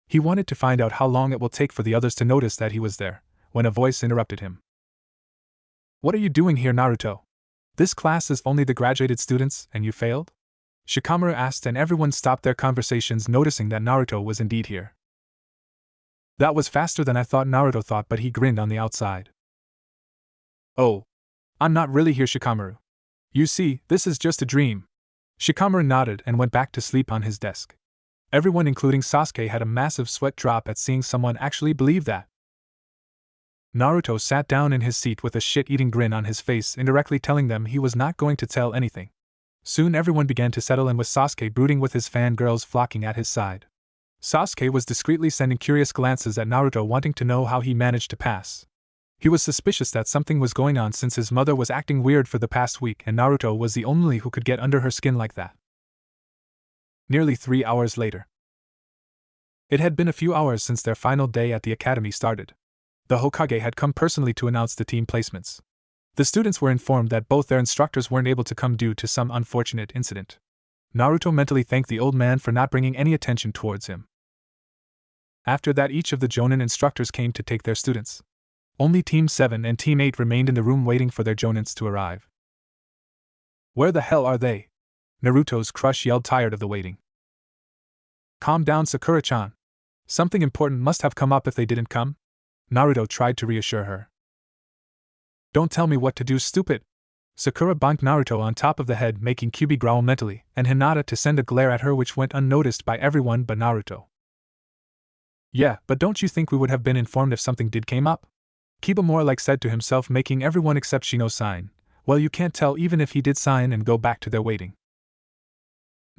He wanted to find out how long it will take for the others to notice that he was there, when a voice interrupted him. What are you doing here, Naruto? This class is only the graduated students, and you failed? Shikamaru asked, and everyone stopped their conversations, noticing that Naruto was indeed here. That was faster than I thought, Naruto thought, but he grinned on the outside. Oh. I'm not really here, Shikamaru. You see, this is just a dream. Shikamaru nodded and went back to sleep on his desk. Everyone, including Sasuke, had a massive sweat drop at seeing someone actually believe that. Naruto sat down in his seat with a shit-eating grin on his face, indirectly telling them he was not going to tell anything. Soon everyone began to settle in, with Sasuke brooding with his fangirls flocking at his side. Sasuke was discreetly sending curious glances at Naruto, wanting to know how he managed to pass. He was suspicious that something was going on since his mother was acting weird for the past week, and Naruto was the only who could get under her skin like that. Nearly 3 hours later. It had been a few hours since their final day at the academy started. The Hokage had come personally to announce the team placements. The students were informed that both their instructors weren't able to come due to some unfortunate incident. Naruto mentally thanked the old man for not bringing any attention towards him. After that, each of the Jonin instructors came to take their students. Only Team 7 and Team 8 remained in the room waiting for their Jonins to arrive. Where the hell are they? Naruto's crush yelled, tired of the waiting. Calm down, Sakura-chan. Something important must have come up if they didn't come. Naruto tried to reassure her. Don't tell me what to do, stupid. Sakura bonked Naruto on top of the head, making Kyuubi growl mentally, and Hinata to send a glare at her which went unnoticed by everyone but Naruto. Yeah, but don't you think we would have been informed if something did came up? Kiba more like said to himself, making everyone except Shino sign. Well, you can't tell even if he did sign and go back to their waiting.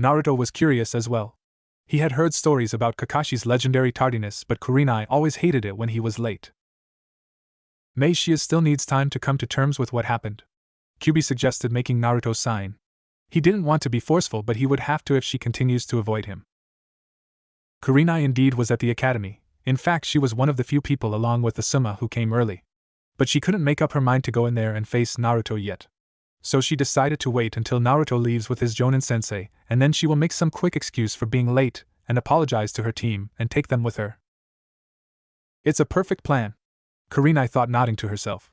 Naruto was curious as well. He had heard stories about Kakashi's legendary tardiness, but Kurenai always hated it when he was late. May she still needs time to come to terms with what happened. Kyuubi suggested, making Naruto sign. He didn't want to be forceful, but he would have to if she continues to avoid him. Kurenai indeed was at the academy. In fact, she was one of the few people along with Asuma who came early. But she couldn't make up her mind to go in there and face Naruto yet. So she decided to wait until Naruto leaves with his Jonin sensei, and then she will make some quick excuse for being late, and apologize to her team, and take them with her. It's a perfect plan. Kurenai thought, nodding to herself.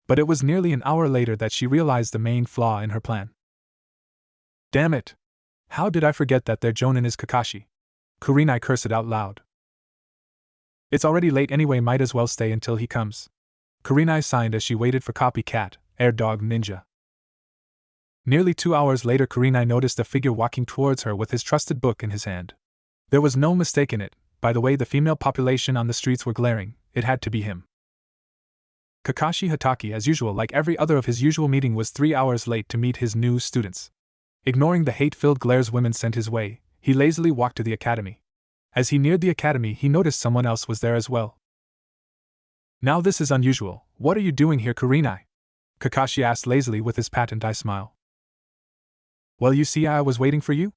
But it was nearly an hour later that she realized the main flaw in her plan. Damn it! How did I forget that their Jonin is Kakashi? Kurenai cursed out loud. It's already late anyway, might as well stay until he comes. Kurenai sighed as she waited for copycat, air dog ninja. Nearly 2 hours later, Kurenai noticed a figure walking towards her with his trusted book in his hand. There was no mistake in it. By the way the female population on the streets were glaring, it had to be him. Kakashi Hatake, as usual, like every other of his usual meeting, was 3 hours late to meet his new students. Ignoring the hate-filled glares women sent his way, he lazily walked to the academy. As he neared the academy, he noticed someone else was there as well. Now this is unusual. What are you doing here, Kurenai? Kakashi asked lazily with his patent eye smile. Well, you see, I was waiting for you?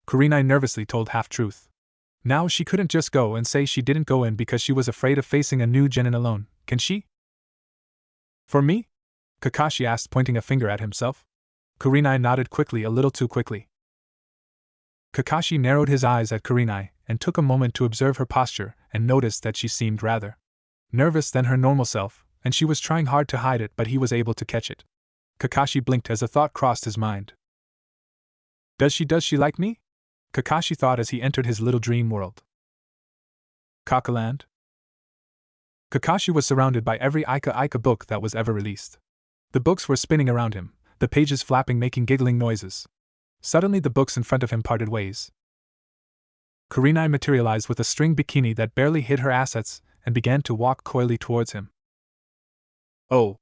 Kurenai nervously told half-truth. Now she couldn't just go and say she didn't go in because she was afraid of facing a new genin alone, can she? For me? Kakashi asked, pointing a finger at himself. Kurenai nodded quickly, a little too quickly. Kakashi narrowed his eyes at Kurenai and took a moment to observe her posture and noticed that she seemed rather nervous than her normal self, and she was trying hard to hide it, but he was able to catch it. Kakashi blinked as a thought crossed his mind. Does she like me? Kakashi thought as he entered his little dream world. Kakaland? Kakashi was surrounded by every Ika book that was ever released. The books were spinning around him, the pages flapping, making giggling noises. Suddenly the books in front of him parted ways. Kurenai materialized with a string bikini that barely hid her assets and began to walk coyly towards him. Oh,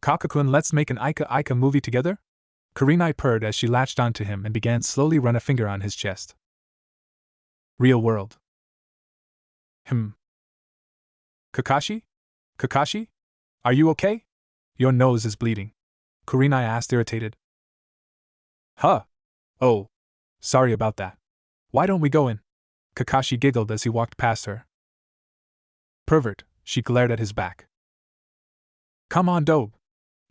Kakakun, let's make an Ika movie together? Kurenai purred as she latched onto him and began slowly run a finger on his chest. Real world. Kakashi? Kakashi? Are you okay? Your nose is bleeding. Kurenai asked, irritated. Huh? Oh. Sorry about that. Why don't we go in? Kakashi giggled as he walked past her. Pervert, she glared at his back. Come on, Dobe.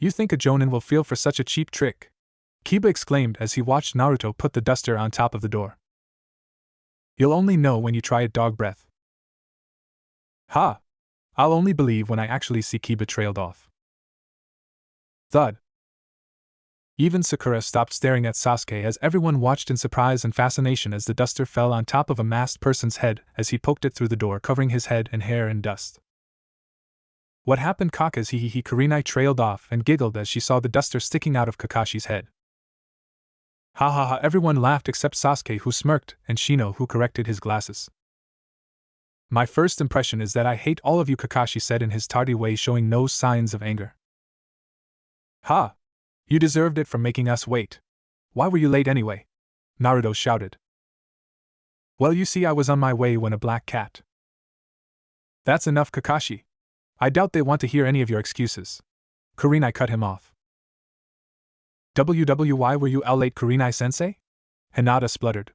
You think a Jonin will feel for such a cheap trick? Kiba exclaimed as he watched Naruto put the duster on top of the door. You'll only know when you try it, dog breath. Ha! I'll only believe when I actually see. Kiba trailed off. Thud. Even Sakura stopped staring at Sasuke as everyone watched in surprise and fascination as the duster fell on top of a masked person's head as he poked it through the door, covering his head and hair in dust. What happened, Kakas? He Kurenai trailed off and giggled as she saw the duster sticking out of Kakashi's head. Ha ha ha, everyone laughed except Sasuke, who smirked, and Shino, who corrected his glasses. My first impression is that I hate all of you, Kakashi said in his tardy way, showing no signs of anger. Ha! You deserved it for making us wait. Why were you late anyway? Naruto shouted. Well, you see, I was on my way when a black cat. That's enough, Kakashi. I doubt they want to hear any of your excuses. Kurenai cut him off. Why were you out late, Kurenai-sensei? Hinata spluttered.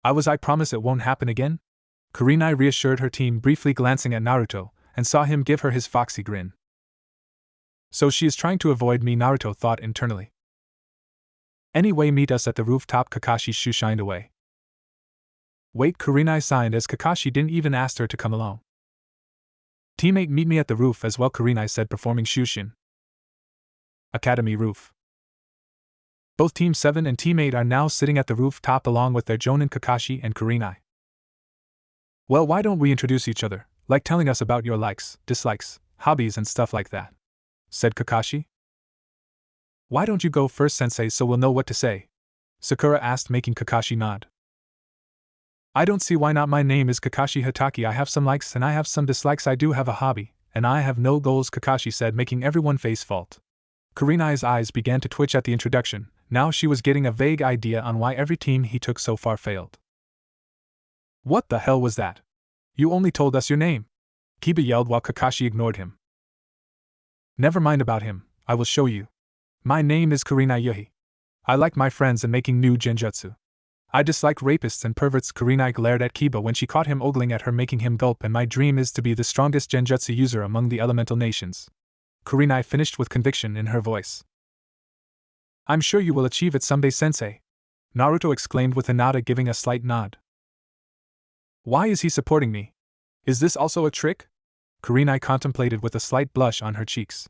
I promise it won't happen again? Kurenai reassured her team, briefly glancing at Naruto, and saw him give her his foxy grin. So she is trying to avoid me, Naruto thought internally. Anyway, meet us at the rooftop. Kakashi's shoe shined away. Wait, Kurenai sighed as Kakashi didn't even ask her to come along. Teammate, meet me at the roof as well, Kurenai said, performing Shushin. Academy roof. Both Team 7 and Team 8 are now sitting at the rooftop along with their Jonin Kakashi and Kurenai. Well, why don't we introduce each other, like telling us about your likes, dislikes, hobbies and stuff like that, said Kakashi. Why don't you go first, Sensei, so we'll know what to say? Sakura asked, making Kakashi nod. I don't see why not. My name is Kakashi Hatake. I have some likes and I have some dislikes. I do have a hobby, and I have no goals, Kakashi said, making everyone face fault. Kurenai's eyes began to twitch at the introduction. Now she was getting a vague idea on why every team he took so far failed. What the hell was that? You only told us your name, Kiba yelled while Kakashi ignored him. Never mind about him, I will show you. My name is Kurenai Yuhi. I like my friends and making new genjutsu. I dislike rapists and perverts. Kurenai glared at Kiba when she caught him ogling at her, making him gulp, and my dream is to be the strongest genjutsu user among the elemental nations. Kurenai finished with conviction in her voice. I'm sure you will achieve it someday, Sensei, Naruto exclaimed with Hinata giving a slight nod. Why is he supporting me? Is this also a trick? Kurenai contemplated with a slight blush on her cheeks.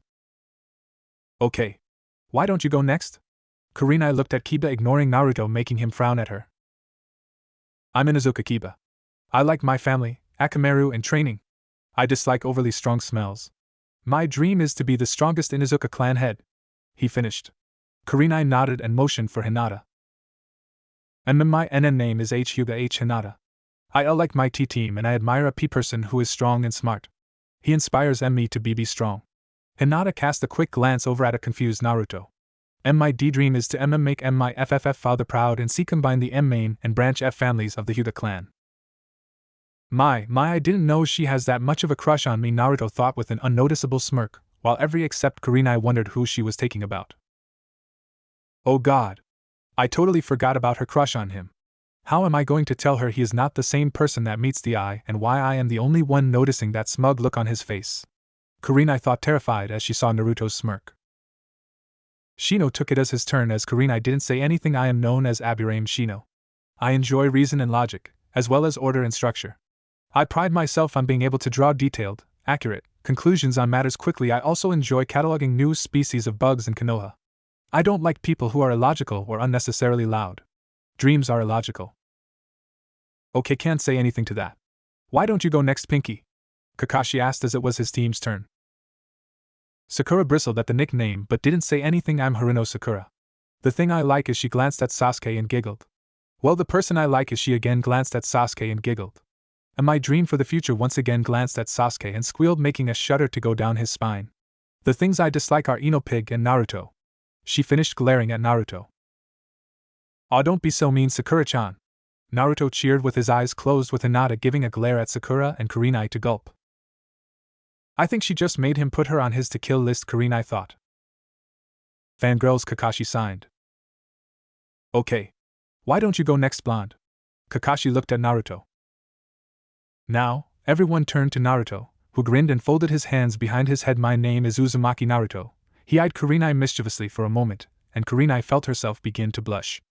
Okay. Why don't you go next? Kurenai looked at Kiba, ignoring Naruto, making him frown at her. I'm Inuzuka Kiba. I like my family, Akamaru, and training. I dislike overly strong smells. My dream is to be the strongest Inuzuka clan head. He finished. Kurenai nodded and motioned for Hinata. And my NN name is Hyuga H. Hinata. I like my T-team and I admire a P-person who is strong and smart. He inspires me to be strong. Hinata cast a quick glance over at a confused Naruto. My D-dream is to make my FFF father proud and see combine the M main and branch F families of the Hyuga clan. My, I didn't know she has that much of a crush on me, Naruto thought with an unnoticeable smirk, while every except Kurenai wondered who she was taking about. Oh god. I totally forgot about her crush on him. How am I going to tell her he is not the same person that meets the eye and why I am the only one noticing that smug look on his face? Kurenai thought, terrified as she saw Naruto's smirk. Shino took it as his turn as Kurenai didn't say anything. I am known as Aburaim Shino. I enjoy reason and logic, as well as order and structure. I pride myself on being able to draw detailed, accurate conclusions on matters quickly. I also enjoy cataloging new species of bugs in Konoha. I don't like people who are illogical or unnecessarily loud. Dreams are illogical. Okay, can't say anything to that. Why don't you go next, Pinky? Kakashi asked as it was his team's turn. Sakura bristled at the nickname but didn't say anything. I'm Haruno Sakura. The thing I like is she glanced at Sasuke and giggled. Well, the person I like is she again glanced at Sasuke and giggled. And my dream for the future once again glanced at Sasuke and squealed, making a shudder to go down his spine. The things I dislike are Ino Pig and Naruto. She finished glaring at Naruto. Aw, don't be so mean, Sakura-chan. Naruto cheered with his eyes closed, with Hinata giving a glare at Sakura and Kurenai to gulp. I think she just made him put her on his to-kill list, Kurenai thought. Fangirls, Kakashi signed. Okay. Why don't you go next, blonde? Kakashi looked at Naruto. Now, everyone turned to Naruto, who grinned and folded his hands behind his head. My name is Uzumaki Naruto. He eyed Kurenai mischievously for a moment, and Kurenai felt herself begin to blush.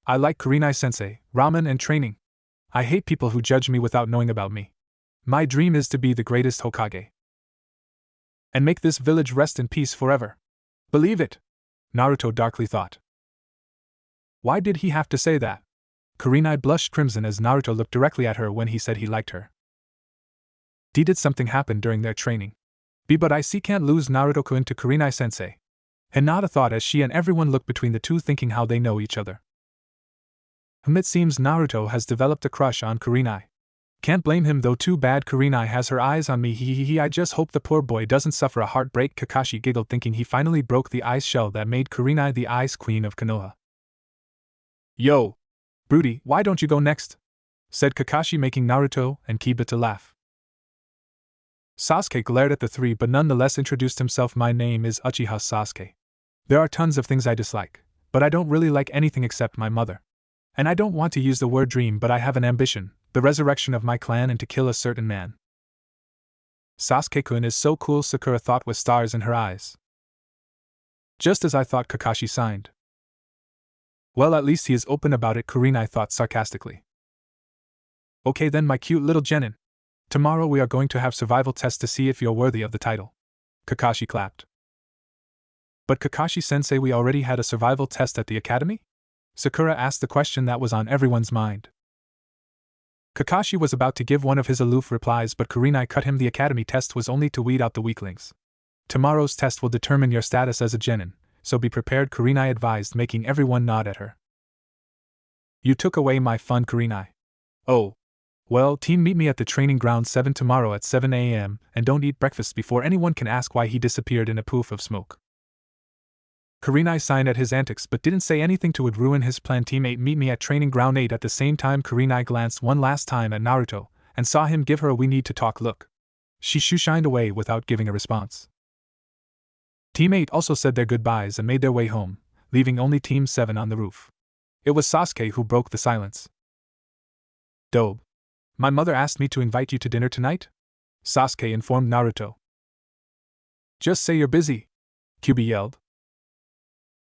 I like Kurenai-sensei, ramen, and training. I hate people who judge me without knowing about me. My dream is to be the greatest Hokage. And make this village rest in peace forever. Believe it? Naruto darkly thought. Why did he have to say that? Kurenai blushed crimson as Naruto looked directly at her when he said he liked her. Did something happen during their training? But I see can't lose Naruto-kun to Kurenai-sensei. Hinata thought as she and everyone looked between the two, thinking how they know each other. It seems Naruto has developed a crush on Kurenai. Can't blame him though, too bad Kurenai has her eyes on me. I just hope the poor boy doesn't suffer a heartbreak. Kakashi giggled, thinking he finally broke the ice shell that made Kurenai the ice queen of Konoha. Yo! Broody, why don't you go next? Said Kakashi, making Naruto and Kiba to laugh. Sasuke glared at the three but nonetheless introduced himself. My name is Uchiha Sasuke. There are tons of things I dislike, but I don't really like anything except my mother. And I don't want to use the word dream, but I have an ambition, the resurrection of my clan and to kill a certain man. Sasuke-kun is so cool, Sakura thought with stars in her eyes. Just as I thought, Kakashi signed. Well, at least he is open about it, Kurenai thought sarcastically. Okay then, my cute little genin. Tomorrow we are going to have survival tests to see if you're worthy of the title. Kakashi clapped. But Kakashi-sensei, we already had a survival test at the academy? Sakura asked the question that was on everyone's mind. Kakashi was about to give one of his aloof replies, but Kurenai cut him. The academy test was only to weed out the weaklings. Tomorrow's test will determine your status as a genin, so be prepared, Kurenai advised, making everyone nod at her. You took away my fun, Kurenai. Oh. Well, team, meet me at the training ground 7 tomorrow at 7 a.m., and don't eat breakfast before anyone can ask why he disappeared in a poof of smoke. Kurenai signed at his antics but didn't say anything to would ruin his plan. Teammate, meet me at training ground 8 at the same time. Kurenai glanced one last time at Naruto, and saw him give her a we need to talk look. She shoo-shined away without giving a response. Team 8 also said their goodbyes and made their way home, leaving only Team 7 on the roof. It was Sasuke who broke the silence. Dobe. My mother asked me to invite you to dinner tonight? Sasuke informed Naruto. Just say you're busy, Kyuubi yelled.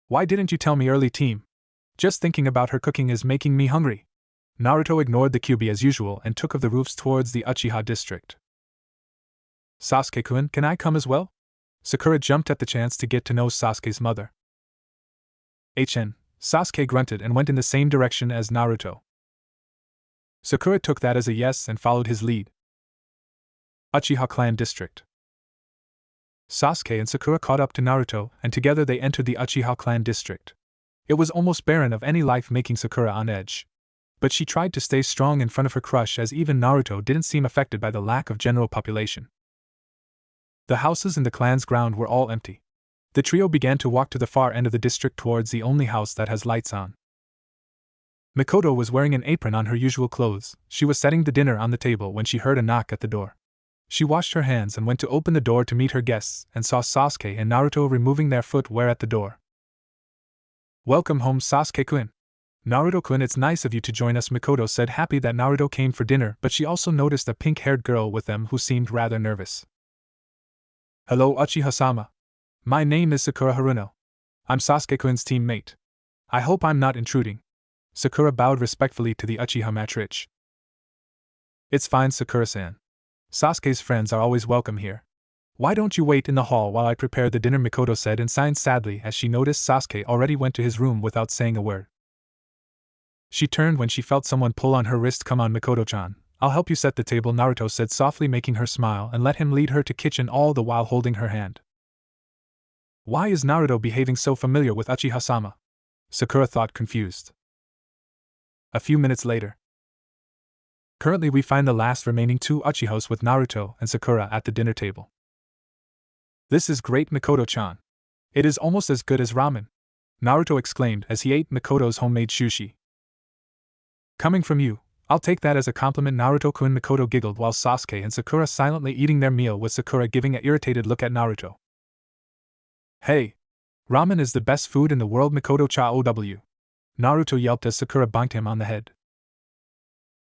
Why didn't you tell me early, team? Just thinking about her cooking is making me hungry. Naruto ignored the Kyuubi as usual and took of the roofs towards the Uchiha district. Sasuke-kun, can I come as well? Sakura jumped at the chance to get to know Sasuke's mother. Sasuke grunted and went in the same direction as Naruto. Sakura took that as a yes and followed his lead. Uchiha Clan District. Sasuke and Sakura caught up to Naruto, and together they entered the Uchiha Clan District. It was almost barren of any life, making Sakura on edge. But she tried to stay strong in front of her crush, as even Naruto didn't seem affected by the lack of general population. The houses in the clan's ground were all empty. The trio began to walk to the far end of the district towards the only house that has lights on. Mikoto was wearing an apron on her usual clothes. She was setting the dinner on the table when she heard a knock at the door. She washed her hands and went to open the door to meet her guests, and saw Sasuke and Naruto removing their footwear at the door. Welcome home, Sasuke-kun. Naruto-kun, it's nice of you to join us, Mikoto said, happy that Naruto came for dinner, but she also noticed a pink-haired girl with them who seemed rather nervous. Hello, Uchiha-sama. My name is Sakura Haruno. I'm Sasuke-kun's teammate. I hope I'm not intruding. Sakura bowed respectfully to the Uchiha matriarch. It's fine, Sakura-san. Sasuke's friends are always welcome here. Why don't you wait in the hall while I prepare the dinner, Mikoto said and sighed sadly as she noticed Sasuke already went to his room without saying a word. She turned when she felt someone pull on her wrist. Come on, Mikoto-chan. I'll help you set the table, Naruto said softly, making her smile and let him lead her to kitchen, all the while holding her hand. Why is Naruto behaving so familiar with Uchiha-sama? Sakura thought, confused. A few minutes later. Currently we find the last remaining two Uchihas with Naruto and Sakura at the dinner table. This is great, Mikoto-chan. It is almost as good as ramen, Naruto exclaimed as he ate Mikoto's homemade sushi. Coming from you, I'll take that as a compliment, Naruto-kun, Mikoto giggled while Sasuke and Sakura silently eating their meal, with Sakura giving an irritated look at Naruto. Hey! Ramen is the best food in the world, Mikoto-cha ow, Naruto yelped as Sakura bonked him on the head.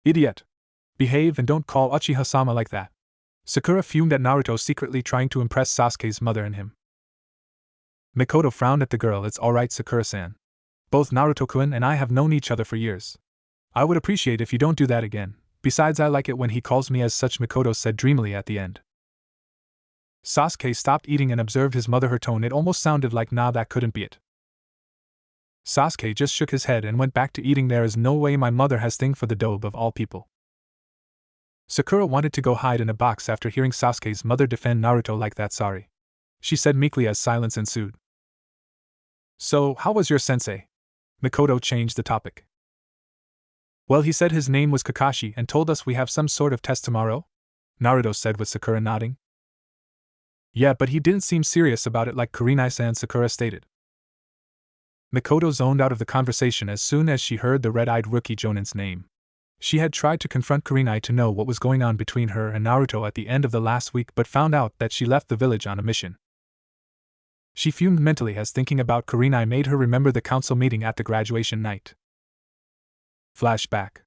Idiot! Behave and don't call Uchiha-sama like that. Sakura fumed at Naruto, secretly trying to impress Sasuke's mother and him. Mikoto frowned at the girl. It's alright, Sakura-san. Both Naruto-kun and I have known each other for years. I would appreciate if you don't do that again. Besides, I like it when he calls me as such, Mikoto said dreamily at the end. Sasuke stopped eating and observed his mother. Her tone, it almost sounded like, nah, that couldn't be it. Sasuke just shook his head and went back to eating. There is no way my mother has thing for the dobe of all people. Sakura wanted to go hide in a box after hearing Sasuke's mother defend Naruto like that. Sorry, she said meekly as silence ensued. So, how was your sensei? Mikoto changed the topic. Well, he said his name was Kakashi and told us we have some sort of test tomorrow, Naruto said with Sakura nodding. Yeah, but he didn't seem serious about it like Kurenai-san, Sakura stated. Mikoto zoned out of the conversation as soon as she heard the red-eyed rookie Jonin's name. She had tried to confront Kurenai to know what was going on between her and Naruto at the end of the last week, but found out that she left the village on a mission. She fumed mentally as thinking about Kurenai made her remember the council meeting at the graduation night. Flashback.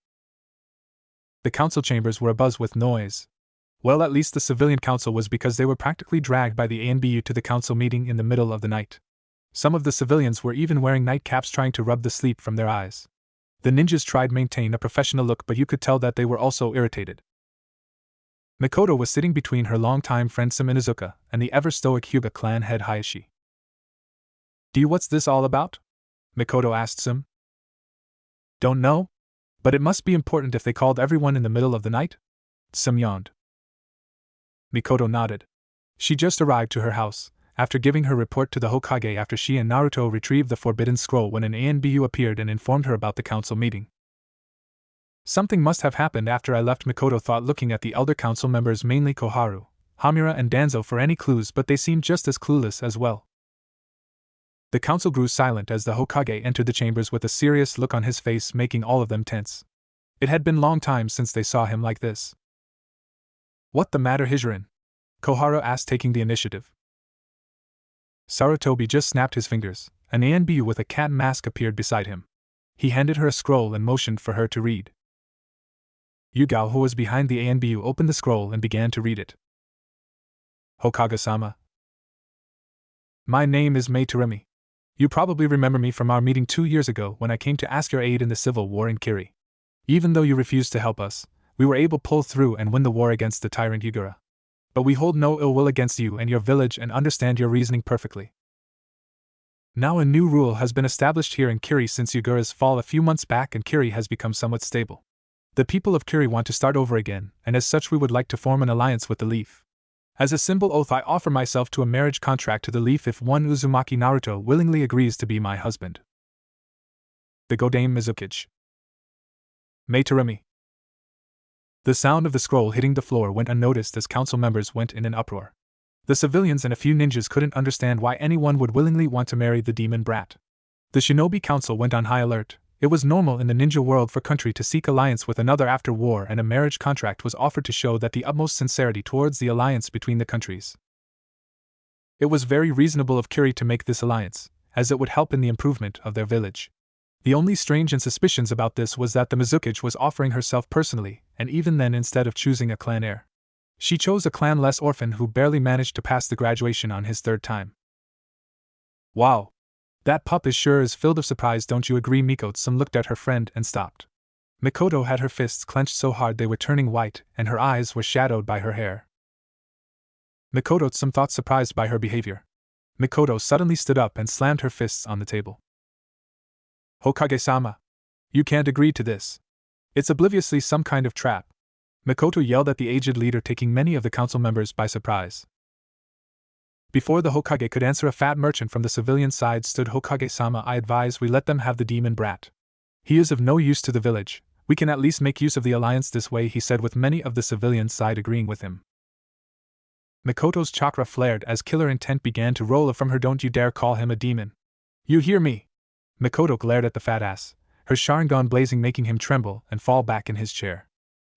The council chambers were abuzz with noise. Well, at least the civilian council was, because they were practically dragged by the ANBU to the council meeting in the middle of the night. Some of the civilians were even wearing nightcaps, trying to rub the sleep from their eyes. The ninjas tried to maintain a professional look, but you could tell that they were also irritated. Mikoto was sitting between her longtime friend Sim Inuzuka and the ever-stoic Hyuga clan head Hayashi. What's this all about? Mikoto asked Sim. Don't know? But it must be important if they called everyone in the middle of the night? Sim yawned. Mikoto nodded. She just arrived to her house, after giving her report to the Hokage after she and Naruto retrieved the Forbidden Scroll, when an ANBU appeared and informed her about the council meeting. Something must have happened after I left, Mikoto thought, looking at the elder council members, mainly Koharu, Hamura and Danzo, for any clues, but they seemed just as clueless as well. The council grew silent as the Hokage entered the chambers with a serious look on his face, making all of them tense. It had been a long time since they saw him like this. What the matter, Hijirin? Koharu asked, taking the initiative. Sarutobi just snapped his fingers. An ANBU with a cat mask appeared beside him. He handed her a scroll and motioned for her to read. Yugao, who was behind the ANBU, opened the scroll and began to read it. Hokage-sama. My name is Mei Teremi. You probably remember me from our meeting 2 years ago when I came to ask your aid in the civil war in Kiri. Even though you refused to help us, we were able to pull through and win the war against the tyrant Yugura. But we hold no ill will against you and your village and understand your reasoning perfectly. Now a new rule has been established here in Kiri since Yugura's fall a few months back, and Kiri has become somewhat stable. The people of Kiri want to start over again, and as such we would like to form an alliance with the Leaf. As a simple oath, I offer myself to a marriage contract to the Leaf if one Uzumaki Naruto willingly agrees to be my husband. The Godame Mizukage. Meitarumi. The sound of the scroll hitting the floor went unnoticed as council members went in an uproar. The civilians and a few ninjas couldn't understand why anyone would willingly want to marry the demon brat. The Shinobi Council went on high alert. It was normal in the ninja world for country to seek alliance with another after war, and a marriage contract was offered to show that the utmost sincerity towards the alliance between the countries. It was very reasonable of Kiri to make this alliance, as it would help in the improvement of their village. The only strange and suspicions about this was that the Mizukage was offering herself personally, and even then instead of choosing a clan heir. She chose a clan-less orphan who barely managed to pass the graduation on his third time. Wow! That pup is sure is filled of surprise, don't you agree? Mikoto-san looked at her friend and stopped. Mikoto had her fists clenched so hard they were turning white, and her eyes were shadowed by her hair. Mikoto-san thought surprised by her behavior. Mikoto suddenly stood up and slammed her fists on the table. Hokage-sama! You can't agree to this. It's obliviously some kind of trap. Mikoto yelled at the aged leader, taking many of the council members by surprise. Before the Hokage could answer, a fat merchant from the civilian side stood. Hokage-sama, I advise we let them have the demon brat. He is of no use to the village. We can at least make use of the alliance this way, he said, with many of the civilian side agreeing with him. Mikoto's chakra flared as killer intent began to roll from her. Don't you dare call him a demon. You hear me? Mikoto glared at the fat ass, her Sharingan blazing, making him tremble and fall back in his chair.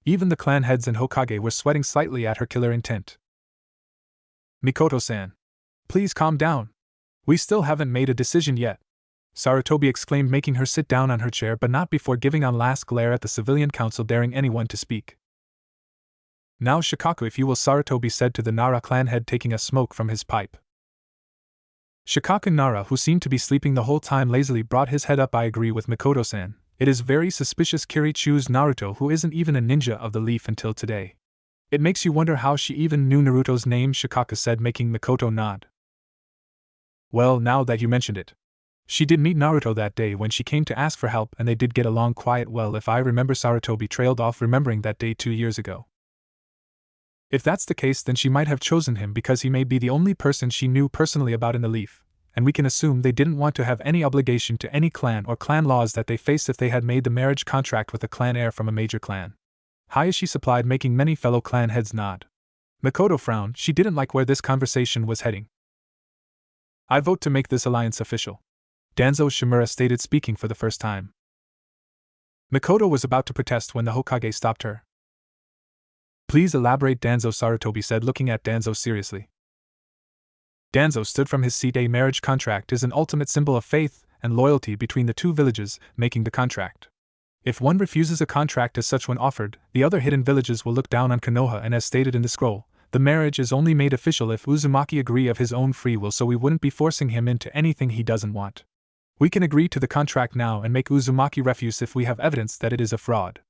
Even the clan heads and Hokage were sweating slightly at her killer intent. Mikoto-san, please calm down. We still haven't made a decision yet, Sarutobi exclaimed, making her sit down on her chair, but not before giving one last glare at the civilian council, daring anyone to speak. Now Shikaku, if you will, Sarutobi said to the Nara clan head, taking a smoke from his pipe. Shikaku Nara, who seemed to be sleeping the whole time, lazily brought his head up. I agree with Mikoto-san. It is very suspicious Kiri chose Naruto, who isn't even a ninja of the Leaf until today. It makes you wonder how she even knew Naruto's name, Shikaku said, making Mikoto nod. Well, now that you mentioned it. She did meet Naruto that day when she came to ask for help, and they did get along quite well, if I remember. Sarutobi trailed off, remembering that day 2 years ago. If that's the case, then she might have chosen him because he may be the only person she knew personally about in the Leaf, and we can assume they didn't want to have any obligation to any clan or clan laws that they faced if they had made the marriage contract with a clan heir from a major clan. Hayashi supplied, making many fellow clan heads nod. Mikoto frowned. She didn't like where this conversation was heading. I vote to make this alliance official, Danzo Shimura stated, speaking for the first time. Mikoto was about to protest when the Hokage stopped her. Please elaborate, Danzo, Sarutobi said, looking at Danzo seriously. Danzo stood from his seat. A marriage contract is an ultimate symbol of faith and loyalty between the two villages making the contract. If one refuses a contract as such when offered, the other hidden villages will look down on Konoha, and as stated in the scroll, the marriage is only made official if Uzumaki agree of his own free will, so we wouldn't be forcing him into anything he doesn't want. We can agree to the contract now and make Uzumaki refuse if we have evidence that it is a fraud.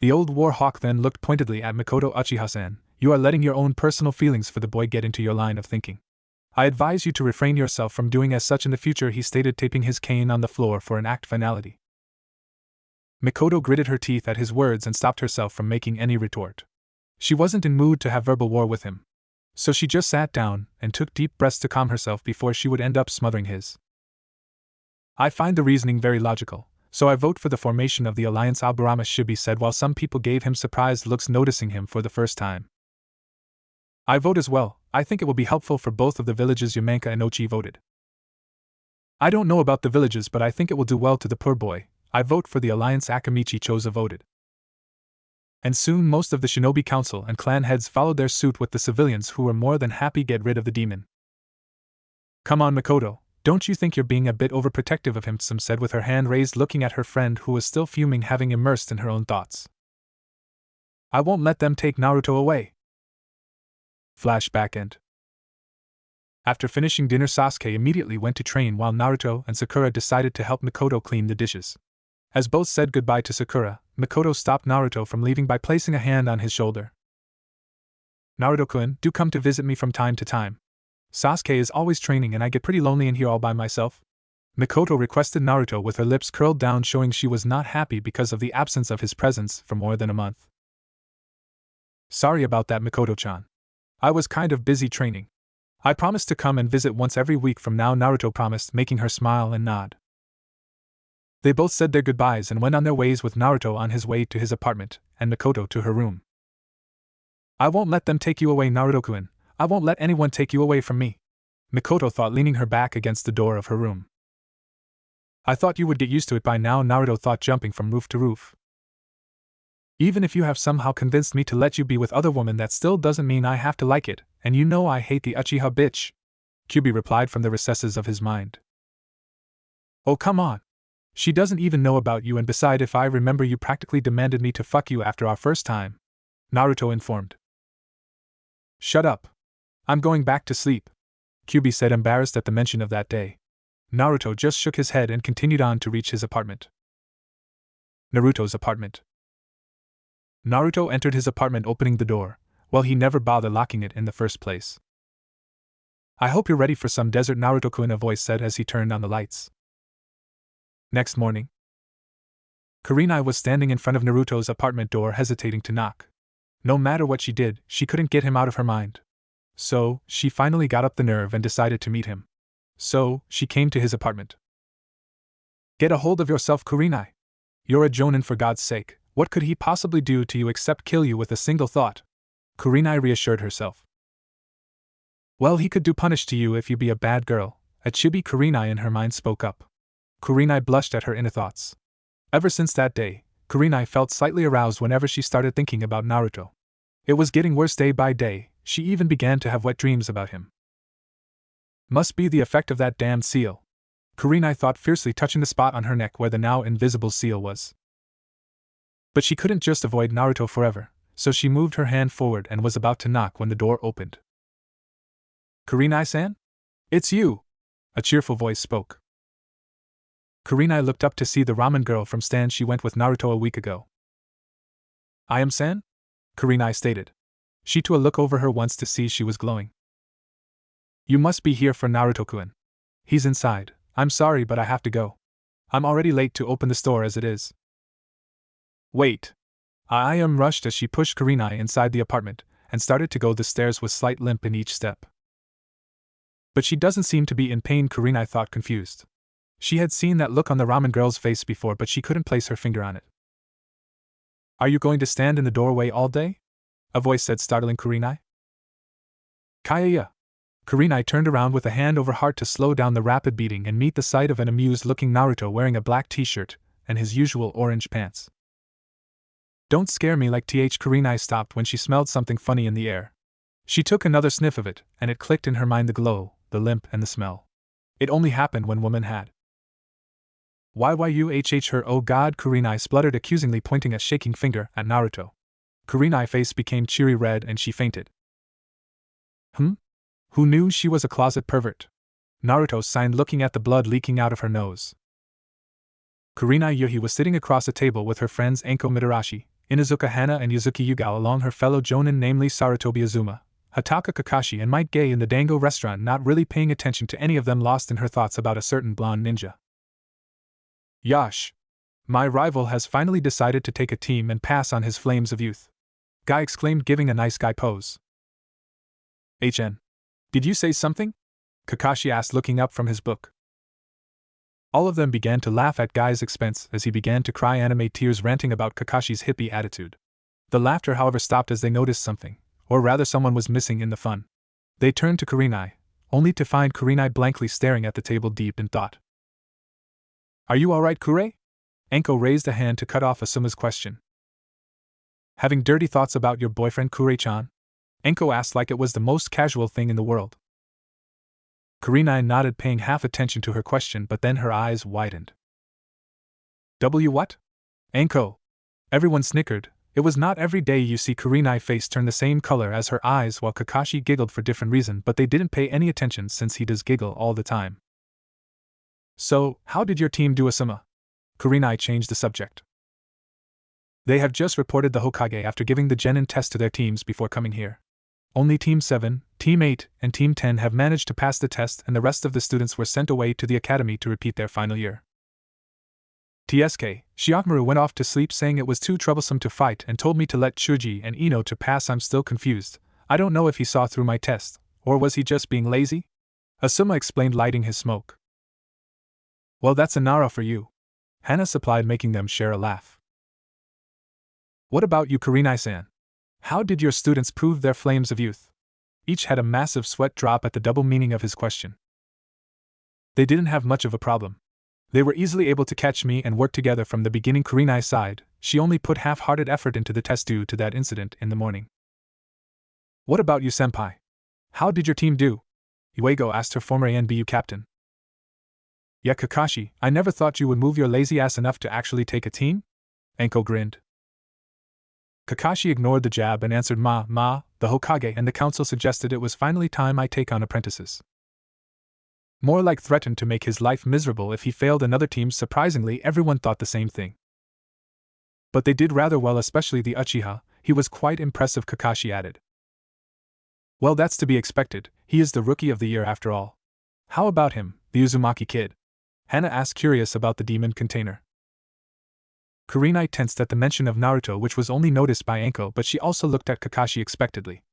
The old war hawk then looked pointedly at Mikoto. Uchiha-san, you are letting your own personal feelings for the boy get into your line of thinking. I advise you to refrain yourself from doing as such in the future, he stated, taping his cane on the floor for an act finality. Mikoto gritted her teeth at his words and stopped herself from making any retort. She wasn't in mood to have verbal war with him, so she just sat down and took deep breaths to calm herself before she would end up smothering his. I find the reasoning very logical, so I vote for the formation of the alliance, Aburama Shibi said, while some people gave him surprised looks, noticing him for the first time. I vote as well. I think it will be helpful for both of the villages, Yamanka and Ochi voted. I don't know about the villages, but I think it will do well to the poor boy. I vote for the alliance, Akamichi Choza voted. And soon most of the shinobi council and clan heads followed their suit, with the civilians who were more than happy get rid of the demon. Come on, Mikoto, don't you think you're being a bit overprotective of him? Some said with her hand raised, looking at her friend who was still fuming, having immersed in her own thoughts. I won't let them take Naruto away. Flashback end. After finishing dinner, Sasuke immediately went to train while Naruto and Sakura decided to help Mikoto clean the dishes. As both said goodbye to Sakura, Mikoto stopped Naruto from leaving by placing a hand on his shoulder. Naruto-kun, do come to visit me from time to time. Sasuke is always training and I get pretty lonely in here all by myself. Mikoto requested Naruto with her lips curled down, showing she was not happy because of the absence of his presence for more than a month. Sorry about that, Mikoto-chan. I was kind of busy training. I promised to come and visit once every week from now, Naruto promised, making her smile and nod. They both said their goodbyes and went on their ways, with Naruto on his way to his apartment, and Mikoto to her room. I won't let them take you away, Naruto-kun. I won't let anyone take you away from me, Mikoto thought, leaning her back against the door of her room. I thought you would get used to it by now, Naruto thought, jumping from roof to roof. Even if you have somehow convinced me to let you be with other women, that still doesn't mean I have to like it, and you know I hate the Uchiha bitch, Kyubi replied from the recesses of his mind. Oh, come on. She doesn't even know about you, and beside, if I remember, you practically demanded me to fuck you after our first time, Naruto informed. Shut up. I'm going back to sleep, Kyubi said, embarrassed at the mention of that day. Naruto just shook his head and continued on to reach his apartment. Naruto's apartment. Naruto entered his apartment, opening the door. Well, he never bothered locking it in the first place. I hope you're ready for some dessert, Naruto-kun, a voice said as he turned on the lights. Next morning, Kurenai was standing in front of Naruto's apartment door, hesitating to knock. No matter what she did, she couldn't get him out of her mind. So, she finally got up the nerve and decided to meet him. So, she came to his apartment. Get a hold of yourself, Kurenai. You're a jonin, for God's sake. What could he possibly do to you except kill you with a single thought? Kurenai reassured herself. Well, he could do punish to you if you be a bad girl, a chibi, Kurenai in her mind spoke up. Kurenai blushed at her inner thoughts. Ever since that day, Kurenai felt slightly aroused whenever she started thinking about Naruto. It was getting worse day by day, she even began to have wet dreams about him. Must be the effect of that damned seal, Kurenai thought, fiercely touching the spot on her neck where the now invisible seal was. But she couldn't just avoid Naruto forever, so she moved her hand forward and was about to knock when the door opened. Kurenai-san? It's you! A cheerful voice spoke. Kurenai looked up to see the ramen girl from stand she went with Naruto a week ago. I am San? Kurenai stated. She took a look over her once to see she was glowing. You must be here for Naruto-kun. He's inside. I'm sorry, but I have to go. I'm already late to open the store as it is. Wait. I am rushed as she pushed Kurenai inside the apartment and started to go the stairs with slight limp in each step. But she doesn't seem to be in pain, Kurenai thought, confused. She had seen that look on the ramen girl's face before, but she couldn't place her finger on it. Are you going to stand in the doorway all day? A voice said, startling Kurenai. Kaya. Kurenai turned around with a hand over heart to slow down the rapid beating and meet the sight of an amused-looking Naruto wearing a black t-shirt and his usual orange pants. Don't scare me like th. Kurenai stopped when she smelled something funny in the air. She took another sniff of it, and it clicked in her mind, the glow, the limp, and the smell. It only happened when woman had. YYUHH her, oh god, Kurenai spluttered accusingly, pointing a shaking finger at Naruto. Kurenai's face became cheery red and she fainted. Who knew she was a closet pervert? Naruto sighed, looking at the blood leaking out of her nose. Kurenai Yuhi was sitting across a table with her friends Anko Mitarashi, Inuzuka Hana and Yuzuki Yugao, along her fellow jonin, namely Sarutobi Azuma, Hataka Kakashi and Might Gay, in the Dango restaurant, not really paying attention to any of them, lost in her thoughts about a certain blonde ninja. Yash! My rival has finally decided to take a team and pass on his flames of youth, Guy exclaimed, giving a nice guy pose. HN. Did you say something? Kakashi asked, looking up from his book. All of them began to laugh at Guy's expense as he began to cry anime tears, ranting about Kakashi's hippie attitude. The laughter, however, stopped as they noticed something, or rather someone was missing in the fun. They turned to Kurenai, only to find Kurenai blankly staring at the table, deep in thought. Are you alright, Kure? Anko raised a hand to cut off Asuma's question. Having dirty thoughts about your boyfriend, Kure-chan? Anko asked like it was the most casual thing in the world. Kurenai nodded, paying half attention to her question, but then her eyes widened. What? Anko! Everyone snickered. It was not every day you see Kurenai's face turn the same color as her eyes, while Kakashi giggled for different reason, but they didn't pay any attention since he does giggle all the time. So, how did your team do, Asuma? Kurenai changed the subject. They have just reported the Hokage after giving the Genin test to their teams before coming here. Only Team 7, Team 8, and Team 10 have managed to pass the test, and the rest of the students were sent away to the academy to repeat their final year. TSK, Shiokmaru went off to sleep saying it was too troublesome to fight and told me to let Chuji and Ino to pass. I'm still confused. I don't know if he saw through my test, or was he just being lazy? Asuma explained, lighting his smoke. Well, that's a Nara for you. Hana supplied, making them share a laugh. What about you, Kurenai-san? How did your students prove their flames of youth? Each had a massive sweat drop at the double meaning of his question. They didn't have much of a problem. They were easily able to catch me and work together from the beginning. Kurenai sighed. She only put half-hearted effort into the test due to that incident in the morning. What about you, senpai? How did your team do? Uego asked her former ANBU captain. Yeah, Kakashi, I never thought you would move your lazy ass enough to actually take a team? Anko grinned. Kakashi ignored the jab and answered, the Hokage and the council suggested it was finally time I take on apprentices. More like threatened to make his life miserable if he failed another team. Surprisingly, everyone thought the same thing. But they did rather well, especially the Uchiha. He was quite impressive, Kakashi added. Well, that's to be expected. He is the rookie of the year after all. How about him, the Uzumaki kid? Hana asked, curious about the demon container. Kurenai tensed at the mention of Naruto, which was only noticed by Anko, but she also looked at Kakashi expectantly.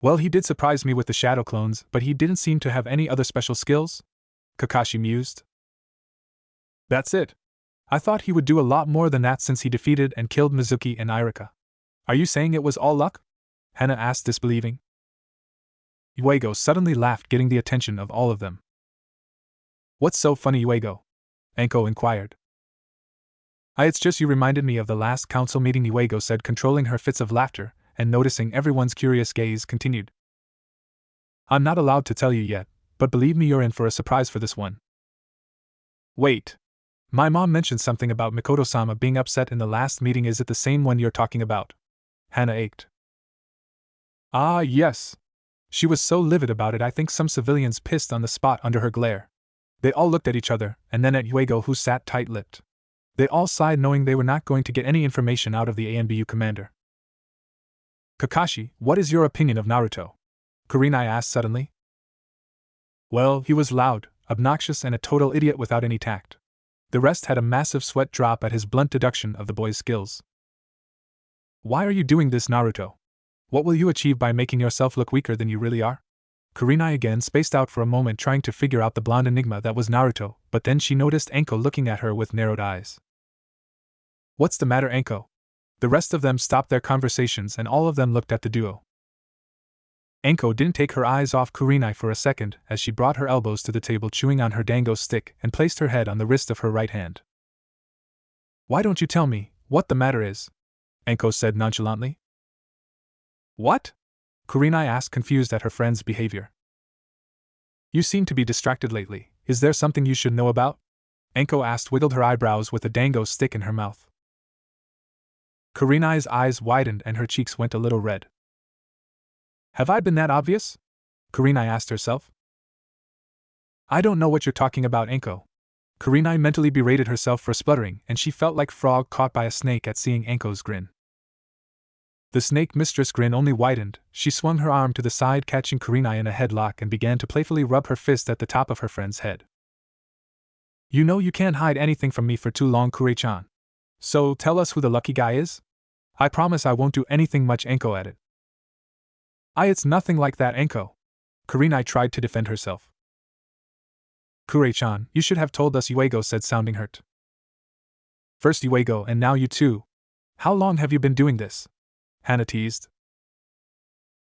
Well, he did surprise me with the shadow clones, but he didn't seem to have any other special skills? Kakashi mused. That's it. I thought he would do a lot more than that since he defeated and killed Mizuki and Irika. Are you saying it was all luck? Hana asked, disbelieving. Uego suddenly laughed, getting the attention of all of them. What's so funny, Uego? Anko inquired. It's just you reminded me of the last council meeting, Uego said, controlling her fits of laughter, and noticing everyone's curious gaze, continued. I'm not allowed to tell you yet, but believe me, you're in for a surprise for this one. Wait. My mom mentioned something about Mikoto-sama being upset in the last meeting. Is it the same one you're talking about? Hana ached. Ah, yes. She was so livid about it, I think some civilians pissed on the spot under her glare. They all looked at each other, and then at Uego, who sat tight-lipped. They all sighed, knowing they were not going to get any information out of the ANBU commander. Kakashi, what is your opinion of Naruto? Kurenai asked suddenly. Well, he was loud, obnoxious, and a total idiot without any tact. The rest had a massive sweat drop at his blunt deduction of the boy's skills. Why are you doing this, Naruto? What will you achieve by making yourself look weaker than you really are? Kurenai again spaced out for a moment, trying to figure out the blonde enigma that was Naruto, but then she noticed Anko looking at her with narrowed eyes. What's the matter, Anko? The rest of them stopped their conversations and all of them looked at the duo. Anko didn't take her eyes off Kurenai for a second as she brought her elbows to the table, chewing on her dango stick, and placed her head on the wrist of her right hand. Why don't you tell me what the matter is? Anko said nonchalantly. What? Kurenai asked, confused at her friend's behavior. You seem to be distracted lately. Is there something you should know about? Anko asked, wiggled her eyebrows with a dango stick in her mouth. Kurenai's eyes widened and her cheeks went a little red. Have I been that obvious? Kurenai asked herself. I don't know what you're talking about, Anko. Kurenai mentally berated herself for spluttering, and she felt like frog caught by a snake at seeing Anko's grin. The snake mistress' grin only widened. She swung her arm to the side, catching Kurenai in a headlock, and began to playfully rub her fist at the top of her friend's head. You know you can't hide anything from me for too long, Kure-chan. So tell us who the lucky guy is? I promise I won't do anything much, Anko added. It's nothing like that, Anko. Kurenai tried to defend herself. Kure-chan, you should have told us, Uego said, sounding hurt. First Uego and now you too. How long have you been doing this? Hana teased.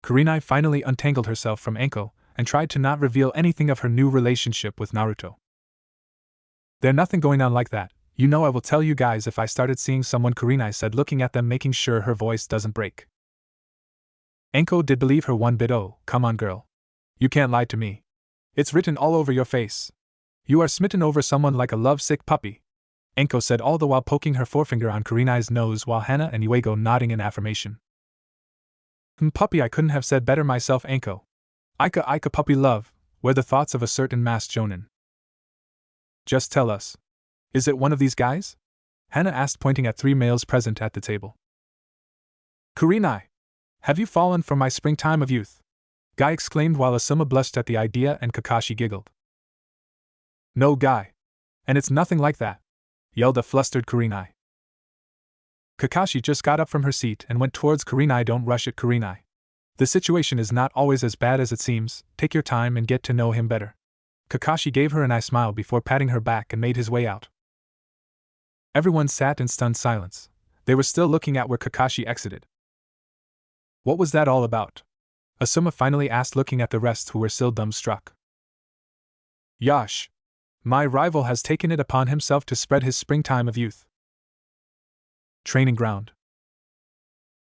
Kurenai finally untangled herself from Anko and tried to not reveal anything of her new relationship with Naruto. There's nothing going on like that. You know I will tell you guys if I started seeing someone, Kurenai said, looking at them, making sure her voice doesn't break. Anko did believe her one bit. Oh, come on, girl. You can't lie to me. It's written all over your face. You are smitten over someone like a love-sick puppy, Anko said, all the while poking her forefinger on Kurenai's nose, while Hana and Uego nodding in affirmation. Puppy, I couldn't have said better myself, Anko. Ika puppy love, were the thoughts of a certain masked jonin. Just tell us. Is it one of these guys? Hana asked, pointing at 3 males present at the table. Kurenai! Have you fallen from my springtime of youth? Guy exclaimed while Asuma blushed at the idea and Kakashi giggled. No, Guy. And it's nothing like that, yelled a flustered Kurenai. Kakashi just got up from her seat and went towards Kurenai. Don't rush it, Kurenai. The situation is not always as bad as it seems, take your time and get to know him better. Kakashi gave her a nice smile before patting her back and made his way out. Everyone sat in stunned silence. They were still looking at where Kakashi exited. What was that all about? Asuma finally asked, looking at the rest who were still dumbstruck. Yash. My rival has taken it upon himself to spread his springtime of youth. Training ground.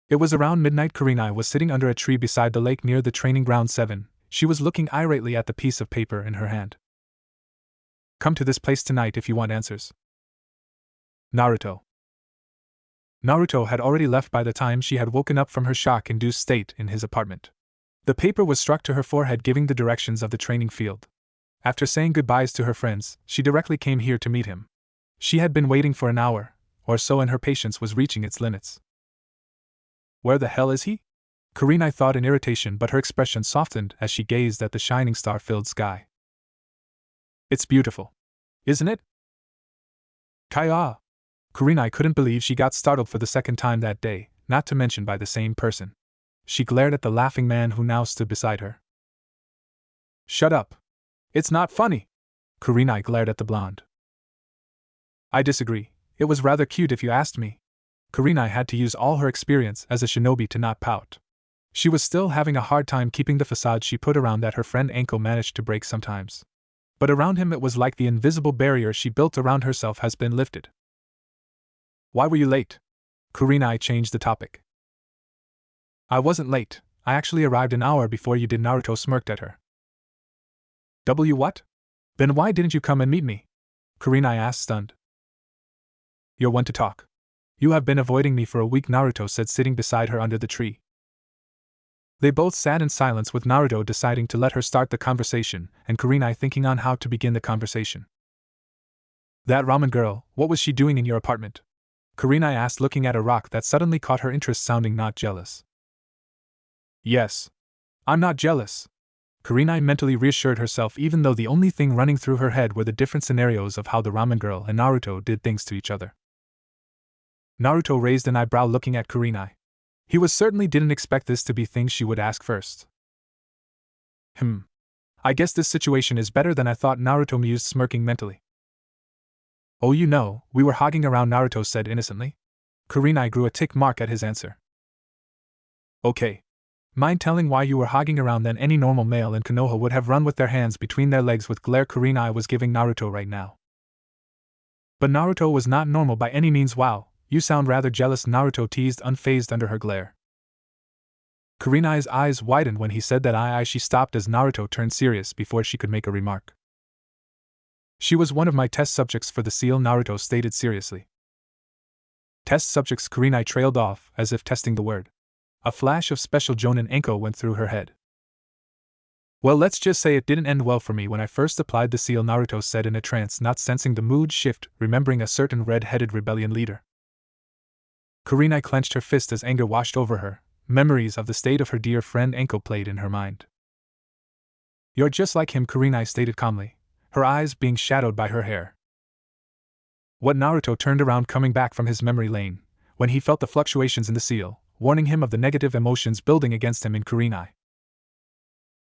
It was around midnight. Kurenai was sitting under a tree beside the lake near the training ground 7. She was looking irately at the piece of paper in her hand. Come to this place tonight if you want answers. Naruto. Naruto had already left by the time she had woken up from her shock-induced state in his apartment. The paper was struck to her forehead, giving the directions of the training field. After saying goodbyes to her friends, she directly came here to meet him. She had been waiting for an hour or so and her patience was reaching its limits. Where the hell is he? Kurenai thought in irritation, but her expression softened as she gazed at the shining star-filled sky. It's beautiful. Isn't it? Kaya! Kurenai couldn't believe she got startled for the second time that day, not to mention by the same person. She glared at the laughing man who now stood beside her. Shut up. It's not funny. Kurenai glared at the blonde. I disagree. It was rather cute if you asked me. Kurenai had to use all her experience as a shinobi to not pout. She was still having a hard time keeping the facade she put around that her friend Anko managed to break sometimes. But around him it was like the invisible barrier she built around herself has been lifted. Why were you late? Kurenai changed the topic. I wasn't late, I actually arrived an hour before you did. Naruto smirked at her. What? Then why didn't you come and meet me? Kurenai asked, stunned. You're one to talk. You have been avoiding me for a week, Naruto said, sitting beside her under the tree. They both sat in silence, with Naruto deciding to let her start the conversation, and Kurenai thinking on how to begin the conversation. That ramen girl, what was she doing in your apartment? Kurenai asked, looking at a rock that suddenly caught her interest, sounding not jealous. Yes. I'm not jealous. Kurenai mentally reassured herself, even though the only thing running through her head were the different scenarios of how the ramen girl and Naruto did things to each other. Naruto raised an eyebrow, looking at Kurenai. He certainly didn't expect this to be things she would ask first. I guess this situation is better than I thought, Naruto mused, smirking mentally. Oh, we were hogging around, Naruto said innocently. Kurenai grew a tick mark at his answer. Okay. Mind telling why you were hogging around? Then any normal male in Konoha would have run with their hands between their legs with glare Kurenai was giving Naruto right now. But Naruto was not normal by any means. Wow, you sound rather jealous, Naruto teased, unfazed under her glare. Kurenai's eyes widened when he said that. She stopped as Naruto turned serious before she could make a remark. She was one of my test subjects for the seal, Naruto stated seriously. Test subjects? Kurenai trailed off, as if testing the word. A flash of special Jonin Anko went through her head. Well, let's just say it didn't end well for me when I first applied the seal, Naruto said in a trance, not sensing the mood shift, remembering a certain red-headed rebellion leader. Kurenai clenched her fist as anger washed over her. Memories of the state of her dear friend Anko played in her mind. You're just like him, Kurenai stated calmly, her eyes being shadowed by her hair. What? Naruto turned around, coming back from his memory lane, when he felt the fluctuations in the seal, warning him of the negative emotions building against him in Kurenai.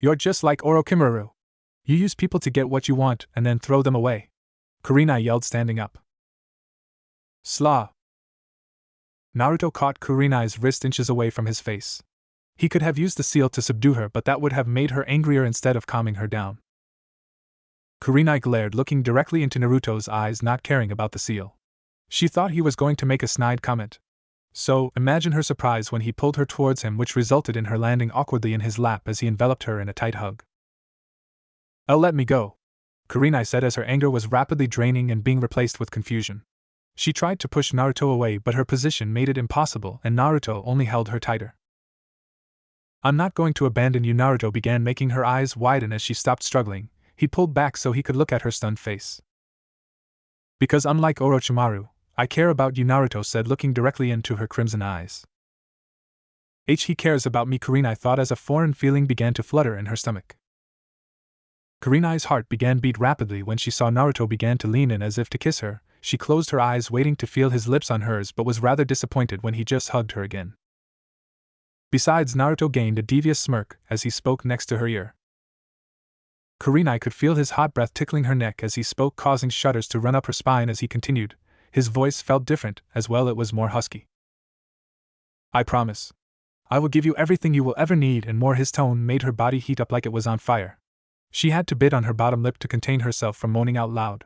You're just like Orochimaru. You use people to get what you want and then throw them away. Kurenai yelled, standing up. Slaw. Naruto caught Kurenai's wrist inches away from his face. He could have used the seal to subdue her, but that would have made her angrier instead of calming her down. Kurenai glared, looking directly into Naruto's eyes, not caring about the seal. She thought he was going to make a snide comment. So, imagine her surprise when he pulled her towards him, which resulted in her landing awkwardly in his lap as he enveloped her in a tight hug. Let me go, Kurenai said as her anger was rapidly draining and being replaced with confusion. She tried to push Naruto away, but her position made it impossible, and Naruto only held her tighter. I'm not going to abandon you, Naruto began, making her eyes widen as she stopped struggling. He pulled back so he could look at her stunned face. Because unlike Orochimaru, I care about you, Naruto said, looking directly into her crimson eyes. He cares about me, Kurenai thought as a foreign feeling began to flutter in her stomach. Kurenai's heart began beat rapidly when she saw Naruto began to lean in as if to kiss her. She closed her eyes waiting to feel his lips on hers but was rather disappointed when he just hugged her again. Besides, Naruto gained a devious smirk as he spoke next to her ear. Kurenai could feel his hot breath tickling her neck as he spoke, causing shudders to run up her spine as he continued. His voice felt different, as well it was more husky. I promise. I will give you everything you will ever need and more. His tone made her body heat up like it was on fire. She had to bite on her bottom lip to contain herself from moaning out loud.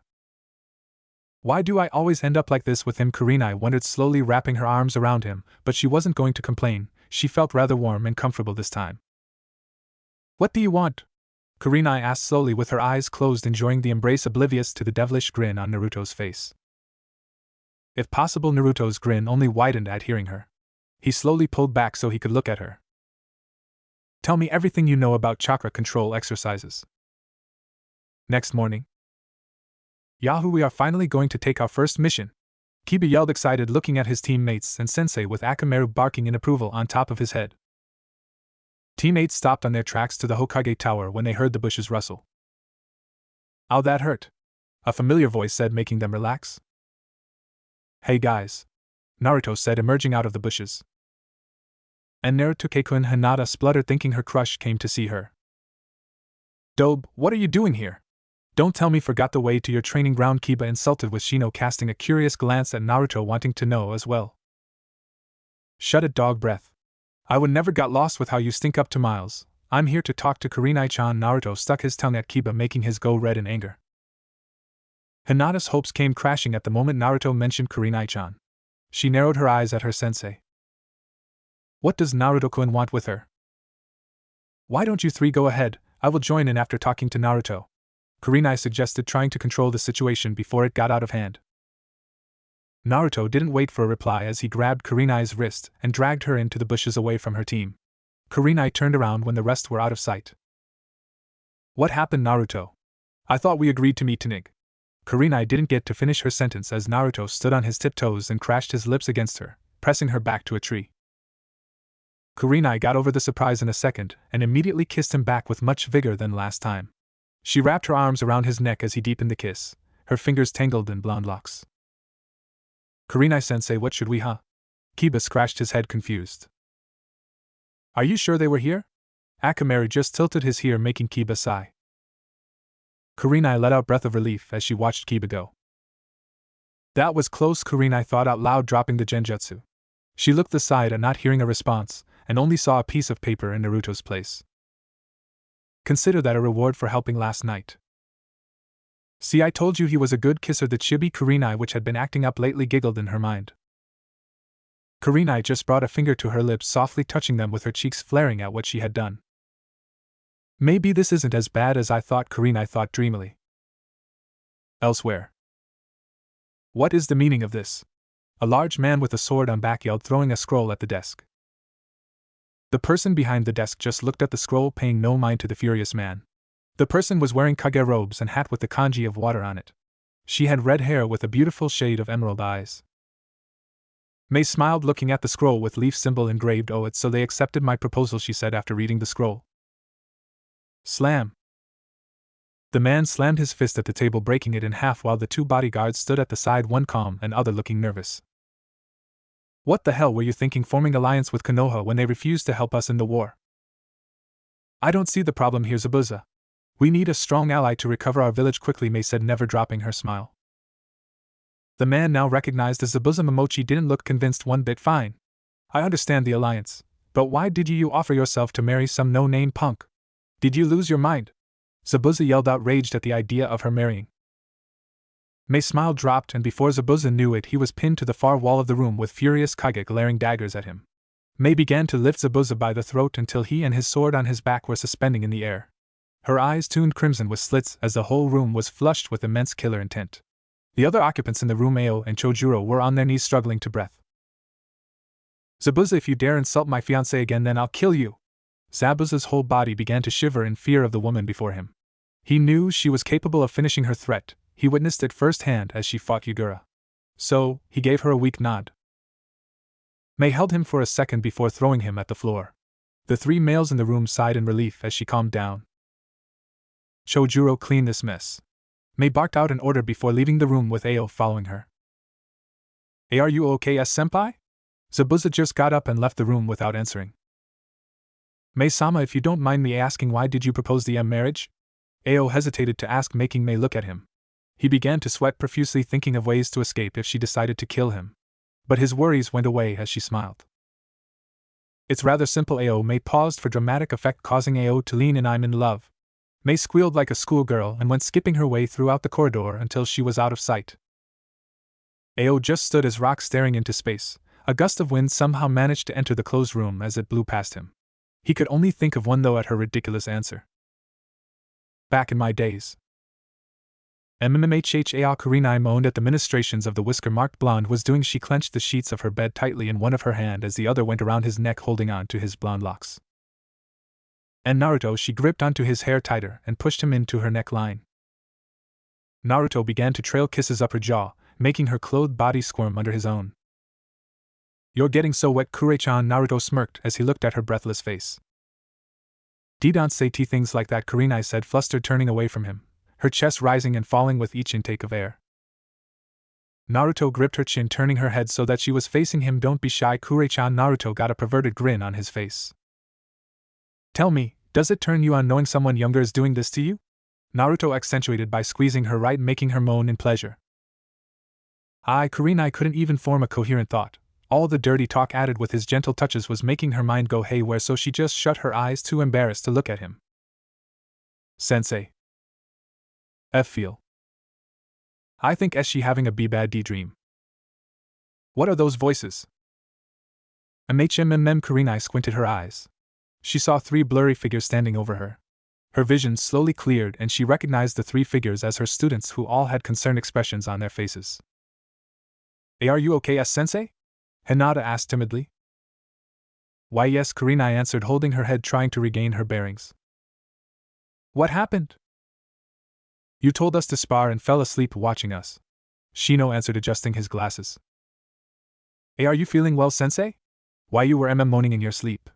Why do I always end up like this with him? Kurenai wondered, slowly wrapping her arms around him, but she wasn't going to complain. She felt rather warm and comfortable this time. What do you want? Kurenai asked slowly with her eyes closed, enjoying the embrace, oblivious to the devilish grin on Naruto's face. If possible, Naruto's grin only widened at hearing her. He slowly pulled back so he could look at her. Tell me everything you know about chakra control exercises. Next morning. Yahoo! We are finally going to take our first mission. Kiba yelled, excited, looking at his teammates and sensei with Akamaru barking in approval on top of his head. Teammates stopped on their tracks to the Hokage Tower when they heard the bushes rustle. Ow, that hurt, a familiar voice said, making them relax. Hey guys, Naruto said, emerging out of the bushes. And Naruto-kun, Hinata spluttered, thinking her crush came to see her. Dobe, what are you doing here? Don't tell me forgot the way to your training ground, Kiba insulted, with Shino casting a curious glance at Naruto, wanting to know as well. Shut it, dog breath. I would never got lost with how you stink up to Miles. I'm here to talk to Kurenai-chan. Naruto stuck his tongue at Kiba, making his go red in anger. Hinata's hopes came crashing at the moment Naruto mentioned Kurenai-chan. She narrowed her eyes at her sensei. What does Naruto-kun want with her? Why don't you three go ahead? I will join in after talking to Naruto, Kurenai suggested, trying to control the situation before it got out of hand. Naruto didn't wait for a reply as he grabbed Kurenai's wrist and dragged her into the bushes away from her team. Kurenai turned around when the rest were out of sight. What happened, Naruto? I thought we agreed to meet tonight. Kurenai didn't get to finish her sentence as Naruto stood on his tiptoes and crashed his lips against her, pressing her back to a tree. Kurenai got over the surprise in a second and immediately kissed him back with much vigor than last time. She wrapped her arms around his neck as he deepened the kiss, her fingers tangled in blonde locks. Kurenai-sensei, what should we, huh? Kiba scratched his head, confused. Are you sure they were here? Akamaru just tilted his ear, making Kiba sigh. Kurenai let out a breath of relief as she watched Kiba go. That was close, Kurenai thought out loud, dropping the genjutsu. She looked aside at not hearing a response, and only saw a piece of paper in Naruto's place. Consider that a reward for helping last night. See, I told you he was a good kisser. The chibi Kurenai, which had been acting up lately, giggled in her mind. Kurenai just brought a finger to her lips, softly touching them with her cheeks flaring at what she had done. Maybe this isn't as bad as I thought, Kurenai thought dreamily. Elsewhere. What is the meaning of this? A large man with a sword on back yelled, throwing a scroll at the desk. The person behind the desk just looked at the scroll, paying no mind to the furious man. The person was wearing kage robes and hat with the kanji of water on it. She had red hair with a beautiful shade of emerald eyes. Mei smiled, looking at the scroll with leaf symbol engraved. Oh, it's so they accepted my proposal, she said after reading the scroll. Slam. The man slammed his fist at the table, breaking it in half, while the two bodyguards stood at the side, one calm and other looking nervous. What the hell were you thinking, forming alliance with Konoha when they refused to help us in the war? I don't see the problem here, Zabuza. We need a strong ally to recover our village quickly, Mei said, never dropping her smile. The man now recognized as Zabuza Momochi didn't look convinced one bit. Fine. I understand the alliance, but why did you offer yourself to marry some no-name punk? Did you lose your mind? Zabuza yelled, outraged at the idea of her marrying. Mei's smile dropped, and before Zabuza knew it, he was pinned to the far wall of the room with furious kage glaring daggers at him. Mei began to lift Zabuza by the throat until he and his sword on his back were suspending in the air. Her eyes tuned crimson with slits as the whole room was flushed with immense killer intent. The other occupants in the room, Ao and Chojuro, were on their knees struggling to breath. Zabuza, if you dare insult my fiancé again, then I'll kill you. Zabuza's whole body began to shiver in fear of the woman before him. He knew she was capable of finishing her threat. He witnessed it firsthand as she fought Yugura. So, he gave her a weak nod. Mei held him for a second before throwing him at the floor. The three males in the room sighed in relief as she calmed down. Chojuro, clean this mess. Mei barked out an order before leaving the room with Ao following her. Hey, are you okay, senpai? Zabuza just got up and left the room without answering. Mei-sama, if you don't mind me asking, why did you propose the marriage? Ao hesitated to ask, making Mei look at him. He began to sweat profusely, thinking of ways to escape if she decided to kill him. But his worries went away as she smiled. It's rather simple, Ao. Mei paused for dramatic effect, causing Ao to lean in. I'm in love. Mei squealed like a schoolgirl and went skipping her way throughout the corridor until she was out of sight. Ao just stood as rock, staring into space. A gust of wind somehow managed to enter the closed room as it blew past him. He could only think of one though at her ridiculous answer. Back in my days. MMHHA Kurenai moaned at the ministrations of the whisker-marked blonde was doing. She clenched the sheets of her bed tightly in one of her hand as the other went around his neck, holding on to his blonde locks. And Naruto, she gripped onto his hair tighter and pushed him into her neckline. Naruto began to trail kisses up her jaw, making her clothed body squirm under his own. You're getting so wet, Kure-chan. Naruto smirked as he looked at her breathless face. Don't say things like that, Kurenai said, flustered, turning away from him, her chest rising and falling with each intake of air. Naruto gripped her chin, turning her head so that she was facing him. Don't be shy, Kure-chan. Naruto got a perverted grin on his face. Tell me, does it turn you on knowing someone younger is doing this to you? Naruto accentuated by squeezing her right, making her moan in pleasure. Kurenai couldn't even form a coherent thought. All the dirty talk added with his gentle touches was making her mind go haywire, so she just shut her eyes, too embarrassed to look at him. Sensei. Feel. I think she having a bad dream. What are those voices? Kurenai squinted her eyes. She saw three blurry figures standing over her. Her vision slowly cleared and she recognized the three figures as her students, who all had concerned expressions on their faces. Hey, are you okay, sensei? Hinata asked timidly. Why yes, Kurenai answered, holding her head, trying to regain her bearings. What happened? You told us to spar and fell asleep watching us. Shino answered, adjusting his glasses. Hey, are you feeling well, sensei? Why you were moaning in your sleep?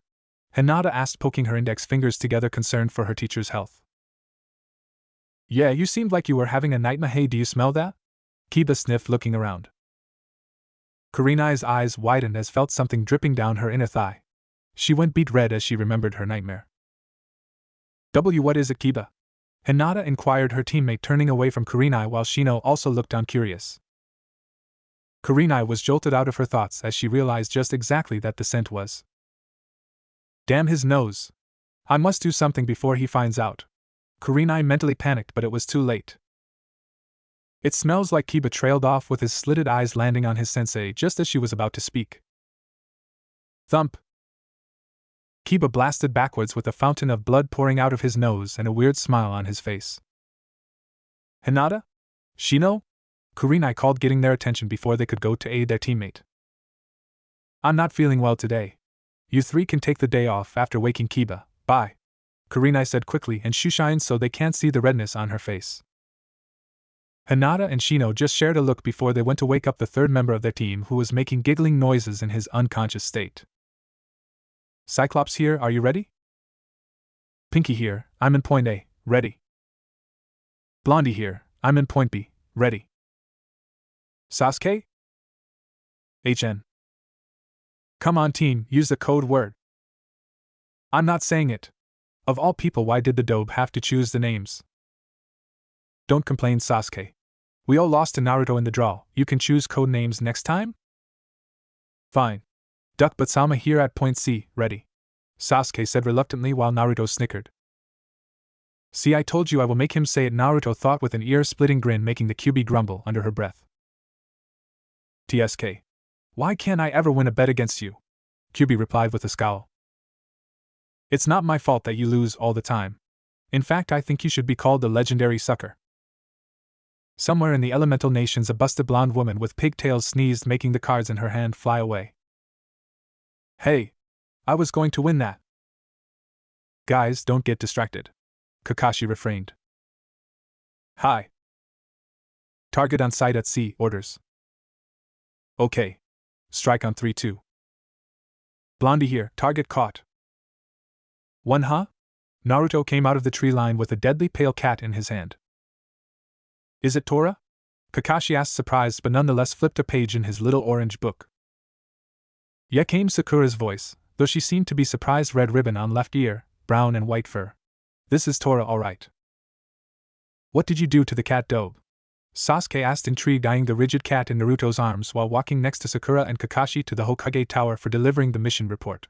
Hinata asked, poking her index fingers together, concerned for her teacher's health. Yeah, you seemed like you were having a nightmare. Hey, do you smell that? Kiba sniffed, looking around. Kurenai's eyes widened as felt something dripping down her inner thigh. She went beet red as she remembered her nightmare. What is it, Kiba? Hinata inquired her teammate, turning away from Kurenai while Shino also looked down, curious. Kurenai was jolted out of her thoughts as she realized just exactly that the scent was. Damn his nose. I must do something before he finds out. Kurenai mentally panicked, but it was too late. It smells like. Kiba trailed off with his slitted eyes, landing on his sensei just as she was about to speak. Thump! Kiba blasted backwards with a fountain of blood pouring out of his nose and a weird smile on his face. Hinata? Shino? Kurenai called, getting their attention before they could go to aid their teammate. I'm not feeling well today. You three can take the day off after waking Kiba. Bye. Kurenai said quickly and shushined so they can't see the redness on her face. Hinata and Shino just shared a look before they went to wake up the third member of their team, who was making giggling noises in his unconscious state. Cyclops here, are you ready? Pinky here, I'm in point A, ready. Blondie here, I'm in point B, ready. Sasuke? HN. Come on team, use the code word. I'm not saying it. Of all people, why did the dobe have to choose the names? Don't complain, Sasuke. We all lost to Naruto in the draw. You can choose code names next time? Fine. Duck but Sama here at point C, ready. Sasuke said reluctantly while Naruto snickered. See, I told you I will make him say it, Naruto thought with an ear-splitting grin, making the QB grumble under her breath. TSK. Why can't I ever win a bet against you? QB replied with a scowl. It's not my fault that you lose all the time. In fact, I think you should be called the legendary sucker. Somewhere in the elemental nations, a busted blonde woman with pigtails sneezed, making the cards in her hand fly away. Hey! I was going to win that. Guys, don't get distracted. Kakashi refrained. Hi. Target on sight at C, orders. Okay. Strike on 3-2. Blondie here, target caught. One huh? Naruto came out of the tree line with a deadly pale cat in his hand. Is it Tora? Kakashi asked, surprised but nonetheless flipped a page in his little orange book. Yeah, came Sakura's voice, though she seemed to be surprised. Red ribbon on left ear, brown and white fur. This is Tora, all right. What did you do to the cat, Dobe? Sasuke asked, intrigued, eyeing the rigid cat in Naruto's arms while walking next to Sakura and Kakashi to the Hokage Tower for delivering the mission report.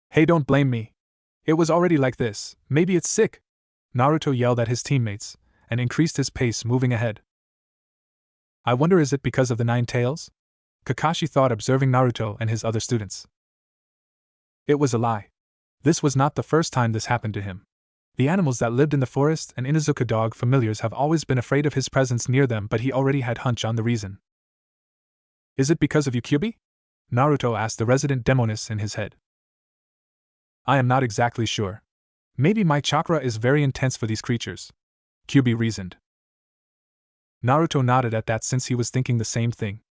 Hey, don't blame me. It was already like this, maybe it's sick. Naruto yelled at his teammates, and increased his pace, moving ahead. I wonder, is it because of the 9 tails? Kakashi thought, observing Naruto and his other students. It was a lie. This was not the first time this happened to him. The animals that lived in the forest and Inuzuka dog familiars have always been afraid of his presence near them, but he already had hunch on the reason. Is it because of you, Kyuubi? Naruto asked the resident demoness in his head. I am not exactly sure. Maybe my chakra is very intense for these creatures, Kyuubi reasoned. Naruto nodded at that, since he was thinking the same thing.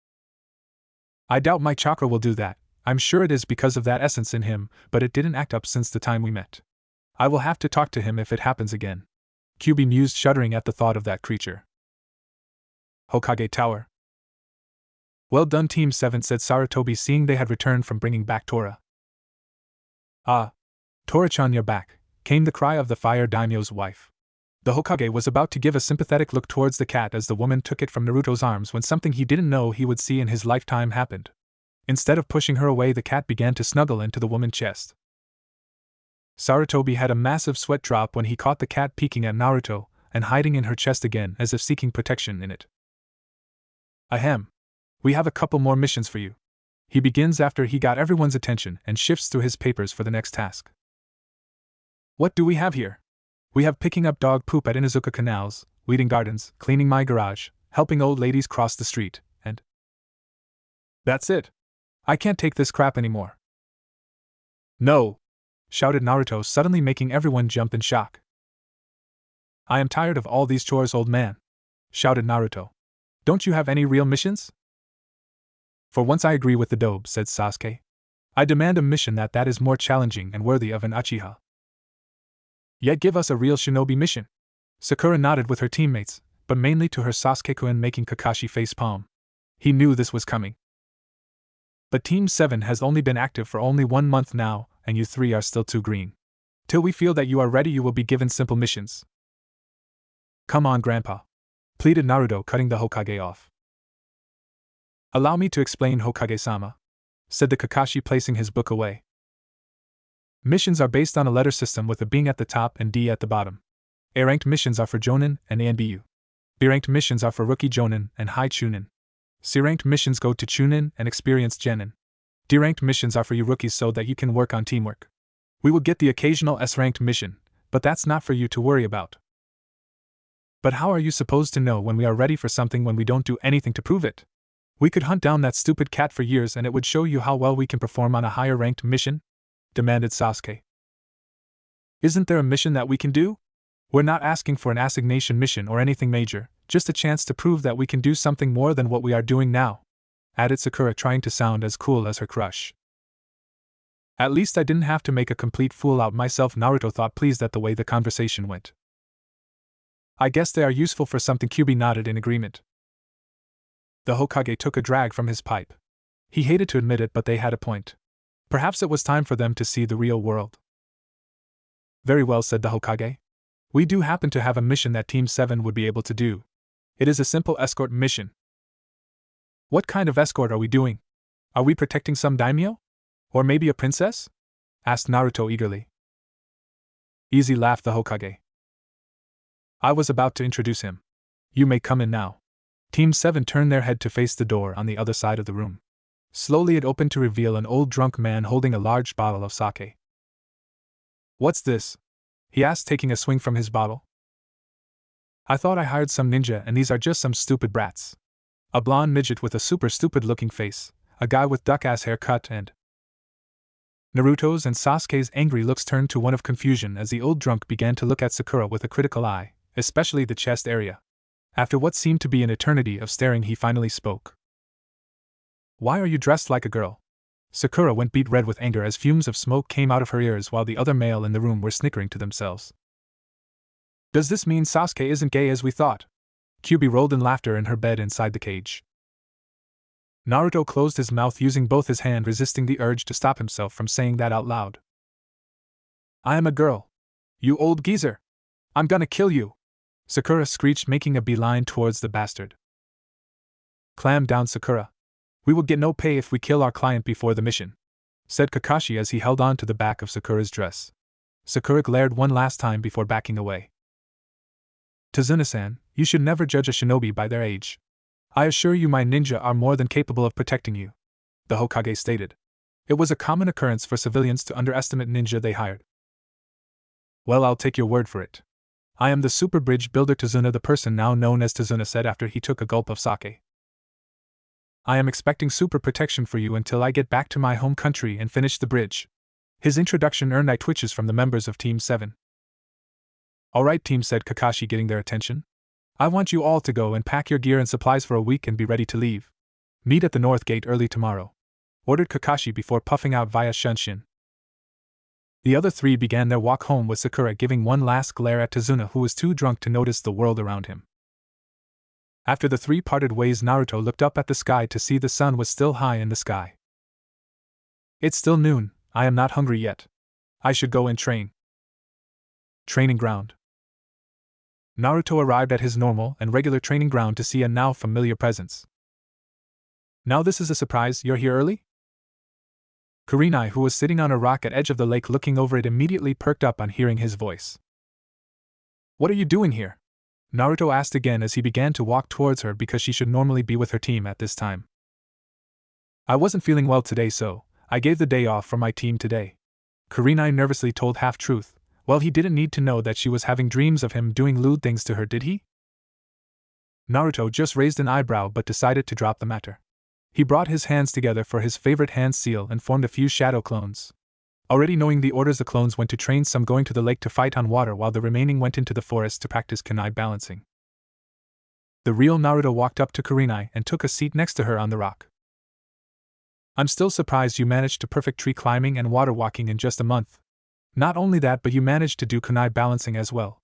I doubt my chakra will do that. I'm sure it is because of that essence in him, but it didn't act up since the time we met. I will have to talk to him if it happens again. Kyuubi mused, shuddering at the thought of that creature. Hokage Tower. Well done, Team 7, said Sarutobi, seeing they had returned from bringing back Tora. Ah! Tora-chan, you're back, came the cry of the Fire Daimyo's wife. The Hokage was about to give a sympathetic look towards the cat as the woman took it from Naruto's arms when something he didn't know he would see in his lifetime happened. Instead of pushing her away, the cat began to snuggle into the woman's chest. Sarutobi had a massive sweat drop when he caught the cat peeking at Naruto and hiding in her chest again, as if seeking protection in it. Ahem. We have a couple more missions for you. He begins after he got everyone's attention and shifts through his papers for the next task. What do we have here? We have picking up dog poop at Inuzuka canals, weeding gardens, cleaning my garage, helping old ladies cross the street, and... That's it. I can't take this crap anymore. No! Shouted Naruto, suddenly making everyone jump in shock. I am tired of all these chores, old man, shouted Naruto. Don't you have any real missions? For once I agree with the Dobe, said Sasuke. I demand a mission that is more challenging and worthy of an Uchiha. Yet give us a real shinobi mission. Sakura nodded with her teammates, but mainly to her Sasuke-kun, making Kakashi facepalm. He knew this was coming. But Team 7 has only been active for only 1 month now, and you 3 are still too green. Till we feel that you are ready, you will be given simple missions. Come on, Grandpa, pleaded Naruto, cutting the Hokage off. Allow me to explain, Hokage-sama, said the Kakashi, placing his book away. Missions are based on a letter system with a B at the top and D at the bottom. A-ranked missions are for Jonin and A and BU. B-ranked missions are for rookie Jonin and high Chunin. C-ranked missions go to Chunin and experienced Genin. D-ranked missions are for you rookies so that you can work on teamwork. We will get the occasional S-ranked mission, but that's not for you to worry about. But how are you supposed to know when we are ready for something when we don't do anything to prove it? We could hunt down that stupid cat for years and it would show you how well we can perform on a higher ranked mission? Demanded Sasuke. Isn't there a mission that we can do? We're not asking for an assignation mission or anything major, just a chance to prove that we can do something more than what we are doing now, added Sakura, trying to sound as cool as her crush. At least I didn't have to make a complete fool out myself, Naruto thought, pleased at the way the conversation went. I guess they are useful for something. Kyuubi nodded in agreement. The Hokage took a drag from his pipe. He hated to admit it, but they had a point. Perhaps it was time for them to see the real world. Very well, said the Hokage. We do happen to have a mission that Team 7 would be able to do. It is a simple escort mission. What kind of escort are we doing? Are we protecting some daimyo? Or maybe a princess? Asked Naruto eagerly. Easy, laughed the Hokage. I was about to introduce him. You may come in now. Team 7 turned their head to face the door on the other side of the room. Slowly it opened to reveal an old drunk man holding a large bottle of sake. What's this? He asked, taking a swing from his bottle. I thought I hired some ninja and these are just some stupid brats. A blonde midget with a super stupid looking face, a guy with duck-ass haircut, and... Naruto's and Sasuke's angry looks turned to one of confusion as the old drunk began to look at Sakura with a critical eye, especially the chest area. After what seemed to be an eternity of staring, he finally spoke. Why are you dressed like a girl? Sakura went beet red with anger as fumes of smoke came out of her ears while the other male in the room were snickering to themselves. Does this mean Sasuke isn't gay as we thought? Kyubi rolled in laughter in her bed inside the cage. Naruto closed his mouth using both his hands, resisting the urge to stop himself from saying that out loud. I am a girl. You old geezer! I'm gonna kill you! Sakura screeched, making a beeline towards the bastard. Clam down, Sakura. We will get no pay if we kill our client before the mission, said Kakashi as he held on to the back of Sakura's dress. Sakura glared one last time before backing away. Tazuna-san, you should never judge a shinobi by their age. I assure you my ninja are more than capable of protecting you, the Hokage stated. It was a common occurrence for civilians to underestimate ninja they hired. Well, I'll take your word for it. I am the super bridge builder Tazuna, the person now known as Tazuna said after he took a gulp of sake. I am expecting super protection for you until I get back to my home country and finish the bridge. His introduction earned eye twitches from the members of Team 7. Alright team, said Kakashi, getting their attention. I want you all to go and pack your gear and supplies for a week and be ready to leave. Meet at the North Gate early tomorrow, ordered Kakashi before puffing out via Shunshin. The other three began their walk home with Sakura giving one last glare at Tazuna, who was too drunk to notice the world around him. After the three parted ways, Naruto looked up at the sky to see the sun was still high in the sky. It's still noon, I am not hungry yet. I should go and train. Training ground. Naruto arrived at his normal and regular training ground to see a now familiar presence. Now this is a surprise, you're here early? Kurenai, who was sitting on a rock at edge of the lake looking over it, immediately perked up on hearing his voice. What are you doing here? Naruto asked again as he began to walk towards her because she should normally be with her team at this time. I wasn't feeling well today, so I gave the day off for my team today. Kurenai nervously told half-truth. Well, he didn't need to know that she was having dreams of him doing lewd things to her, did he? Naruto just raised an eyebrow but decided to drop the matter. He brought his hands together for his favorite hand seal and formed a few shadow clones. Already knowing the orders, the clones went to train, some going to the lake to fight on water while the remaining went into the forest to practice kunai balancing. The real Naruto walked up to Kurenai and took a seat next to her on the rock. I'm still surprised you managed to perfect tree climbing and water walking in just a month. Not only that, but you managed to do kunai balancing as well,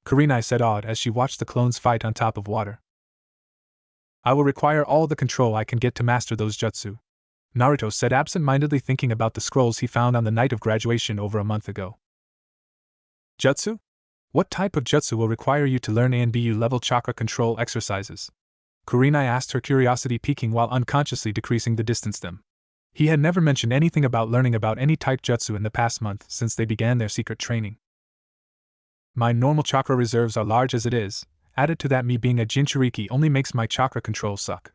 Kurenai said, awed as she watched the clones fight on top of water. I will require all the control I can get to master those jutsu, Naruto said, absent-mindedly thinking about the scrolls he found on the night of graduation over a month ago. Jutsu? What type of jutsu will require you to learn A and BU level chakra control exercises? Kurenai asked, her curiosity peaking while unconsciously decreasing the distance them. He had never mentioned anything about learning about any type jutsu in the past month since they began their secret training. My normal chakra reserves are large as it is, added to that me being a Jinchuriki only makes my chakra control suck,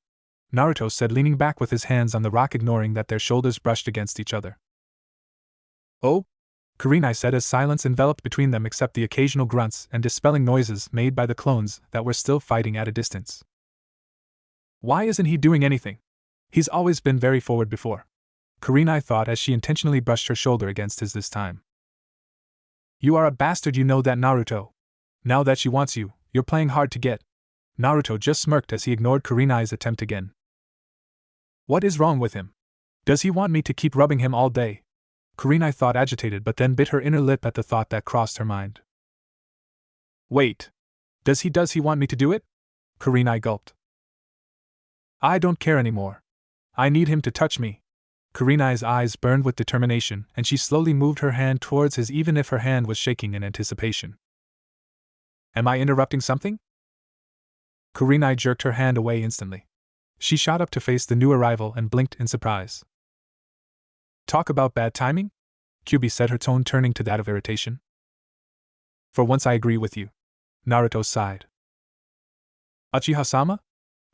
Naruto said, leaning back with his hands on the rock, ignoring that their shoulders brushed against each other. Oh? Kurenai said as silence enveloped between them except the occasional grunts and dispelling noises made by the clones that were still fighting at a distance. Why isn't he doing anything? He's always been very forward before, Kurenai thought as she intentionally brushed her shoulder against his this time. You are a bastard, you know that, Naruto. Now that she wants you, you're playing hard to get. Naruto just smirked as he ignored Kurenai's attempt again. What is wrong with him? Does he want me to keep rubbing him all day? Kurenai thought, agitated, but then bit her inner lip at the thought that crossed her mind. Wait. Does he want me to do it? Kurenai gulped. I don't care anymore. I need him to touch me. Kurenai's eyes burned with determination, and she slowly moved her hand towards his even if her hand was shaking in anticipation. Am I interrupting something? Kurenai jerked her hand away instantly. She shot up to face the new arrival and blinked in surprise. Talk about bad timing? Kyubi said, her tone turning to that of irritation. For once I agree with you. Naruto sighed. Uchiha-sama?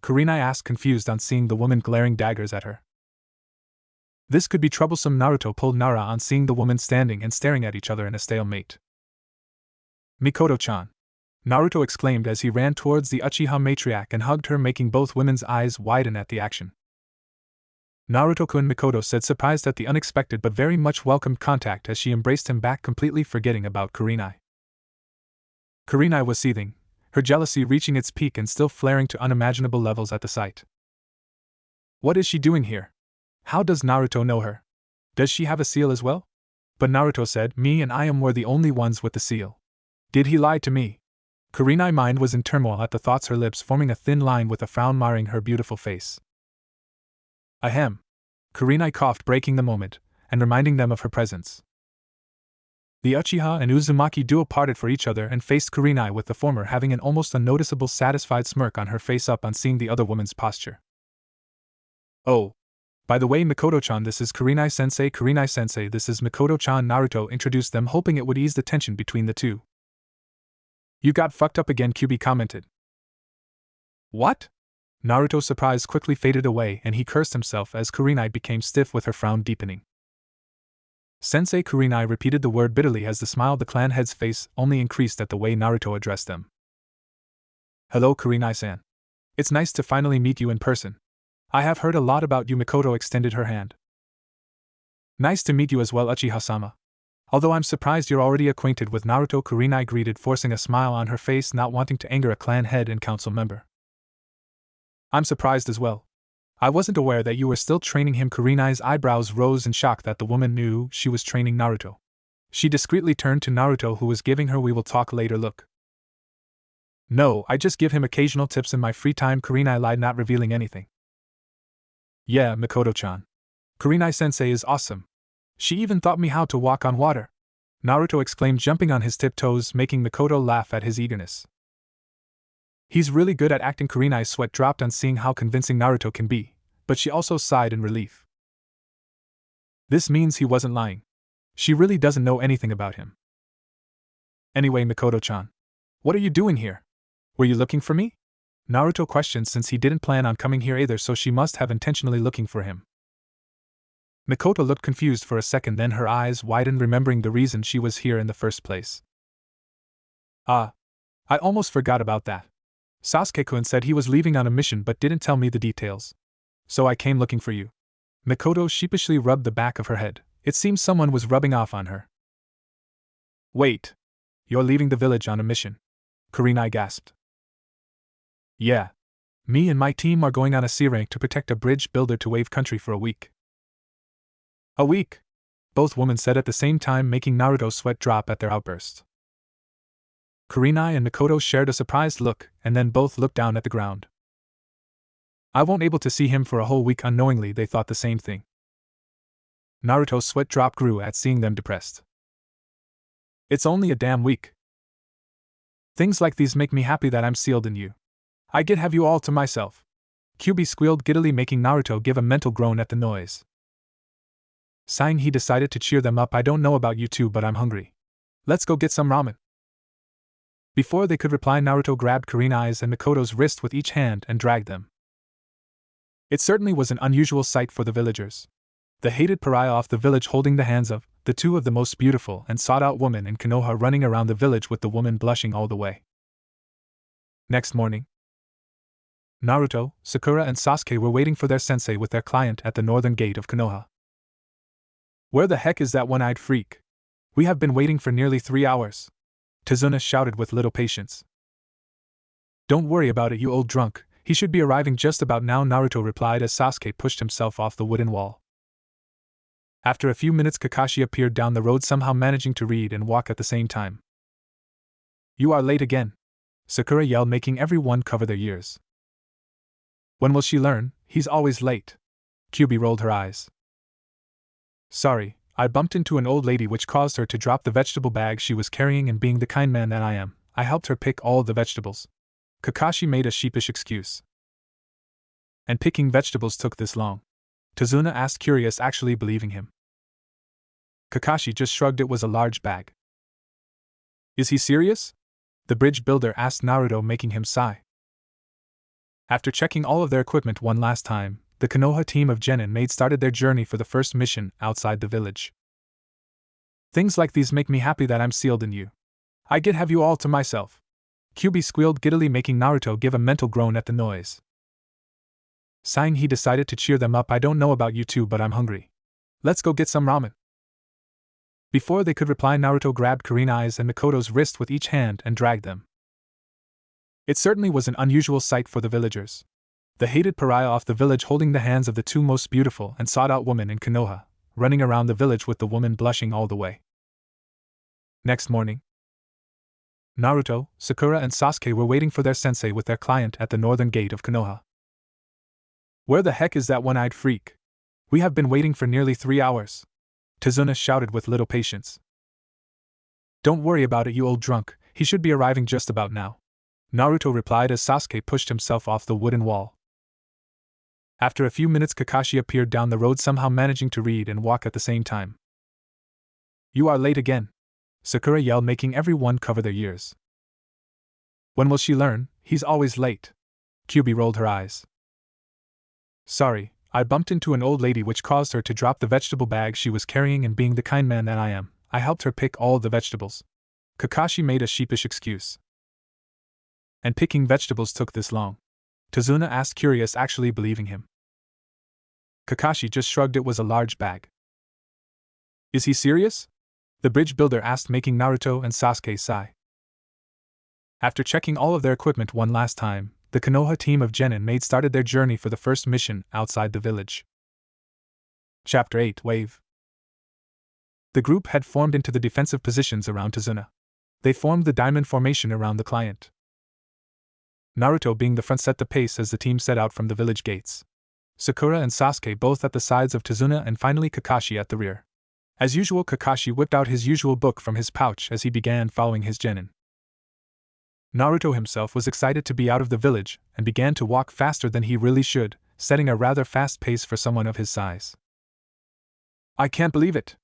Kurenai asked, confused on seeing the woman glaring daggers at her. This could be troublesome. Naruto pulled Nara on seeing the woman standing and staring at each other in a stalemate. Mikoto-chan! Naruto exclaimed as he ran towards the Uchiha matriarch and hugged her, making both women's eyes widen at the action. Naruto-kun, Mikoto said, surprised at the unexpected but very much welcomed contact as she embraced him back, completely forgetting about Kurenai. Kurenai was seething, her jealousy reaching its peak and still flaring to unimaginable levels at the sight. What is she doing here? How does Naruto know her? Does she have a seal as well? But Naruto said, me and Ayam were the only ones with the seal. Did he lie to me? Kurina's mind was in turmoil at the thoughts, her lips forming a thin line with a frown marring her beautiful face. Ahem. Kurenai coughed, breaking the moment, and reminding them of her presence. The Uchiha and Uzumaki duo parted for each other and faced Kurenai, with the former having an almost unnoticeable satisfied smirk on her face up on seeing the other woman's posture. Oh. By the way, Mikoto-chan, this is Kurenai-sensei. Kurenai-sensei, this is Mikoto-chan. Naruto introduced them, hoping it would ease the tension between the two. You got fucked up again, Kyuubi commented. What? Naruto's surprise quickly faded away and he cursed himself as Kurenai became stiff with her frown deepening. Sensei, Kurenai repeated the word bitterly as the smile on the clan head's face only increased at the way Naruto addressed them. Hello, Kurenai-san. It's nice to finally meet you in person. I have heard a lot about you. Mikoto extended her hand. Nice to meet you as well, Uchiha-sama. Although I'm surprised you're already acquainted with Naruto, Kurenai greeted, forcing a smile on her face, not wanting to anger a clan head and council member. I'm surprised as well. I wasn't aware that you were still training him. Kurenai's eyebrows rose in shock that the woman knew she was training Naruto. She discreetly turned to Naruto, who was giving her "we will talk later" look. No, I just give him occasional tips in my free time, Kurenai lied, not revealing anything. Yeah, Mikoto-chan. Kurenai-sensei is awesome. She even taught me how to walk on water, Naruto exclaimed, jumping on his tiptoes, making Mikoto laugh at his eagerness. He's really good at acting. Kurenai's sweat dropped on seeing how convincing Naruto can be, but she also sighed in relief. This means he wasn't lying. She really doesn't know anything about him. Anyway, Mikoto-chan, what are you doing here? Were you looking for me? Naruto questioned, since he didn't plan on coming here either, so she must have intentionally looking for him. Mikoto looked confused for a second, then her eyes widened, remembering the reason she was here in the first place. I almost forgot about that. Sasuke-kun said he was leaving on a mission but didn't tell me the details. So I came looking for you. Mikoto sheepishly rubbed the back of her head. It seemed someone was rubbing off on her. Wait. You're leaving the village on a mission? Kurenai gasped. Yeah. Me and my team are going on a sea rank to protect a bridge builder to Wave Country for a week. A week? Both women said at the same time, making Naruto's sweat drop at their outburst. Kurenai and Mikoto shared a surprised look, and then both looked down at the ground. I won't able to see him for a whole week. Unknowingly, they thought the same thing. Naruto's sweat drop grew at seeing them depressed. It's only a damn week. Things like these make me happy that I'm sealed in you. I get have you all to myself. Kyuubi squealed giddily, making Naruto give a mental groan at the noise. Sighing, he decided to cheer them up. I don't know about you two, but I'm hungry. Let's go get some ramen. Before they could reply, Naruto grabbed Kurenai's and Mikoto's wrist with each hand and dragged them. It certainly was an unusual sight for the villagers. The hated pariah of the village holding the hands of the two of the most beautiful and sought-out women in Konoha, running around the village with the woman blushing all the way. Next morning, Naruto, Sakura, and Sasuke were waiting for their sensei with their client at the northern gate of Konoha. Where the heck is that one-eyed freak? We have been waiting for nearly 3 hours. Tazuna shouted with little patience. Don't worry about it, you old drunk. He should be arriving just about now, Naruto replied as Sasuke pushed himself off the wooden wall. After a few minutes, Kakashi appeared down the road, somehow managing to read and walk at the same time. You are late again, Sakura yelled, making everyone cover their ears. When will she learn? He's always late. Kyuubi rolled her eyes. Sorry, I bumped into an old lady which caused her to drop the vegetable bag she was carrying, and being the kind man that I am, I helped her pick all the vegetables. Kakashi made a sheepish excuse. And picking vegetables took this long? Tazuna asked, curious, actually believing him. Kakashi just shrugged. It was a large bag. Is he serious? The bridge builder asked Naruto, making him sigh. After checking all of their equipment one last time, the Konoha team of Genin Maid started their journey for the first mission outside the village. Things like these make me happy that I'm sealed in you. I get have you all to myself. Kyuubi squealed giddily, making Naruto give a mental groan at the noise. Sighing, he decided to cheer them up. I don't know about you two, but I'm hungry. Let's go get some ramen. Before they could reply, Naruto grabbed Kurenai's and Mikoto's wrist with each hand and dragged them. It certainly was an unusual sight for the villagers. The hated pariah of the village holding the hands of the two most beautiful and sought-out women in Konoha, running around the village with the woman blushing all the way. Next morning, Naruto, Sakura, and Sasuke were waiting for their sensei with their client at the northern gate of Konoha. "Where the heck is that one-eyed freak? We have been waiting for nearly 3 hours," Tazuna shouted with little patience. "Don't worry about it, you old drunk, he should be arriving just about now," Naruto replied as Sasuke pushed himself off the wooden wall. After a few minutes, Kakashi appeared down the road, somehow managing to read and walk at the same time. "You are late again," Sakura yelled, making everyone cover their ears. "When will she learn? He's always late." Kyubi rolled her eyes. "Sorry, I bumped into an old lady which caused her to drop the vegetable bag she was carrying, and being the kind man that I am, I helped her pick all the vegetables." Kakashi made a sheepish excuse. "And picking vegetables took this long?" Tazuna asked, curious, actually believing him. Kakashi just shrugged. It was a large bag. "Is he serious?" the bridge builder asked, making Naruto and Sasuke sigh. After checking all of their equipment one last time, the Konoha team of Genin made started their journey for the first mission outside the village. Chapter 8 Wave. The group had formed into the defensive positions around Tazuna. They formed the diamond formation around the client. Naruto being the front set the pace as the team set out from the village gates. Sakura and Sasuke both at the sides of Tazuna, and finally Kakashi at the rear. As usual, Kakashi whipped out his usual book from his pouch as he began following his genin. Naruto himself was excited to be out of the village and began to walk faster than he really should, setting a rather fast pace for someone of his size. "I can't believe it!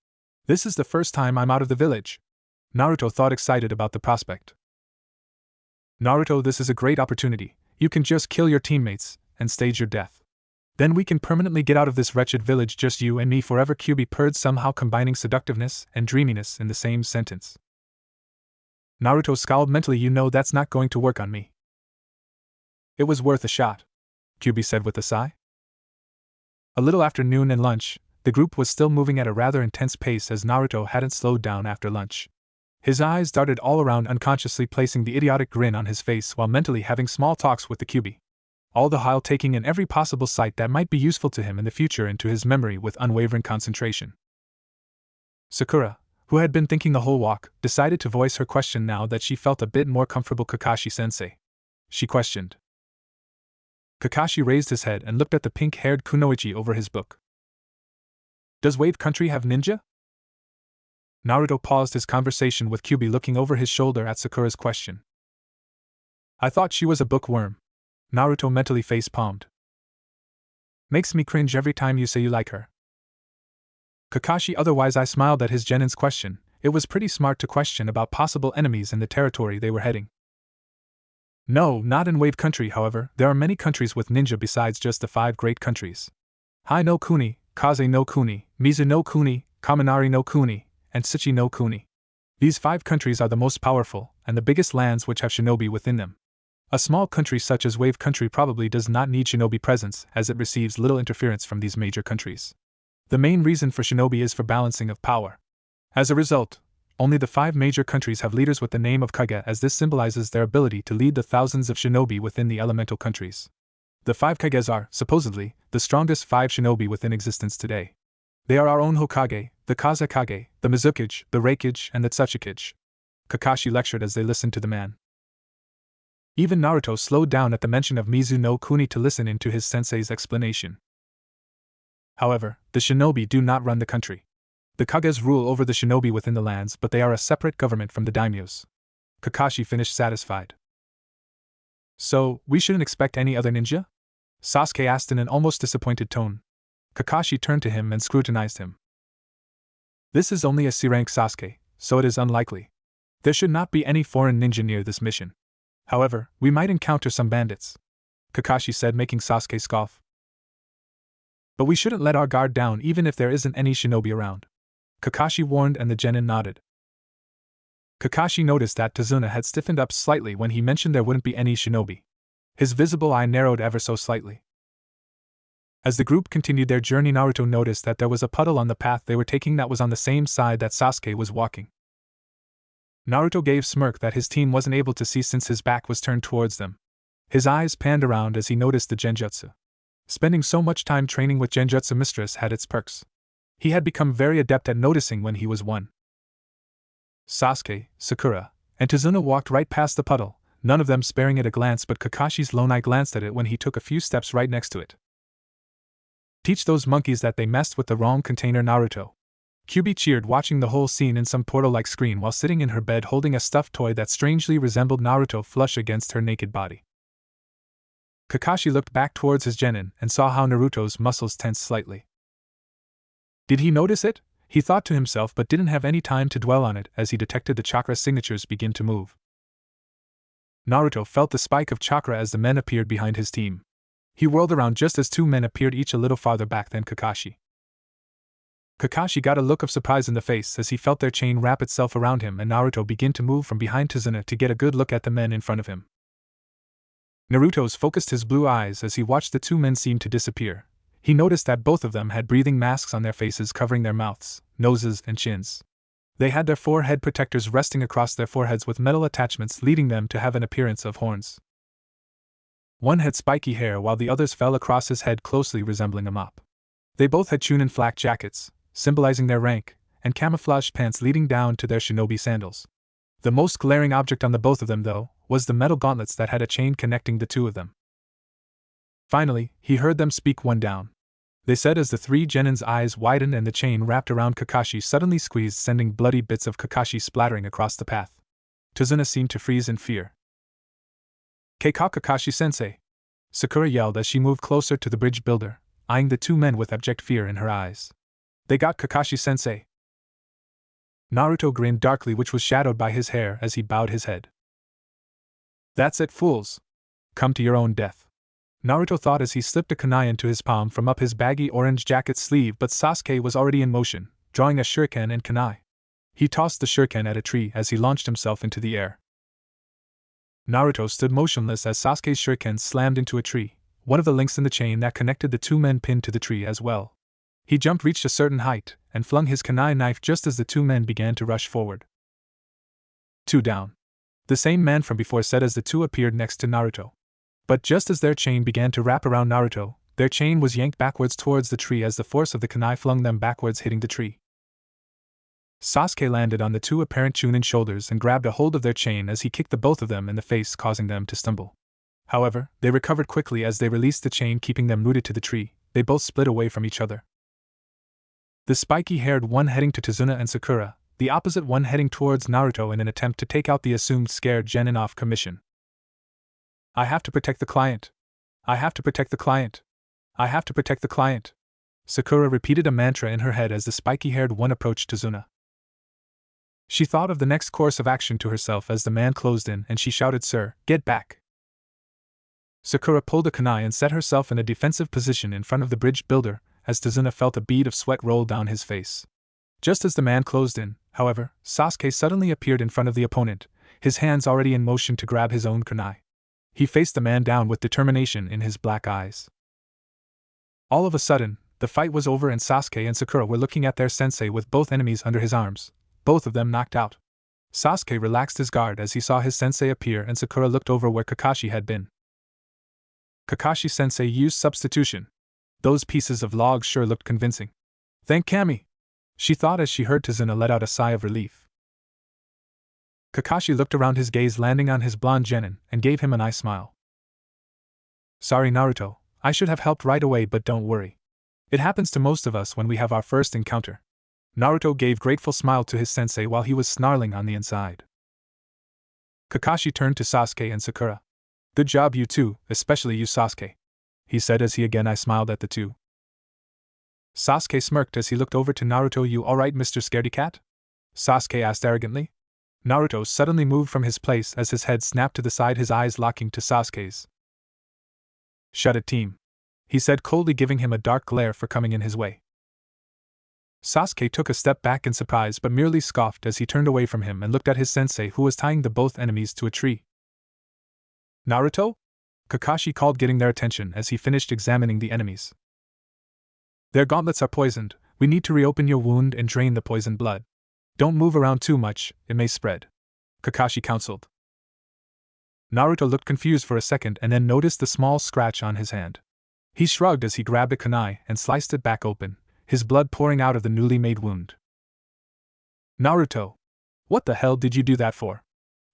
This is the first time I'm out of the village," Naruto thought, excited about the prospect. "Naruto, this is a great opportunity. You can just kill your teammates and stage your death. Then we can permanently get out of this wretched village, just you and me forever," Kyubi purred, somehow combining seductiveness and dreaminess in the same sentence. Naruto scowled mentally. "You know that's not going to work on me." "It was worth a shot," Kyubi said with a sigh. A little after noon and lunch, the group was still moving at a rather intense pace as Naruto hadn't slowed down after lunch. His eyes darted all around, unconsciously placing the idiotic grin on his face while mentally having small talks with the Kyubi, all the while taking in every possible sight that might be useful to him in the future into his memory with unwavering concentration. Sakura, who had been thinking the whole walk, decided to voice her question now that she felt a bit more comfortable. "Kakashi-sensei," she questioned. Kakashi raised his head and looked at the pink-haired kunoichi over his book. "Does Wave Country have ninja?" Naruto paused his conversation with Kyubi, looking over his shoulder at Sakura's question. "I thought she was a bookworm," Naruto mentally face-palmed. "Makes me cringe every time you say you like her." Kakashi otherwise I smiled at his genin's question. It was pretty smart to question about possible enemies in the territory they were heading. "No, not in Wave Country. However, there are many countries with ninja besides just the 5 great countries. Hai no Kuni, Kaze no Kuni, Mizu no Kuni, Kaminari no Kuni, and Shichi no Kuni. These 5 countries are the most powerful, and the biggest lands which have shinobi within them. A small country such as Wave Country probably does not need shinobi presence, as it receives little interference from these major countries. The main reason for shinobi is for balancing of power. As a result, only the 5 major countries have leaders with the name of Kage, as this symbolizes their ability to lead the thousands of shinobi within the elemental countries. The 5 Kages are, supposedly, the strongest 5 shinobi within existence today. They are our own Hokage, the Kazekage, the Mizukage, the Reikage, and the Tsuchikage," Kakashi lectured as they listened to the man. Even Naruto slowed down at the mention of Mizu no Kuni to listen into his sensei's explanation. However, the shinobi do not run the country. The Kages rule over the shinobi within the lands, but they are a separate government from the daimyos. Kakashi finished satisfied. "So, we shouldn't expect any other ninja?" Sasuke asked in an almost disappointed tone. Kakashi turned to him and scrutinized him. "This is only a C-rank Sasuke, so it is unlikely. There should not be any foreign ninja near this mission. However, we might encounter some bandits," Kakashi said, making Sasuke scoff. "But we shouldn't let our guard down even if there isn't any shinobi around," Kakashi warned, and the genin nodded. Kakashi noticed that Tazuna had stiffened up slightly when he mentioned there wouldn't be any shinobi. His visible eye narrowed ever so slightly. As the group continued their journey, Naruto noticed that there was a puddle on the path they were taking that was on the same side that Sasuke was walking. Naruto gave smirk that his team wasn't able to see since his back was turned towards them. His eyes panned around as he noticed the genjutsu. Spending so much time training with genjutsu mistress had its perks. He had become very adept at noticing when he was one. Sasuke, Sakura, and Tazuna walked right past the puddle, none of them sparing it a glance, but Kakashi's lone eye glanced at it when he took a few steps right next to it. Teach those monkeys that they messed with the wrong container, Naruto. Kyubi cheered, watching the whole scene in some portal-like screen while sitting in her bed holding a stuffed toy that strangely resembled Naruto flush against her naked body. Kakashi looked back towards his genin and saw how Naruto's muscles tensed slightly. Did he notice it? He thought to himself, but didn't have any time to dwell on it as he detected the chakra signatures begin to move. Naruto felt the spike of chakra as the men appeared behind his team. He whirled around just as two men appeared, each a little farther back than Kakashi. Kakashi got a look of surprise in the face as he felt their chain wrap itself around him and Naruto begin to move from behind Tazuna to get a good look at the men in front of him. Naruto's focused his blue eyes as he watched the two men seem to disappear. He noticed that both of them had breathing masks on their faces covering their mouths, noses, and chins. They had their forehead protectors resting across their foreheads with metal attachments leading them to have an appearance of horns. One had spiky hair while the others fell across his head closely resembling a mop. They both had chunin flak jackets, symbolizing their rank, and camouflage pants leading down to their shinobi sandals. The most glaring object on the both of them, though, was the metal gauntlets that had a chain connecting the two of them. Finally, he heard them speak one down. They said as the three genin's eyes widened and the chain wrapped around Kakashi suddenly squeezed, sending bloody bits of Kakashi splattering across the path. Tazuna seemed to freeze in fear. Keika Kakashi-sensei! Sakura yelled as she moved closer to the bridge builder, eyeing the two men with abject fear in her eyes. They got Kakashi-sensei! Naruto grinned darkly, which was shadowed by his hair as he bowed his head. That's it, fools! Come to your own death. Naruto thought as he slipped a kunai into his palm from up his baggy orange jacket sleeve, but Sasuke was already in motion, drawing a shuriken and kunai. He tossed the shuriken at a tree as he launched himself into the air. Naruto stood motionless as Sasuke's shuriken slammed into a tree, one of the links in the chain that connected the two men pinned to the tree as well. He jumped, reached a certain height, and flung his kunai knife just as the two men began to rush forward. Two down. The same man from before said as the two appeared next to Naruto. But just as their chain began to wrap around Naruto, their chain was yanked backwards towards the tree as the force of the kunai flung them backwards, hitting the tree. Sasuke landed on the two apparent chunin shoulders and grabbed a hold of their chain as he kicked the both of them in the face, causing them to stumble. However, they recovered quickly as they released the chain, keeping them rooted to the tree. They both split away from each other. The spiky-haired one heading to Tazuna and Sakura, the opposite one heading towards Naruto in an attempt to take out the assumed scared genin off commission. I have to protect the client. I have to protect the client. I have to protect the client. Sakura repeated a mantra in her head as the spiky-haired one approached Tazuna. She thought of the next course of action to herself as the man closed in and she shouted, "Sir, get back!" Sakura pulled a kunai and set herself in a defensive position in front of the bridge builder as Tazuna felt a bead of sweat roll down his face. Just as the man closed in, however, Sasuke suddenly appeared in front of the opponent, his hands already in motion to grab his own kunai. He faced the man down with determination in his black eyes. All of a sudden, the fight was over and Sasuke and Sakura were looking at their sensei with both enemies under his arms, both of them knocked out. Sasuke relaxed his guard as he saw his sensei appear and Sakura looked over where Kakashi had been. Kakashi-sensei used substitution. Those pieces of log sure looked convincing. Thank Kami! She thought as she heard Tazuna let out a sigh of relief. Kakashi looked around, his gaze landing on his blonde genin, and gave him an eye smile. Sorry, Naruto, I should have helped right away, but don't worry. It happens to most of us when we have our first encounter. Naruto gave grateful smile to his sensei while he was snarling on the inside. Kakashi turned to Sasuke and Sakura. Good job, you two, especially you, Sasuke, he said as he again eye-smiled at the two. Sasuke smirked as he looked over to Naruto. You alright, Mr. Scaredy Cat? Sasuke asked arrogantly. Naruto suddenly moved from his place as his head snapped to the side, his eyes locking to Sasuke's. Shut it, team, he said coldly, giving him a dark glare for coming in his way. Sasuke took a step back in surprise but merely scoffed as he turned away from him and looked at his sensei, who was tying the both enemies to a tree. Naruto? Kakashi called, getting their attention as he finished examining the enemies. Their gauntlets are poisoned. We need to reopen your wound and drain the poisoned blood. Don't move around too much, it may spread, Kakashi counseled. Naruto looked confused for a second and then noticed the small scratch on his hand. He shrugged as he grabbed a kunai and sliced it back open, his blood pouring out of the newly made wound. Naruto! What the hell did you do that for?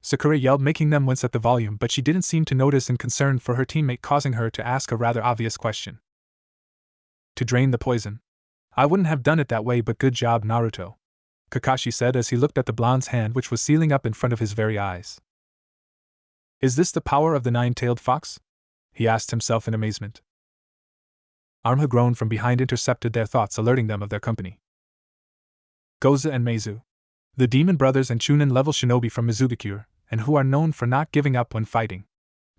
Sakura yelled, making them wince at the volume, but she didn't seem to notice in concern for her teammate, causing her to ask a rather obvious question. To drain the poison. I wouldn't have done it that way, but good job, Naruto, Kakashi said as he looked at the blonde's hand, which was sealing up in front of his very eyes. Is this the power of the nine-tailed fox? He asked himself in amazement. Arm, who groaned from behind, intercepted their thoughts, alerting them of their company. Goza and Meizu, the demon brothers and Chunin-level shinobi from Mizugakure, and who are known for not giving up when fighting.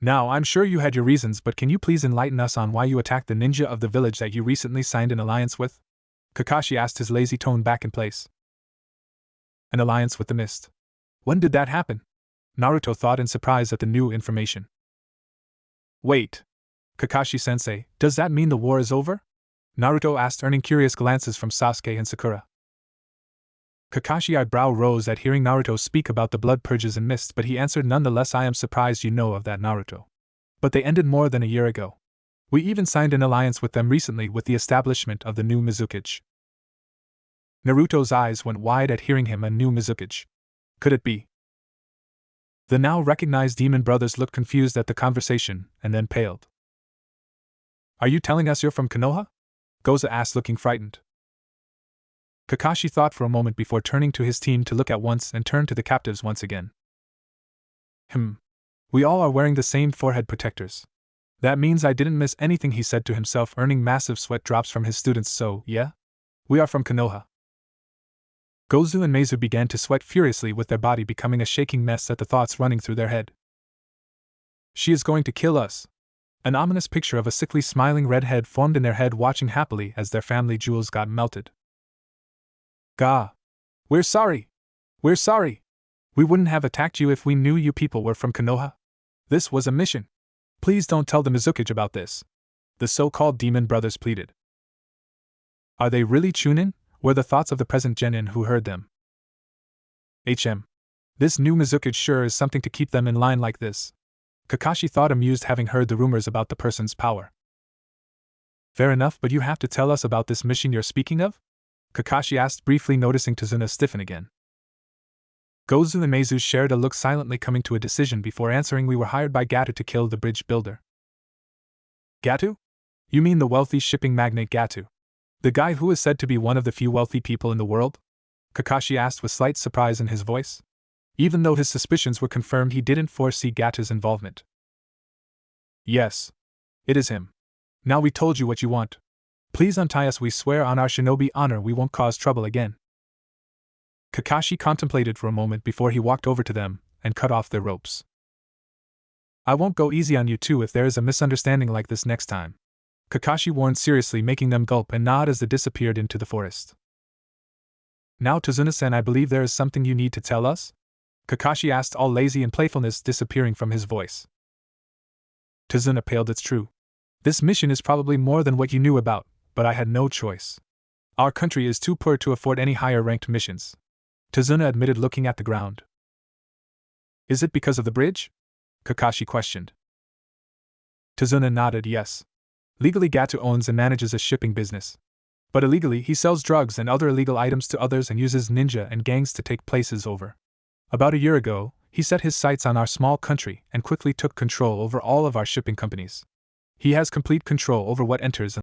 Now, I'm sure you had your reasons, but can you please enlighten us on why you attacked the ninja of the village that you recently signed an alliance with? Kakashi asked, his lazy tone back in place. An alliance with the mist. When did that happen? Naruto thought in surprise at the new information. Wait. Kakashi-sensei, does that mean the war is over? Naruto asked, earning curious glances from Sasuke and Sakura. Kakashi's eyebrow rose at hearing Naruto speak about the blood purges and mist, but he answered, nonetheless, I am surprised you know of that, Naruto. But they ended more than a year ago. We even signed an alliance with them recently with the establishment of the new Mizukage. Naruto's eyes went wide at hearing him, a new Mizukage. Could it be? The now recognized demon brothers looked confused at the conversation, and then paled. Are you telling us you're from Konoha? Goza asked, looking frightened. Kakashi thought for a moment before turning to his team to look at once and turn to the captives once again. We all are wearing the same forehead protectors. That means I didn't miss anything, he said to himself, earning massive sweat drops from his students. So, yeah? We are from Konoha. Gozu and Meizu began to sweat furiously, with their body becoming a shaking mess at the thoughts running through their head. She is going to kill us. An ominous picture of a sickly smiling redhead formed in their head, watching happily as their family jewels got melted. Gah! We're sorry! We're sorry! We wouldn't have attacked you if we knew you people were from Konoha. This was a mission. Please don't tell the Mizukage about this. The so-called demon brothers pleaded. Are they really Chunin? Were the thoughts of the present genin who heard them. This new Mizukage sure is something to keep them in line like this. Kakashi thought, amused, having heard the rumors about the person's power. Fair enough, but you have to tell us about this mission you're speaking of? Kakashi asked, briefly noticing Tazuna stiffen again. Gozu and Meizu shared a look, silently coming to a decision before answering. We were hired by Gatu to kill the bridge builder. Gatu? You mean the wealthy shipping magnate Gatu? The guy who is said to be one of the few wealthy people in the world? Kakashi asked with slight surprise in his voice. Even though his suspicions were confirmed, he didn't foresee Gatu's involvement. Yes. It is him. Now we told you what you want. Please untie us, we swear on our shinobi honor we won't cause trouble again. Kakashi contemplated for a moment before he walked over to them and cut off their ropes. I won't go easy on you two if there is a misunderstanding like this next time. Kakashi warned seriously, making them gulp and nod as they disappeared into the forest. Now Tazuna-san, I believe there is something you need to tell us? Kakashi asked, all lazy and playfulness disappearing from his voice. Tazuna paled. It's true. This mission is probably more than what you knew about, but I had no choice. Our country is too poor to afford any higher-ranked missions. Tazuna admitted, looking at the ground. Is it because of the bridge? Kakashi questioned. Tazuna nodded yes. Legally, Gatu owns and manages a shipping business. But illegally, he sells drugs and other illegal items to others and uses ninja and gangs to take places over. About a year ago, he set his sights on our small country and quickly took control over all of our shipping companies. He has complete control over what enters and